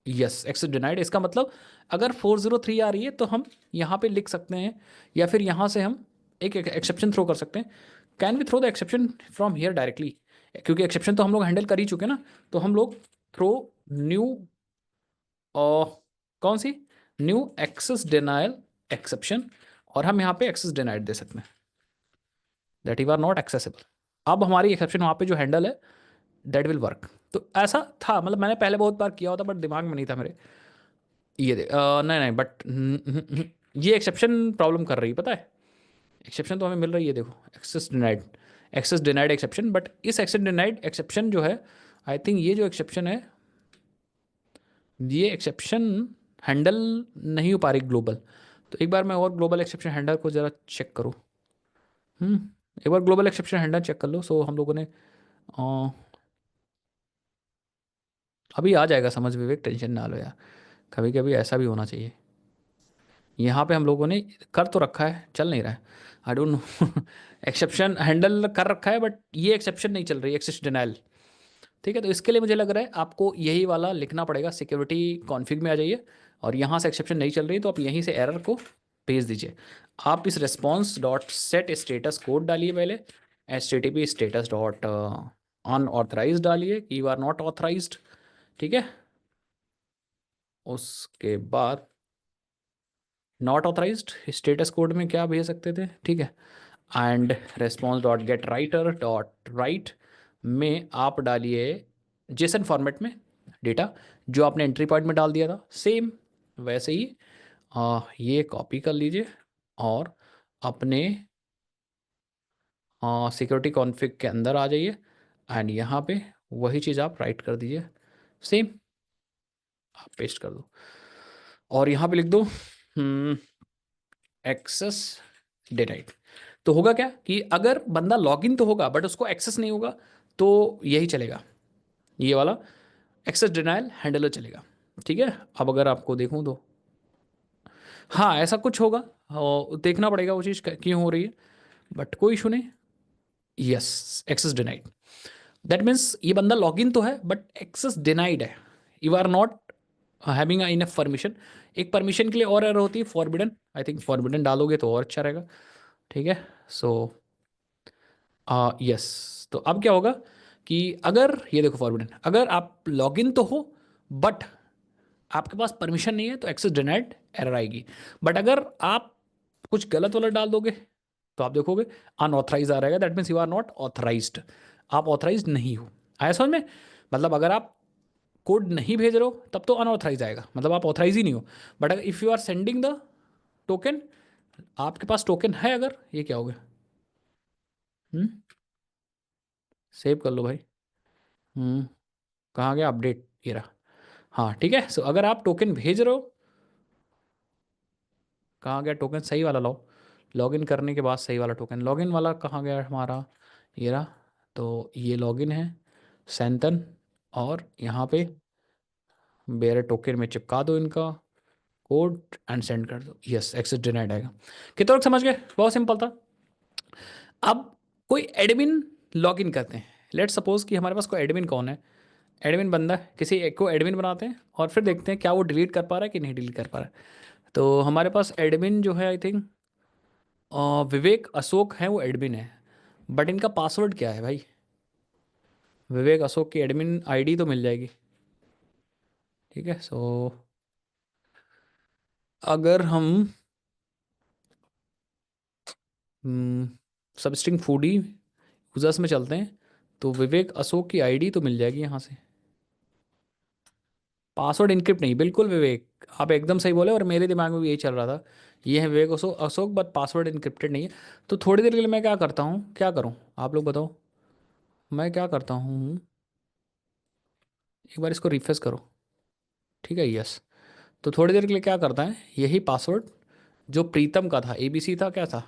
यस, एक्सेस डिनाइड, इसका मतलब अगर 403 आ रही है तो हम यहाँ पे लिख सकते हैं, या फिर यहाँ से हम एक एक्सेप्शन थ्रो कर सकते हैं। Can we throw the exception from here directly, क्योंकि एक्सेप्शन तो हम लोग हैंडल कर ही चुके ना, तो हम लोग थ्रो न्यू, कौन सी, न्यू एक्सेस डिनाइल एक्सेप्शन, और हम यहाँ पे एक्सेस डिनाइड दे सकते हैं, that you are not accessible. अब हमारी एक्सेप्शन वहाँ पे जो हैंडल है, दैट विल वर्क। तो ऐसा था, मतलब मैंने पहले बहुत बार किया होता बट दिमाग में नहीं था मेरे, ये नहीं नहीं, बट ये एक्सेप्शन प्रॉब्लम कर रही है, पता है, एक्सेप्शन तो हमें मिल रही है, देखो access denied, access denied exception, but इस एक्सेस डिनाइड एक्सेप्शन जो है, आई थिंक ये जो एक्सेप्शन है, ये एक्सेप्शन हैंडल नहीं हो पा रही ग्लोबल, तो एक बार मैं और ग्लोबल एक्सेप्शन हैंडल को ज़रा चेक करूँ। हम्म एक बार ग्लोबल एक्सेप्शन हैंडल चेक कर लो। सो हम लोगों ने अभी आ जाएगा समझ, विवेक टेंशन ना लो यार, कभी कभी ऐसा भी होना चाहिए। यहाँ पे हम लोगों ने कर तो रखा है, चल नहीं रहा है, I don't no exception handle कर रखा है, बट ये एक्सेप्शन नहीं चल रही, एक्सेस डिनाइल, ठीक है, तो इसके लिए मुझे लग रहा है आपको यही वाला लिखना पड़ेगा, सिक्योरिटी कॉन्फ़िग में आ जाइए, और यहाँ से एक्सेप्शन नहीं चल रही तो आप यहीं से एरर को भेज दीजिए। आप इस response dot set status code डालिए पहले, H T T P status dot unauthorise डालिए, यू आर नॉट ऑथराइज्ड, ठीक है, उसके बाद नॉट ऑथराइज्ड स्टेटस कोड में क्या भेज सकते थे, ठीक है, and response dot get writer dot right में आप डालिए जेसन फॉर्मेट में डेटा, जो आपने एंट्री पॉइंट में डाल दिया था सेम वैसे ही, ये कॉपी कर लीजिए और अपने सिक्योरिटी कॉन्फ़िग के अंदर आ जाइए, एंड यहाँ पे वही चीज़ आप राइट कर दीजिए, सेम आप पेस्ट कर दो, और यहाँ पे लिख दो एक्सेस डिनाइड। तो होगा क्या कि अगर बंदा लॉगिन तो होगा बट उसको एक्सेस नहीं होगा, तो यही चलेगा, ये वाला एक्सेस डिनाइल हैंडलर चलेगा, ठीक है। अब अगर आपको देखूं तो हाँ ऐसा कुछ होगा, और देखना पड़ेगा वो चीज़ क्यों हो रही है, बट कोई इशू नहीं। Yes, access denied, that means ये बंदा लॉगिन तो है बट एक्सेस डिनाइड है, you are not having enough permission, एक परमिशन के लिए और एरर होती है फॉरबिडन, आई थिंक फॉरबिडन डालोगे तो और अच्छा रहेगा। ठीक है, सो यस। तो अब क्या होगा कि अगर ये देखो फॉरबिडन, अगर आप लॉगिन तो हो बट आपके पास परमिशन नहीं है तो एक्सेस डिनाइड एरर आएगी। बट अगर आप कुछ गलत वाला डाल दोगे तो आप देखोगे अनऑथराइज आ रहेगा, that means you are not authorised, आप ऑथराइज नहीं हो। आया समझ में? मतलब अगर आप कोड नहीं भेज रहे हो तब तो अनऑथराइज आएगा, मतलब आप ऑथराइज ही नहीं हो। बट अगर if you are sending the token, आपके पास टोकन है अगर, ये क्या हो गया? हम्म, सेव कर लो भाई। हम्म, कहाँ गया अपडेट, ये रहा। हाँ ठीक है, सो अगर आप टोकन भेज रहे हो, कहाँ गया टोकन, सही वाला लाओ। लॉगिन करने के बाद सही वाला टोकन, लॉगिन वाला कहाँ गया हमारा, ये रहा। तो ये लॉगिन है सैंतन, और यहाँ पे मेरे टोकन में चिपका दो इनका कोड एंड सेंड कर दो, यस एक्सेस डिनाइड आएगा। कितना लोग समझ गए? बहुत सिंपल था। अब कोई एडमिन लॉगिन करते हैं, लेट सपोज कि हमारे पास कोई एडमिन कौन है, एडमिन बंदा है, किसी एक को एडमिन बनाते हैं और फिर देखते हैं क्या वो डिलीट कर पा रहा है कि नहीं डिलीट कर पा रहा है। तो हमारे पास एडमिन जो है आई थिंक विवेक अशोक है, वो एडमिन है। बट इनका पासवर्ड क्या है भाई? विवेक अशोक की एडमिन आईडी तो मिल जाएगी। ठीक है, सो अगर हम सब स्ट्रिंग फूडी यूजर्स में चलते हैं तो विवेक अशोक की आईडी तो मिल जाएगी यहाँ से। पासवर्ड इनक्रिप्ट नहीं, बिल्कुल विवेक, आप एकदम सही बोले और मेरे दिमाग में भी यही चल रहा था। ये है Vivek Ashok Ashok, but password encrypted नहीं है। तो थोड़ी देर के लिए मैं क्या करता हूँ, क्या करूँ आप लोग बताओ, मैं क्या करता हूँ, एक बार इसको रिफ्रेश करो। ठीक है, यस। तो थोड़ी देर के लिए क्या करता है, यही पासवर्ड जो प्रीतम का था, एबीसी था क्या था,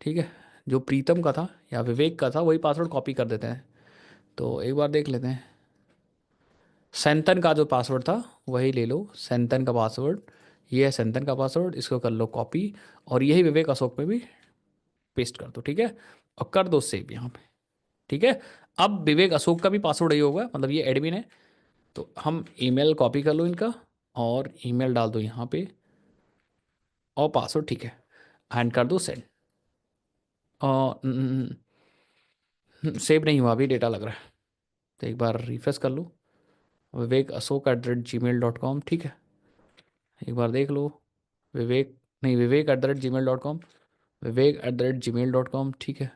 ठीक है, जो प्रीतम का था या विवेक का था वही पासवर्ड कॉपी कर देते हैं। तो एक बार देख लेते हैं, सैंतन का जो पासवर्ड था वही ले लो, सैंतन का पासवर्ड, ये है सैंतन का पासवर्ड, इसको कर लो कॉपी और यही विवेक अशोक पे भी पेस्ट कर दो। ठीक है, और कर दो सेव यहाँ पे। ठीक है, अब विवेक अशोक का भी पासवर्ड यही होगा, मतलब ये एडमिन है। तो हम ईमेल कॉपी कर लो इनका और ईमेल डाल दो यहाँ पे और पासवर्ड, ठीक है, एंड कर दो सेंड। और सेव नहीं हुआ अभी, डेटा लग रहा है। तो एक बार रिफ्रेश कर लो, विवेक अशोक @gmail.com, ठीक है, एक बार देख लो। विवेक नहीं, विवेक @gmail.com, विवेक @gmail.com, ठीक है।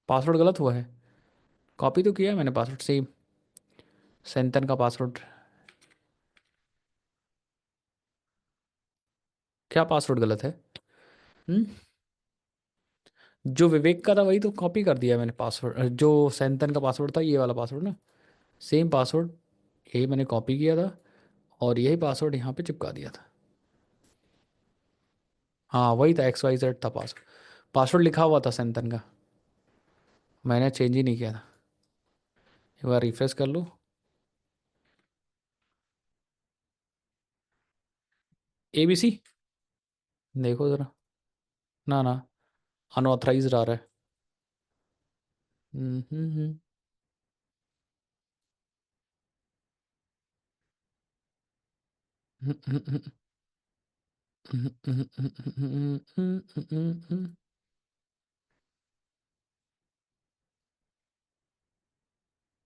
पासवर्ड गलत हुआ है, कॉपी तो किया है मैंने पासवर्ड सेम, सेंतन का पासवर्ड। क्या पासवर्ड गलत है? हम्म, जो विवेक का था वही तो कॉपी कर दिया मैंने पासवर्ड, जो सेंतन का पासवर्ड था ये वाला पासवर्ड ना, सेम पासवर्ड, यही मैंने कॉपी किया था और यही पासवर्ड यहाँ पे चिपका दिया था। हाँ वही था, XYZ था पासवर्ड, पासवर्ड लिखा हुआ था सेंतन का, मैंने चेंज ही नहीं किया था। एक बार रिफ्रेश कर लो, ABC देखो ज़रा, ना ना, अनऑथराइज्ड आ रहा है।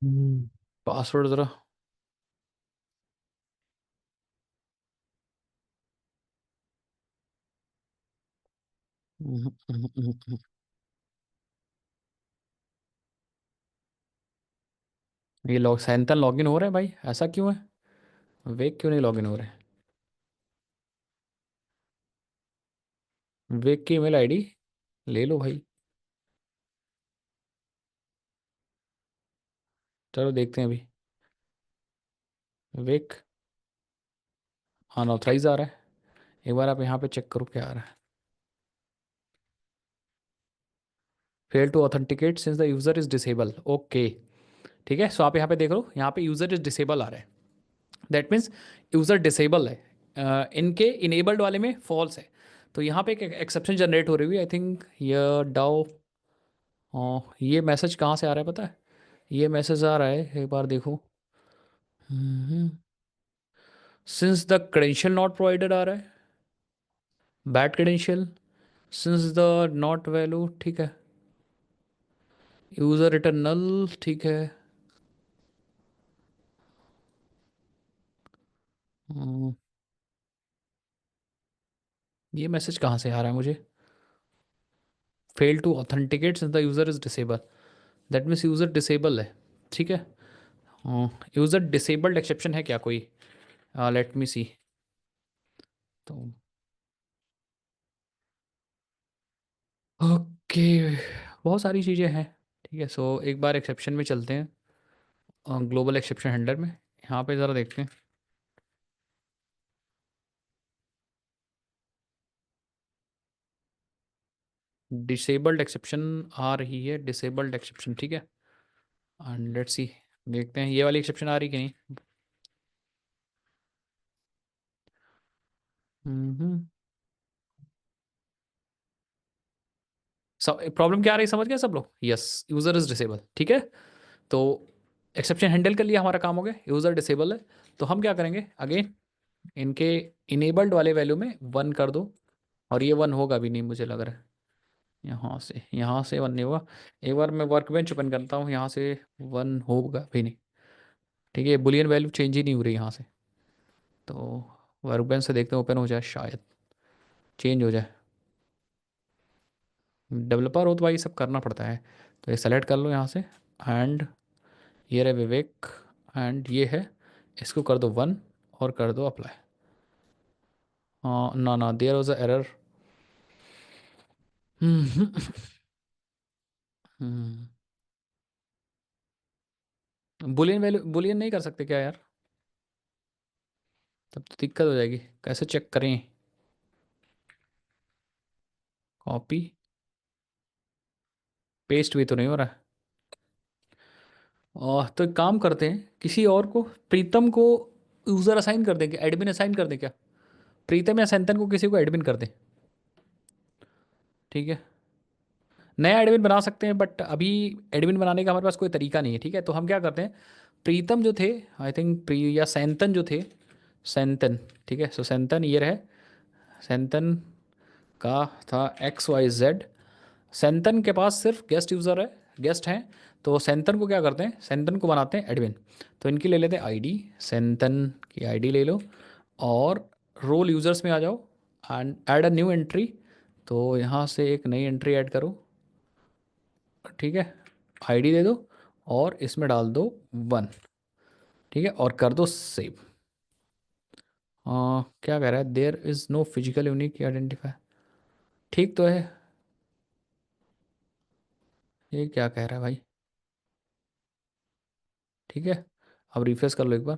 हम्म, पासवर्ड ज़रा, ये लॉग सैंतन लॉगिन हो रहा है भाई, ऐसा क्यों है? वेग क्यों नहीं लॉगिन हो रहे? वेग की ईमेल आईडी ले लो भाई, चलो देखते हैं अभी। वेग अनऑथराइज आ रहा है, एक बार आप यहाँ पे चेक करो क्या आ रहा है। Fail to authenticate since the user is disable, okay. ठीक है, सो आप यहाँ पे देख लो, यहाँ पे यूजर इज डिसेबल आ रहा है, दैट मीन्स यूजर डिसेबल है। इनके इनेबल्ड वाले में फॉल्स है। तो यहाँ पे एक एक्सेप्शन जनरेट हो रही है, आई थिंक ये डाउ, ये मैसेज कहाँ से आ रहा है पता है? ये मैसेज आ रहा है, एक बार देखो, since the credential not provided आ रहा है, bad credential, since the not value, ठीक है, यूजर रिटर्न नल, ठीक है। हम्म, ये मैसेज कहाँ से आ रहा है मुझे? Fail to authenticate since the user is disable, that means user disable है, ठीक है। यूजर डिसेबल्ड एक्सेप्शन है क्या कोई? Let me see. तो ओके, बहुत सारी चीज़ें हैं, ठीक है। सो एक बार एक्सेप्शन में चलते हैं, ग्लोबल एक्सेप्शन हैंडलर में, यहाँ पे ज़रा देखते हैं। डिसेबल्ड एक्सेप्शन आ रही है, डिसेबल्ड एक्सेप्शन, ठीक है। एंड लेट्स सी, देखते हैं ये वाली एक्सेप्शन आ रही कि नहीं। हम्म। सब प्रॉब्लम क्या आ रही है समझ गए सब लोग? यस, यूज़र इज़ डिसेबल, ठीक है। तो एक्सेप्शन हैंडल कर लिया, हमारा काम हो गया, यूज़र डिसेबल है। तो हम क्या करेंगे अगेन, इनके इनेबल्ड वाले वैल्यू में 1 कर दो, और ये 1 होगा भी नहीं मुझे लग रहा है। यहाँ से 1 नहीं होगा। एक बार मैं वर्क बेंच ओपन करता हूँ, यहाँ से 1 होगा भी नहीं, ठीक है। बुलियन वैल्यू चेंज ही नहीं हो रही यहाँ से। तो वर्क बेंच से देखते हैं ओपन हो जाए, शायद चेंज हो जाए। डेवलपर हो तो भाई सब करना पड़ता है। तो ये सेलेक्ट कर लो यहाँ से, एंड ये रहे विवेक, एंड ये है, इसको कर दो 1 और कर दो अप्लाई। हाँ ना ना, there was a error. Boolean value, boolean नहीं कर सकते क्या यार? तब तो दिक्कत हो जाएगी, कैसे चेक करें? कॉपी पेस्ट भी तो नहीं हो रहा है। तो एक काम करते हैं, किसी और को, प्रीतम को यूज़र असाइन कर दें क्या, एडमिन असाइन कर दें क्या? प्रीतम या सैंतन को किसी को एडमिन कर दें, ठीक है। नया एडमिन बना सकते हैं, बट अभी एडमिन बनाने का हमारे पास कोई तरीका नहीं है, ठीक है। तो हम क्या करते हैं, प्रीतम जो थे, आई थिंक प्री या सैंतन जो थे, सैंतन, ठीक है। सो सैंतन ये रहे, सैंतन का था XYZ। सैंतन के पास सिर्फ गेस्ट यूज़र है, गेस्ट हैं। तो सैंतन को क्या करते हैं, सैंतन को बनाते हैं एडमिन। तो इनकी ले लेते हैं आईडी, सैंतन की आईडी ले लो, और रोल यूज़र्स में आ जाओ, and add a new entry. तो यहाँ से एक नई एंट्री ऐड करो, ठीक है। आईडी दे दो, और इसमें डाल दो 1, ठीक है, और कर दो सेव। क्या कह रहा है, there is no physical unique identify, ठीक तो है। ये क्या कह रहा है भाई? ठीक है, अब रिफ्रेश कर लो एक बार।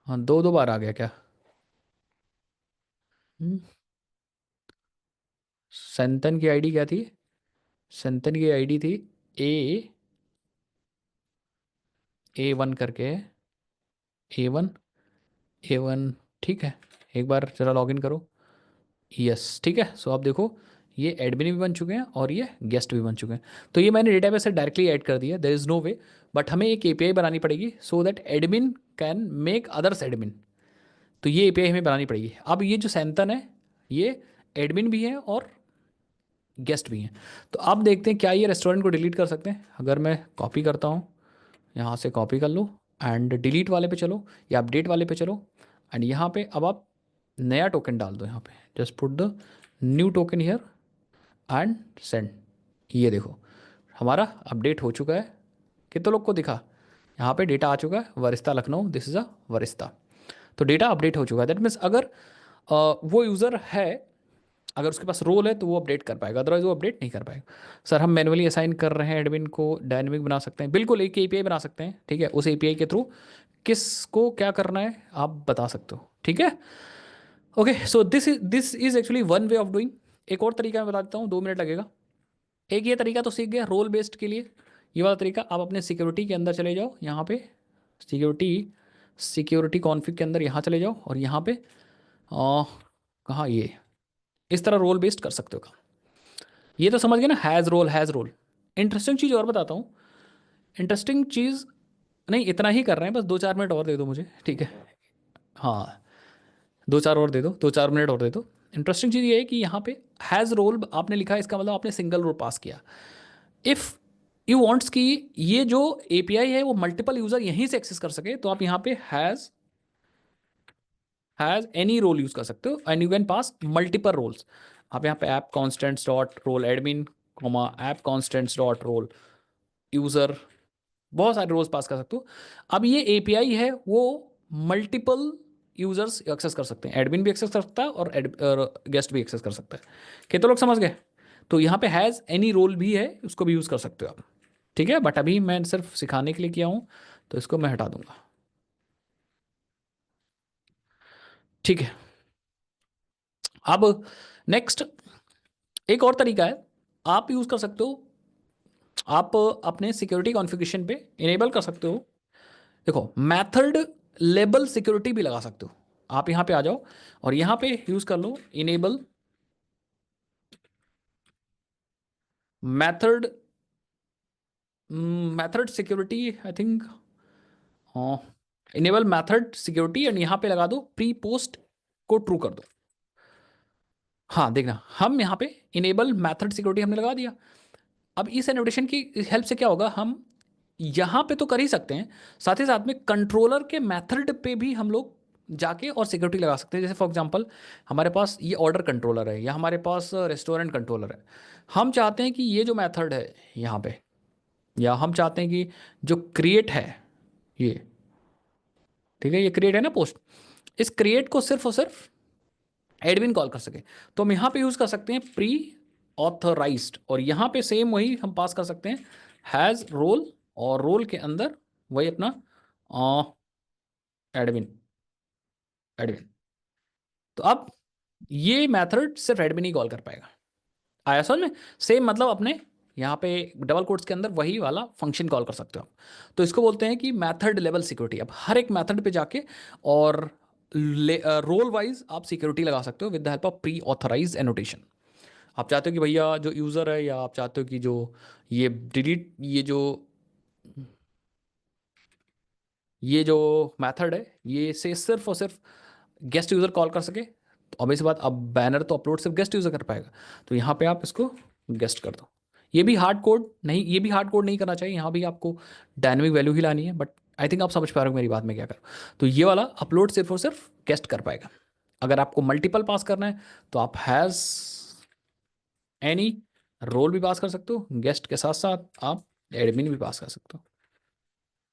हाँ, दो दो बार आ गया क्या? हम्म, संतन की आईडी क्या थी? संतन की आईडी थी ए, A1 करके, A1, A1, ठीक है। एक बार जरा लॉगिन करो। यस, ठीक है। सो आप देखो, ये एडमिन भी बन चुके हैं और ये गेस्ट भी बन चुके हैं। तो ये मैंने डेटाबेस से डायरेक्टली ऐड कर दिया, there is no way. But हमें एक एपीआई बनानी पड़ेगी so that admin can make others admin. तो ये एपीआई हमें बनानी पड़ेगी। अब ये जो सैंतन है, ये एडमिन भी है और गेस्ट भी हैं। तो अब देखते हैं क्या ये रेस्टोरेंट को डिलीट कर सकते हैं। अगर मैं कॉपी करता हूँ, यहाँ से कॉपी कर लो, एंड डिलीट वाले पे चलो, या अपडेट वाले पे चलो, एंड यहाँ पे अब आप नया टोकन डाल दो। यहाँ पे just put the new token here and send. ये देखो, हमारा अपडेट हो चुका है। कितने लोग को दिखा? यहाँ पे डेटा आ चुका है, वरिस्ता लखनऊ, दिस इज़ अ वरिस्ता। तो डेटा अपडेट हो चुका है, दैट मीन्स अगर वो यूज़र है, अगर उसके पास रोल है तो वो अपडेट कर पाएगा, अदरवाइज वो अपडेट नहीं कर पाएगा। सर हम मैनुअली असाइन कर रहे हैं एडमिन को, डायनेमिक बना सकते हैं, बिल्कुल एक एपीआई बना सकते हैं, ठीक है। उस एपीआई के थ्रू किसको क्या करना है आप बता सकते हो, ठीक है। Okay, so this is actually one way of doing. एक और तरीका मैं बता देता हूँ, 2 मिनट लगेगा। एक ये तरीका तो सीख गया रोल बेस्ड के लिए। ये वाला तरीका, आप अपने सिक्योरिटी के अंदर चले जाओ, यहाँ पे सिक्योरिटी, सिक्योरिटी कॉन्फ़िग के अंदर यहाँ चले जाओ, और यहाँ पे कहाँ, ये इस तरह रोल बेस्ड कर सकते हो काम। ये तो समझ गए ना, has role, has role. Interesting चीज़ और बताता हूँ, इंटरेस्टिंग चीज़, नहीं इतना ही कर रहे हैं, बस 2-4 मिनट और दे दो मुझे, ठीक है। हाँ, 2-4 मिनट और दे दो। इंटरेस्टिंग चीज़ ये है कि यहाँ पे हैज़ रोल आपने लिखा है, इसका मतलब आपने सिंगल रोल पास किया। इफ़ यू वांट्स कि ये जो एपीआई है वो मल्टीपल यूज़र यहीं से एक्सेस कर सके, तो आप यहाँ पे हैज़ एनी रोल यूज़ कर सकते हो, and you can pass multiple roles. आप यहाँ पे app constants dot role admin, comma app constants dot role user, बहुत सारे रोल्स पास कर सकते हो। अब ये एपीआई है वो मल्टीपल यूजर्स एक्सेस कर सकते हैं, एडमिन भी एक्सेस कर सकता है और गेस्ट भी एक्सेस कर सकता है। कितने लोग समझ गए? तो यहाँ पे हैज़ एनी रोल भी है, उसको भी यूज़ कर सकते हो आप, ठीक है। बट अभी मैं सिर्फ सिखाने के लिए किया हूँ, तो इसको मैं हटा दूंगा, ठीक है। अब नेक्स्ट एक और तरीका है, आप यूज़ कर सकते हो, आप अपने सिक्योरिटी कॉन्फ़िगरेशन पे इनेबल कर सकते हो। देखो, मेथड लेबल सिक्योरिटी भी लगा सकते हो। आप यहाँ पे आ जाओ और यहाँ पे यूज़ कर लो enable method, method security I think, हाँ, इनेबल मेथड सिक्योरिटी, एंड यहाँ पे लगा दो प्री पोस्ट को ट्रू कर दो। हाँ देखना, हम यहाँ पे इनेबल मेथड सिक्योरिटी हमने लगा दिया। अब इस एनोटेशन की हेल्प से क्या होगा, हम यहाँ पे तो कर ही सकते हैं, साथ ही साथ में कंट्रोलर के मेथड पे भी हम लोग जाके और सिक्योरिटी लगा सकते हैं। जैसे फॉर एग्जांपल हमारे पास ये ऑर्डर कंट्रोलर है, या हमारे पास रेस्टोरेंट कंट्रोलर है। हम चाहते हैं कि ये जो मेथड है यहाँ पे, या हम चाहते हैं कि जो क्रिएट है ये, ठीक है, ये क्रिएट है ना पोस्ट, इस क्रिएट को सिर्फ और सिर्फ एडमिन कॉल कर सके, तो हम यहाँ पे यूज़ कर सकते हैं प्री ऑथराइज्ड, और यहाँ पे सेम वही हम पास कर सकते हैं हैज़ रोल, और रोल के अंदर वही अपना एडमिन, एडमिन। तो अब ये मेथड सिर्फ एडमिन ही कॉल कर पाएगा। आया समझ में? सेम मतलब अपने यहाँ पे डबल कोट्स के अंदर वही वाला फंक्शन कॉल कर सकते हो आप। तो इसको बोलते हैं कि मेथड लेवल सिक्योरिटी। अब हर एक मेथड पे जाके और रोल वाइज आप सिक्योरिटी लगा सकते हो with the help of pre authorise annotation. आप चाहते हो कि भैया जो यूज़र है, या आप चाहते हो कि जो ये डिलीट, ये जो मेथड है ये से सिर्फ और सिर्फ गेस्ट यूज़र कॉल कर सके, तो ऑब्वियस बात, अब बैनर तो अपलोड सिर्फ गेस्ट यूज़र कर पाएगा, तो यहाँ पे आप इसको गेस्ट कर दो। ये भी हार्ड कोड नहीं, ये भी हार्ड कोड नहीं करना चाहिए, यहाँ भी आपको डायनेमिक वैल्यू ही लानी है, बट आई थिंक आप समझ पा रहे हो मेरी बात में क्या कर। तो ये वाला अपलोड सिर्फ और सिर्फ गेस्ट कर पाएगा। अगर आपको मल्टीपल पास करना है, तो आप हैज़ एनी रोल भी पास कर सकते हो, गेस्ट के साथ साथ आप एडमिन भी पास कर सकते हो,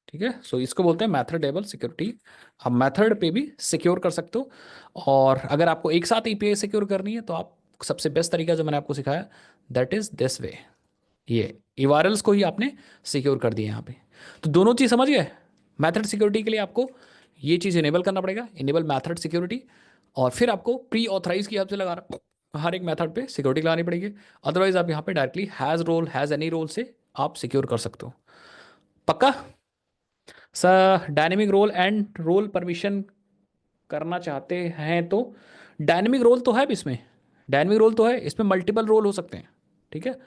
ठीक है। सो इसको बोलते हैं मेथड लेवल सिक्योरिटी। आप मेथड पे भी सिक्योर कर सकते हो, और अगर आपको एक साथ एपीआई सिक्योर करनी है, तो आप सबसे बेस्ट तरीका जो मैंने आपको सिखाया, दैट इज दिस वे। ये यूआरएल्स को ही आपने सिक्योर कर दिया यहाँ पे। तो दोनों चीज़ समझ गए। मेथड सिक्योरिटी के लिए आपको ये चीज़ इनेबल करना पड़ेगा, इनेबल मेथड सिक्योरिटी, और फिर आपको प्री ऑथराइज की हेल्प से लगा हर एक मेथड पे सिक्योरिटी लगानी पड़ेगी। अदरवाइज आप यहाँ पे directly has role has any role से आप सिक्योर कर सकते हो। पक्का? Sir dynamic role and role permission करना चाहते हैं तो डायनेमिक रोल तो है भी इसमें, डायनेमिक रोल तो है इसमें, मल्टीपल रोल हो सकते हैं, ठीक है,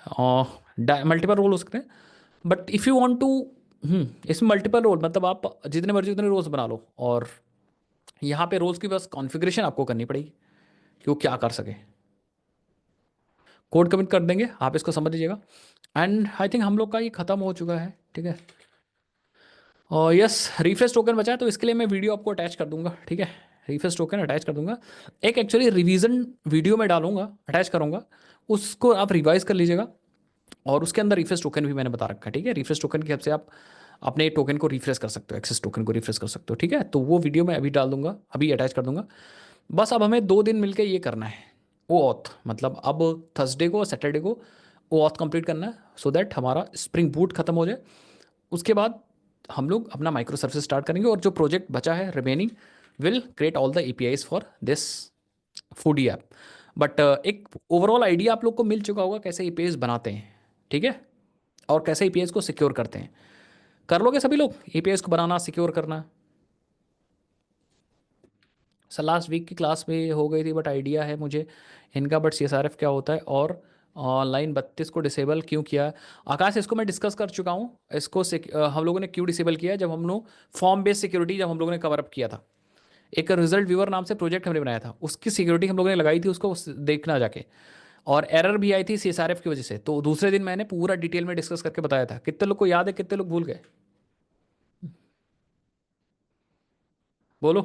और मल्टीपल रोल हो सकते हैं। But if you want to, इसमें मल्टीपल रोल मतलब आप जितने मर्जी उतने रोल्स बना लो, और यहाँ पे रोल्स की बस कॉन्फ़िगरेशन आपको करनी पड़ेगी कि वो क्या कर सके। कोड कमिट कर देंगे, आप इसको समझ लीजिएगा। एंड आई थिंक हम लोग का ये ख़त्म हो चुका है, ठीक है। और यस, रिफ्रेश टोकन बचा है, तो इसके लिए मैं वीडियो आपको अटैच कर दूंगा, ठीक है। रिफ्रेश टोकन अटैच कर दूंगा, एक एक्चुअली रिवीजन वीडियो में डालूंगा, अटैच करूंगा, उसको आप रिवाइज कर लीजिएगा। और उसके अंदर रिफ्रेश टोकन भी मैंने बता रखा है, ठीक है। रिफ्रेश टोकन की हेल्प से आप अपने टोकन को रिफ्रेश कर सकते हो, एक्सेस टोकन को रिफ्रेश कर सकते हो, ठीक है। तो वो वीडियो मैं अभी डाल दूंगा, अभी अटैच कर दूंगा। बस अब हमें 2 दिन मिलकर ये करना है, ओ ऑथ, मतलब अब थर्सडे को और सैटरडे को ओ ऑथ कंप्लीट करना है, सो दैट हमारा स्प्रिंग बूट खत्म हो जाए। उसके बाद हम लोग अपना माइक्रो सर्विस स्टार्ट करेंगे, और जो प्रोजेक्ट बचा है remaining will create all the APIs for this foodie app. But एक ओवरऑल आइडिया आप लोग को मिल चुका होगा कैसे एपीआईज बनाते हैं, ठीक है, और कैसे एपीआईज को सिक्योर करते हैं। कर लोगे सभी लोग एपीआईज को बनाना, सिक्योर करना? सर लास्ट वीक की क्लास में हो गई थी, बट आइडिया है मुझे इनका, बट सीएसआरएफ क्या होता है, और लाइन 32 को डिसेबल क्यों किया? आकाश, इसको मैं डिस्कस कर चुका हूँ। इसको हम लोगों ने क्यों डिसेबल किया है, जब हम लोग फॉर्म बेस्ड सिक्योरिटी जब हम लोगों ने कवर अप किया था, एक रिजल्ट व्यूअर नाम से प्रोजेक्ट हमने बनाया था, उसकी सिक्योरिटी हम लोगों ने लगाई थी, उसको देखना जाके। और एरर भी आई थी सीएसआरएफ की वजह से, तो दूसरे दिन मैंने पूरा डिटेल में डिस्कस करके बताया था। कितने लोग को याद है, कितने लोग भूल गए? बोलो।